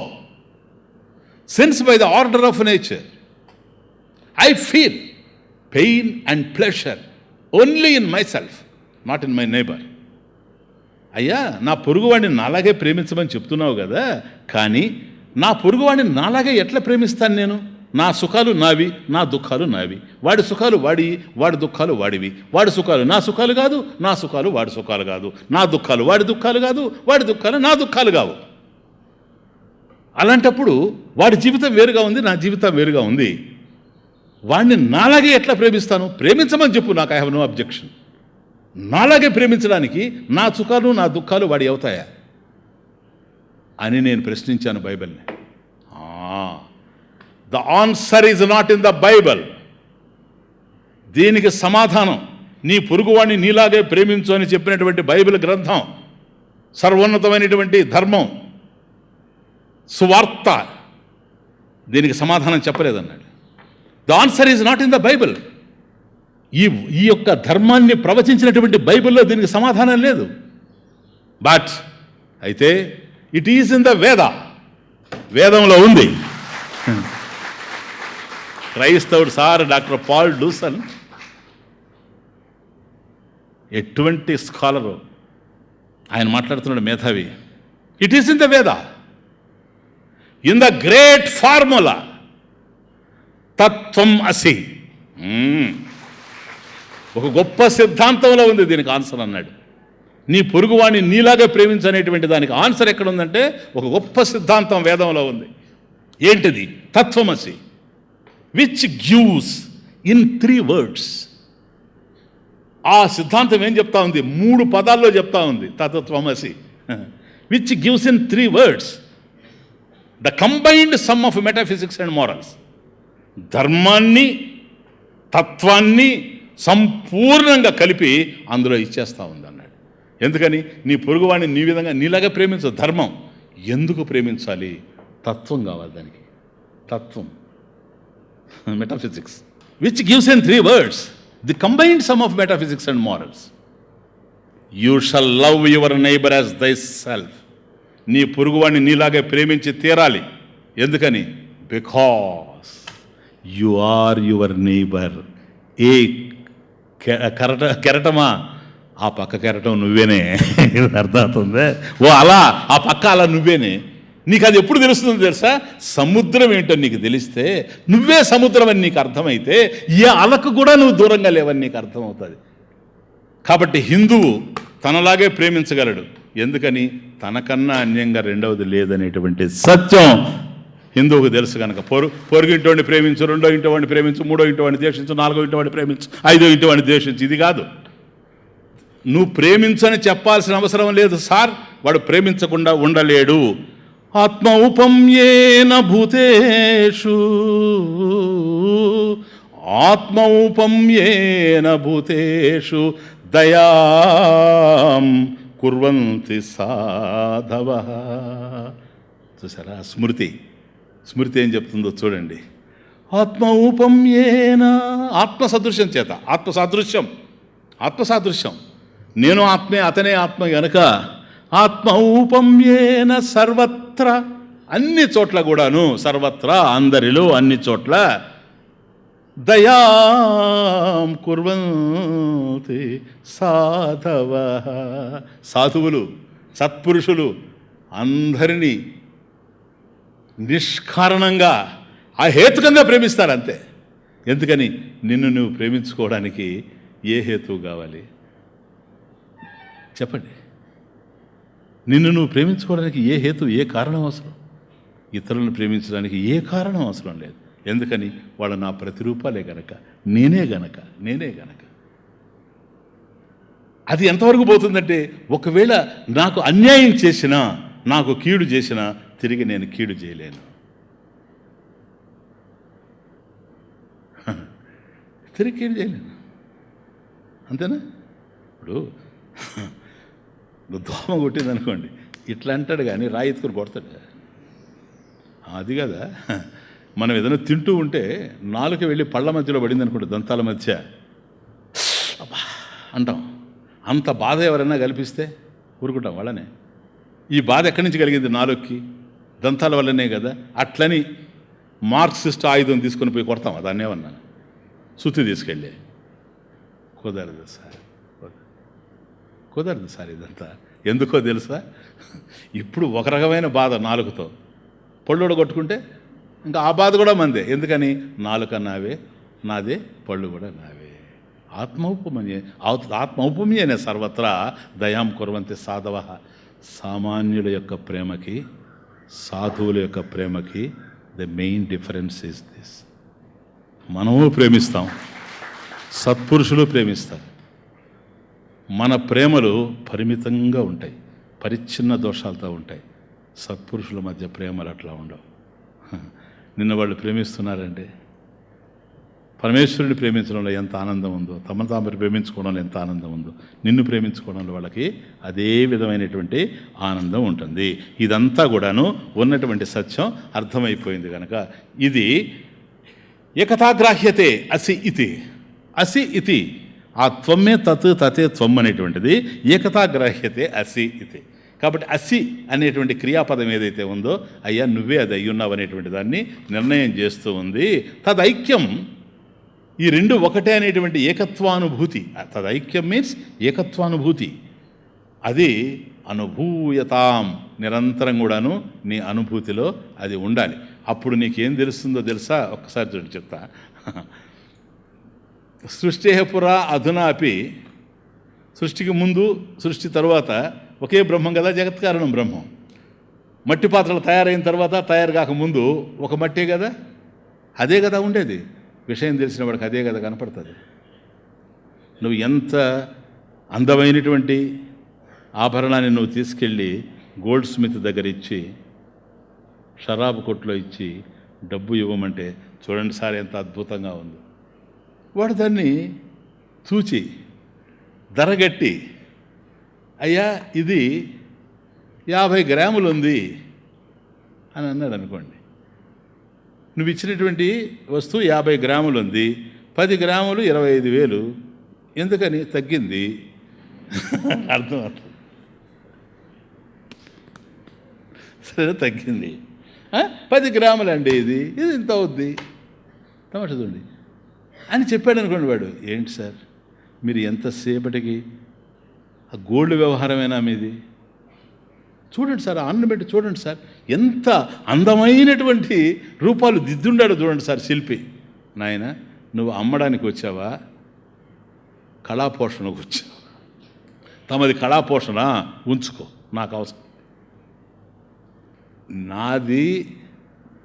Since by the order of nature I feel pain and pleasure only in myself, not in my neighbour. అయ్యా, నా పొరుగువాడిని నాలాగే ప్రేమించమని చెప్తున్నావు కదా, కానీ నా పొరుగువాడిని నాలాగే ఎట్లా ప్రేమిస్తాను నేను? నా సుఖాలు నావి, నా దుఃఖాలు నావి. వాడి సుఖాలు వాడి, వాడి దుఃఖాలు వాడివి. వాడి సుఖాలు నా సుఖాలు కాదు, నా సుఖాలు వాడి సుఖాలు కాదు. నా దుఃఖాలు వాడి దుఃఖాలు కాదు, వాడి దుఃఖాలు నా దుఃఖాలు కావు. అలాంటప్పుడు వాడి జీవితం వేరుగా ఉంది, నా జీవితం వేరుగా ఉంది. వాడిని నాలాగే ఎట్లా ప్రేమిస్తాను? ప్రేమించమని చెప్పు, నాకు ఐ హ్యావ్ నో అబ్జెక్షన్. నాలాగే ప్రేమించడానికి నా సుఖాలు నా దుఃఖాలు వాడి అవుతాయా అని నేను ప్రశ్నించాను బైబిల్ని. The answer is not in the Bible. దీనికి సమాధానం నీ పొరుగువాడిని నీలాగే ప్రేమించు అని చెప్పినటువంటి బైబిల్ గ్రంథం, సర్వోన్నతమైనటువంటి ధర్మం, సువార్త, దీనికి సమాధానం చెప్పలేదన్నాడు. The answer is not in the Bible. ఈ యొక్క ధర్మాన్ని ప్రవచించినటువంటి బైబిల్లో దీనికి సమాధానం లేదు. బట్ అయితే ఇట్ ఈజ్ ఇన్ ద వేద, వేదంలో ఉంది. క్రైస్తవుడు సార్ డాక్టర్ పాల్ డూసన్ ఎటువంటి స్కాలరు, ఆయన మాట్లాడుతున్నాడు, మేధావి. ఇట్ ఈస్ ఇన్ ద వేద, ఇన్ ద గ్రేట్ ఫార్ములా తత్వం అసి. ఒక గొప్ప సిద్ధాంతంలో ఉంది దీనికి ఆన్సర్ అన్నాడు. నీ పొరుగువాణ్ణి నీలాగా ప్రేమించనేటువంటి దానికి ఆన్సర్ ఎక్కడ ఉందంటే ఒక గొప్ప సిద్ధాంతం వేదంలో ఉంది. ఏంటిది? తత్వమసి, విచ్ గివ్స్ ఇన్ 3 words. ఆ సిద్ధాంతం ఏం చెప్తా ఉంది? 3 పదాల్లో చెప్తా ఉంది తత్వమసి. Which gives in 3 words the combined sum of metaphysics and morals. ధర్మాన్ని, తత్వాన్ని సంపూర్ణంగా కలిపి అందులో ఇచ్చేస్తూ ఉంది అన్నాడు. ఎందుకని? నీ పొరుగువాడిని నీ విధంగా నీలాగా ప్రేమించు. ధర్మం ఎందుకు ప్రేమించాలి? తత్వం కావాలి దానికి. తత్వం, metaphysics. Which gives in 3 words the combined sum of metaphysics and morals. You shall love your neighbour as thyself. నీ పొరుగువాడిని నీలాగే ప్రేమించి తీరాలి. ఎందుకని? Because you are your neighbour. ఏ కెరటమా, ఆ పక్క కెరటం నువ్వేనే. అర్థమవుతుంది? ఓ అలా ఆ పక్క అలా నువ్వేనే. నీకు అది ఎప్పుడు తెలుస్తుంది తెలుసా? సముద్రం ఏంటో నీకు తెలిస్తే, నువ్వే సముద్రం అని నీకు అర్థమైతే ఏ అలకు కూడా నువ్వు దూరంగా లేవని నీకు అర్థమవుతుంది. కాబట్టి హిందువు తనలాగే ప్రేమించగలడు. ఎందుకని? తనకన్నా అన్యంగా రెండవది లేదనేటువంటి సత్యం హిందువుకు తెలుసు కనుక. పొరుగింటోడిని ప్రేమించు, రెండో ఇంటివాడిని ప్రేమించు, మూడో ఇంటివాడిని ద్వేషించు, నాలుగో ఇంటివాడిని ప్రేమించు, ఐదో ఇంటివాడిని ద్వేషించు. ఇది కాదు. నువ్వు ప్రేమించని చెప్పాల్సిన అవసరం లేదు సార్. వాడు ప్రేమించకుండా ఉండలేడు. ఆత్మ ఉపమ్యేన భూతేషు, ఆత్మ ఉపమ్యేన భూతేషు దయాం కుర్వంతి సాధవః. చూసారా? స్మృతి ఏం చెప్తుందో చూడండి. ఆత్మ ఉపమ్యేన, ఆత్మ సదృశ్యం చేత. ఆత్మసాదృశ్యం. నేను ఆత్మే, అతనే ఆత్మ గనక ఆత్మ ఉపమ్యేన సర్వత్ర, అన్ని చోట్ల కూడాను, సర్వత్ర అందరిలో అన్ని చోట్ల దయాం కుర్వంతి సాధవః. సాధువులు, సత్పురుషులు అందరినీ నిష్కారణంగా అహేతుకంగా ప్రేమిస్తారు అంతే. ఎందుకని? నిన్ను నువ్వు ప్రేమించుకోవడానికి ఏ హేతువు కావాలి చెప్పండి? నిన్ను నువ్వు ప్రేమించుకోవడానికి ఏ హేతు, ఏ కారణం అవసరం? ఇతరులను ప్రేమించడానికి ఏ కారణం అవసరం లేదు. ఎందుకని? వాళ్ళు నా ప్రతిరూపాలే గనక, నేనే గనక. అది ఎంతవరకు పోతుందంటే, ఒకవేళ నాకు అన్యాయం చేసినా, నాకు కీడు చేసినా తిరిగి నేను కీడు చేయలేను. తిరిగి కీడు చేయలేను. అంతేనా? ఇప్పుడు దోమ కొట్టిందనుకోండి, ఇట్లా అంటాడు కానీ రాయి ఎత్తుకుని కొడతాడు. అది కదా, మనం ఏదైనా తింటూ ఉంటే నాలుక వెళ్ళి పళ్ళ మధ్యలో పడింది అనుకోండి, దంతాల మధ్య అబ్బా అంటాం. అంత బాధ ఎవరైనా కల్పిస్తే ఊరుకుంటాం వాళ్ళనే. ఈ బాధ ఎక్కడి నుంచి కలిగింది? నాలుగుకి, దంతాల వల్లనే కదా. అట్లని మార్క్సిస్ట్ ఆయుధం తీసుకొని పోయి కొడతాం. దాన్ని ఏమన్నా సుత్తి తీసుకెళ్ళి కుదరదు సార్ ఇదంతా. ఎందుకో తెలుసా? ఇప్పుడు ఒక రకమైన బాధ నాలుకతో, పళ్ళు కొట్టుకుంటే ఇంకా ఆ బాధ కూడా మందే. ఎందుకని? నాలుక నావే, నాదే, పళ్ళు కూడా నావే. ఆత్మ ఉపమ్యేన సర్వత్రా దయాం కుర్వంతి సాధవః. సామాన్యుల యొక్క ప్రేమకి, సాధువుల యొక్క ప్రేమకి the main difference is this. మనము ప్రేమిస్తాం, సత్పురుషులు ప్రేమిస్తారు. మన ప్రేమలు పరిమితంగా ఉంటాయి, పరిచ్ఛిన్న దోషాలతో ఉంటాయి. సత్పురుషుల మధ్య ప్రేమలు అట్లా ఉండవు. నిన్న వాళ్ళు ప్రేమిస్తున్నారంటే, పరమేశ్వరుని ప్రేమించడంలో ఎంత ఆనందం ఉందో, తమను తాము ప్రేమించుకోవడంలో ఎంత ఆనందం ఉందో, నిన్ను ప్రేమించుకోవడంలో వాళ్ళకి అదే విధమైనటువంటి ఆనందం ఉంటుంది. ఇదంతా కూడాను ఉన్నటువంటి సత్యం అర్థమైపోయింది కనుక ఇది ఏకతాగ్రాహ్యతే అసి ఇతి. ఆ త్వమ్మే తతే త్వం అనేటువంటిది ఏకతాగ్రాహ్యతే అసి ఇతి. కాబట్టి అసి అనేటువంటి క్రియాపదం ఏదైతే ఉందో, అయ్యా నువ్వే అది అయ్యున్నావు అనేటువంటి దాన్ని నిర్ణయం చేస్తూ ఉంది. తదైక్యం, ఈ రెండు ఒకటే అనేటువంటి ఏకత్వానుభూతి. తదైక్యం మీన్స్ ఏకత్వానుభూతి. అది అనుభూయతాం, నిరంతరం కూడాను నీ అనుభూతిలో అది ఉండాలి. అప్పుడు నీకేం తెలుస్తుందో తెలుసా? ఒక్కసారి చూడు చెప్తా. సృష్టి పురా అధునాపి, సృష్టికి ముందు సృష్టి తరువాత ఒకే బ్రహ్మం కదా, జగత్కారణం బ్రహ్మం. మట్టి పాత్రలు తయారైన తర్వాత తయారు కాకముందు ఒక మట్టే కదా, అదే కదా ఉండేది. విషయం తెలిసిన వాడికి అదే కదా కనపడుతుంది. నువ్వు ఎంత అందమైనటువంటి ఆభరణాన్ని నువ్వు తీసుకెళ్ళి గోల్డ్ స్మిత్ దగ్గర ఇచ్చి, షరాబు కొట్లో ఇచ్చి డబ్బు ఇవ్వమంటే, చూడండి సార్ ఎంత అద్భుతంగా ఉంది, వాడు దాన్ని చూచి ధరగట్టి, అయ్యా ఇది 50 గ్రాములు ఉంది అని అన్నాడు అనుకోండి. నువ్వు ఇచ్చినటువంటి వస్తువు 50 గ్రాములు ఉంది, 10 గ్రాములు 25,000. ఎందుకని తగ్గింది? అర్థం సరే తగ్గింది. 10 గ్రాములు అండి, ఇది ఇంత అవుద్ది, తమాషా చూడండి అని చెప్పాడు అనుకోండి. వాడు ఏంటి సార్ మీరు ఎంతసేపటికి ఆ గోల్డ్ వ్యవహారమేనా మీది? చూడండి సార్, ఆర్నమెంట్ చూడండి సార్, ఎంత అందమైనటువంటి రూపాలు దిద్దుండాడు చూడండి సార్ శిల్పి. నాయన నువ్వు అమ్మడానికి వచ్చావా, కళాపోషణకు వచ్చావా? తమది కళాపోషణ ఉంచుకో, నాకు అవసరం. నాది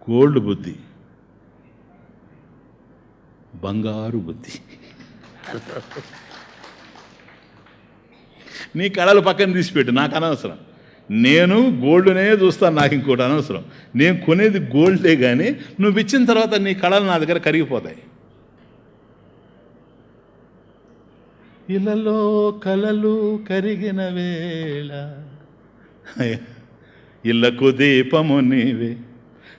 గోల్డ్ బుద్ధి, బంగారు బుద్ధి. నీ కళలు పక్కన తీసిపెట్టు, నాకు అనవసరం. నేను గోల్డ్నే చూస్తాను, నాకు ఇంకోటి అనవసరం. నేను కొనేది గోల్డే, కానీ నువ్వు ఇచ్చిన తర్వాత నీ కళలు నా దగ్గర కరిగిపోతాయి. ఇళ్ళలో కళలు కరిగిన వేళ ఇళ్ళకు దీపము నీవే,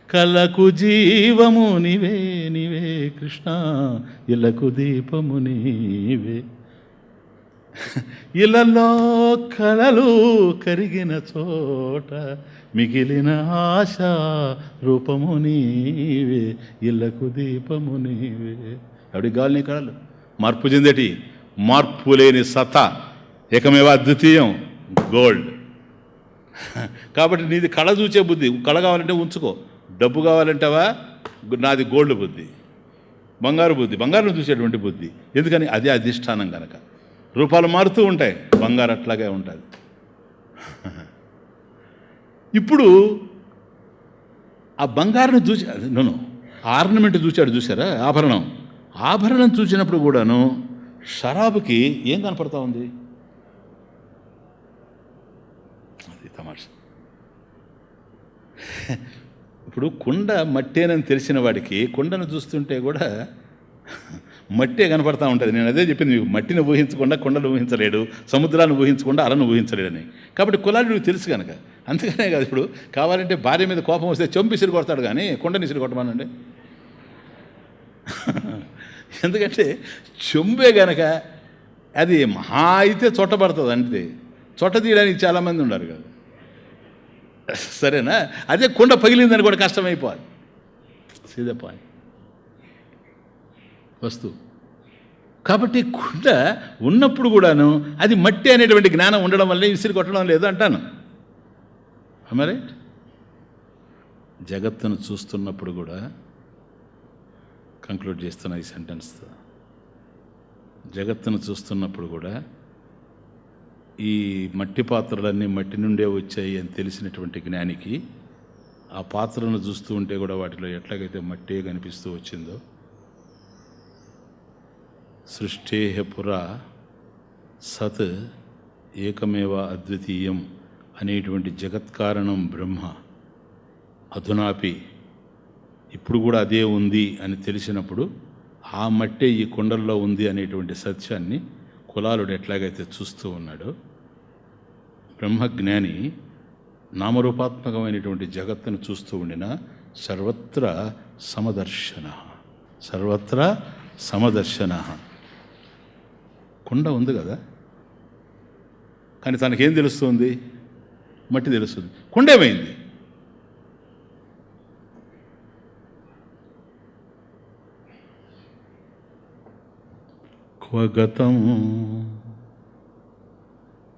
కళకు జీవము నీవే, నీవే కృష్ణ ఇళ్ళకు దీపము నీవే. ఇళ్ళలో కళలు కరిగిన చోట మిగిలిన ఆశ రూపము నీవే, ఇళ్ళకు దీపము నీవే. ఎవడికి కావాలి నీ కళలు? మార్పు చెందేటి, మార్పు లేని సత్తా, ఏకమేవ అద్వితీయం గోల్డ్. కాబట్టి నీది కళ చూచే బుద్ధి. కళ కావాలంటే ఉంచుకో, డబ్బు కావాలంటావా, నాది గోల్డ్ బుద్ధి, బంగారు బుద్ధి, బంగారును చూసేటువంటి బుద్ధి. ఎందుకని? అదే అధిష్టానం కనుక. రూపాలు మారుతూ ఉంటాయి, బంగారు అట్లాగే ఉంటుంది. ఇప్పుడు ఆ బంగారును చూసి నన్ను ఆర్నమెంట్ చూశాడు, చూసారా ఆభరణం. ఆభరణం చూసినప్పుడు కూడాను షరాబుకి ఏం కనపడతా ఉంది? అది తమాషా. ఇప్పుడు కుండ మట్టేనని తెలిసిన వాడికి కుండను చూస్తుంటే కూడా మట్టే కనపడతా ఉంటుంది. నేను అదే చెప్పింది మీకు, మట్టిని ఊహించకుండా కొండను ఊహించలేడు, సముద్రాన్ని ఊహించకుండా అలను ఊహించలేడని. కాబట్టి కులాలు నువ్వు తెలుసు కనుక. అందుకనే కాదు, ఇప్పుడు కావాలంటే భార్య మీద కోపం వస్తే చంపి ఇసిరి కొడతాడు, కానీ కొండని ఇసిరి కొట్టమానండి. ఎందుకంటే చెంబే గనక అది మహా అయితే చొట్టబడుతుంది, అంటే చొట్ట తీయడానికి చాలామంది ఉన్నారు కదా, సరేనా? అదే కుండ పగిలిందని కూడా కష్టమైపోవాలి. సీదా పాయింట్ వస్తువు. కాబట్టి కుండ ఉన్నప్పుడు కూడాను అది మట్టి అనేటువంటి జ్ఞానం ఉండడం వల్లే విసిరి కొట్టడం లేదు అంటాను. మరి జగత్తును చూస్తున్నప్పుడు కూడా కంక్లూడ్ చేస్తున్న ఈ సెంటెన్స్తో, జగత్తును చూస్తున్నప్పుడు కూడా ఈ మట్టి పాత్రలన్నీ మట్టి నుండే వచ్చాయి అని తెలిసినటువంటి జ్ఞానికి ఆ పాత్రలను చూస్తూ ఉంటే కూడా వాటిలో ఎట్లాగైతే మట్టే కనిపిస్తూ వచ్చిందో, సృష్టేహ పురా సత్ ఏకమేవ అద్వితీయం అనేటువంటి జగత్కారణం బ్రహ్మ అధునాపి ఇప్పుడు కూడా అదే ఉంది అని తెలిసినప్పుడు ఆ మట్టే ఈ కొండల్లో ఉంది అనేటువంటి సత్యాన్ని కులాలుడు ఎట్లాగైతే చూస్తూ ఉన్నాడో, బ్రహ్మజ్ఞాని నామరూపాత్మకమైనటువంటి జగత్తును చూస్తూ ఉండిన సర్వత్ర సమదర్శన, సర్వత్ర సమదర్శన. కొండ ఉంది కదా, కానీ తనకేం తెలుస్తుంది? మట్టి తెలుస్తుంది. కొండ ఏమైంది? క్వగతం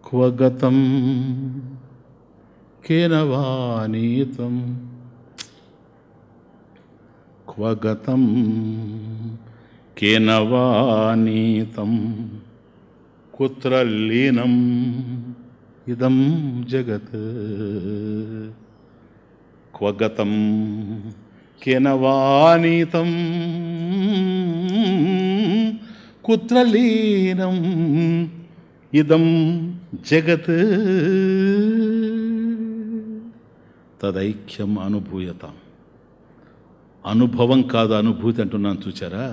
క్వగతం కేనవానీతం. క్వ గతం కేన వా నీతం కుత్ర లీనం ఇదం జగత్. క్వ గతం కేన వా నీతం కుత్ర లీనం ఇదం జగత్. తదైక్యం అనుభూయతాం. అనుభవం కాదు అనుభూతి అంటున్నాను, చూచారా?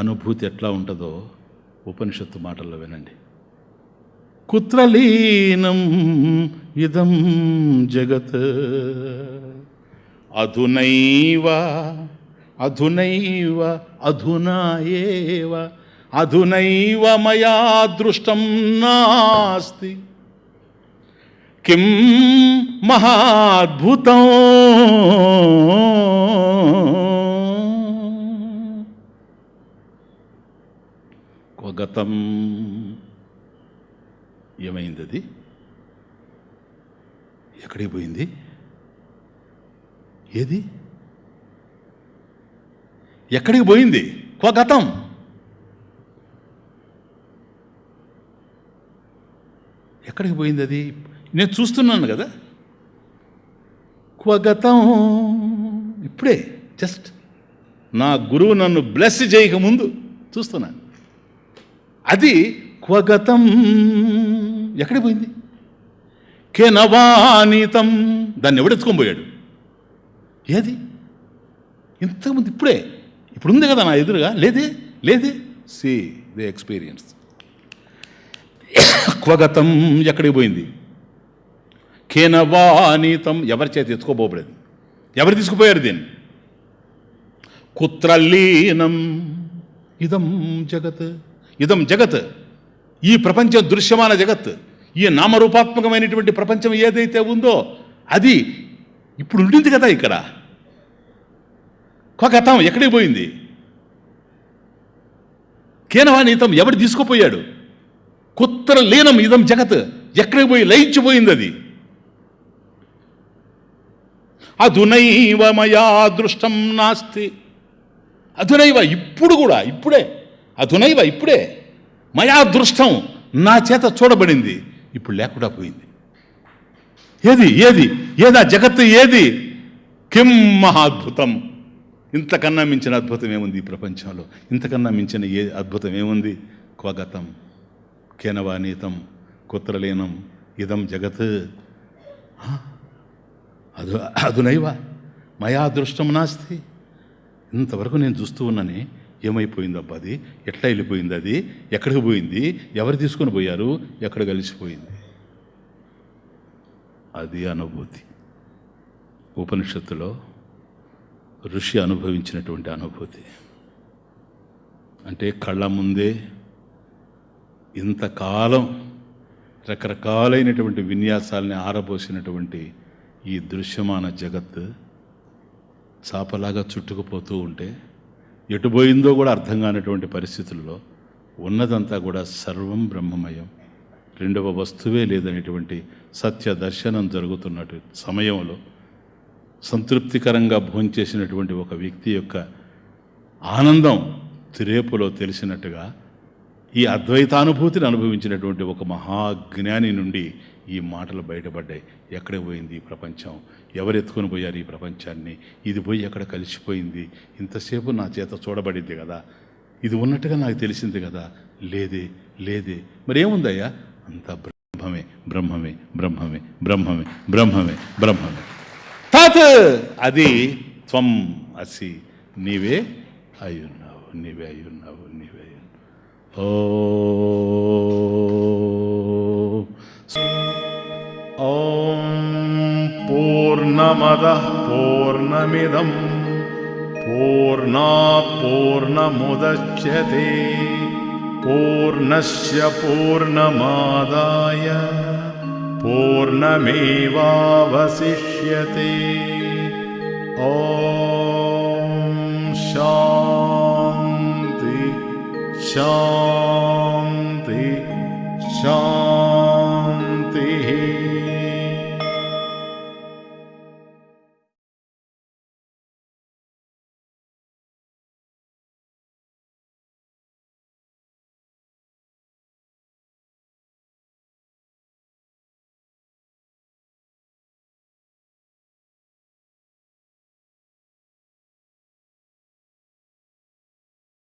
అనుభూతి ఎట్లా ఉంటుందో ఉపనిషత్తు మాటల్లో వినండి. కుత్ర లీనం ఇదం జగత్ అధునైవ అధునైవ అధునా ఏవ అధునైవ మయా దృష్టం నాస్తి కిం మహాద్భుతం గతం. ఏమైంది? అది ఎక్కడికి పోయింది? ఏది ఎక్కడికి పోయింది? గతం ఎక్కడికి పోయింది? అది నేను చూస్తున్నాను కదా. గతం ఇప్పుడే జస్ట్ నా గురువు నన్ను బ్లెస్ చేయకముందు చూస్తున్నాను. అది క్వగతం ఎక్కడికి పోయింది? కేనవానీతం దాన్ని ఎవడెత్తుకొని పోయాడు? ఏది ఇంతకుముందు ఇప్పుడే ఇప్పుడు ఉంది కదా నా ఎదురుగా. లేదే లేదే. C the experience. క్వగతం ఎక్కడికి పోయింది? కేనవానీతం ఎవరి చేతి ఎత్తుకోబోబడేది? ఎవరు తీసుకుపోయారు దీన్ని? కుత్రలీనం ఇదం జగత్. ఇదం జగత్ ఈ ప్రపంచం దృశ్యమాన జగత్, ఈ నామరూపాత్మకమైనటువంటి ప్రపంచం ఏదైతే ఉందో అది ఇప్పుడు ఉండింది కదా ఇక్కడ. గతం ఎక్కడికి పోయింది? కేనవానీతం ఎవడు తీసుకుపోయాడు? కుత్ర లీనం ఇదం జగత్ ఎక్కడికి పోయి లయించిపోయింది అది. అధునైవ మయా దృష్టం నాస్తి. అధునైవ ఇప్పుడు కూడా ఇప్పుడే, అధునైవ ఇప్పుడే మయా దృష్టం నా చేత చూడబడింది, ఇప్పుడు లేకుండా పోయింది. ఏది ఏది ఏదా జగత్తు? ఏది? కిం మహాద్భుతం. ఇంతకన్నా మించిన అద్భుతం ఏముంది ఈ ప్రపంచంలో? ఇంతకన్నా మించిన ఏ అద్భుతం ఏముంది? క్వగతం కేనవానీతం కుత్రలీనం ఇదం జగత్ అధునైవ మయా దృష్టం నాస్తి. ఇంతవరకు నేను చూస్తూ ఉన్నానే, ఏమైపోయింది అబ్బా? అది ఎట్లా వెళ్ళిపోయింది? అది ఎక్కడికి పోయింది? ఎవరు తీసుకొని పోయారు? ఎక్కడ కలిసిపోయింది? అది అనుభూతి. ఉపనిషత్తులో ఋషి అనుభవించినటువంటి అనుభూతి. అంటే కళ్ళ ముందే ఇంతకాలం రకరకాలైనటువంటి విన్యాసాలని ఆరబోసినటువంటి ఈ దృశ్యమాన జగత్ చాపలాగా చుట్టుకుపోతూ ఉంటే ఎటుపోయిందో కూడా అర్థం కానటువంటి పరిస్థితుల్లో ఉన్నదంతా కూడా సర్వం బ్రహ్మమయం, రెండవ వస్తువే లేదనేటువంటి సత్య దర్శనం జరుగుతున్నట్టు సమయంలో సంతృప్తికరంగా భోంచేసినటువంటి ఒక వ్యక్తి యొక్క ఆనందం త్రేపులో తెలిసినట్టుగా ఈ అద్వైతానుభూతిని అనుభవించినటువంటి ఒక మహాజ్ఞాని నుండి ఈ మాటలు బయటపడ్డాయి. ఎక్కడ పోయింది ఈ ప్రపంచం? ఎవరు ఎత్తుకొని పోయారు ఈ ప్రపంచాన్ని? ఇది పోయి ఎక్కడ కలిసిపోయింది? ఇంతసేపు నా చేత చూడబడింది కదా, ఇది ఉన్నట్టుగా నాకు తెలిసింది కదా. లేదే లేదే. మరి ఏముందయ్యా? అంతా బ్రహ్మమే బ్రహ్మమే బ్రహ్మమే బ్రహ్మమే బ్రహ్మమే బ్రహ్మమే. తత్ అది త్వం అసి, నీవే అయ్యున్నావు, నీవే అయ్యున్నావు, నీవే అయ్యున్నావు. ఓం పూర్ణమదః పూర్ణమిదం పూర్ణాత్ పూర్ణముదచ్యతే పూర్ణస్య పూర్ణమాదాయ పూర్ణమేవావశిష్యతే. ఓం శాంతి శాంతి శాంతి.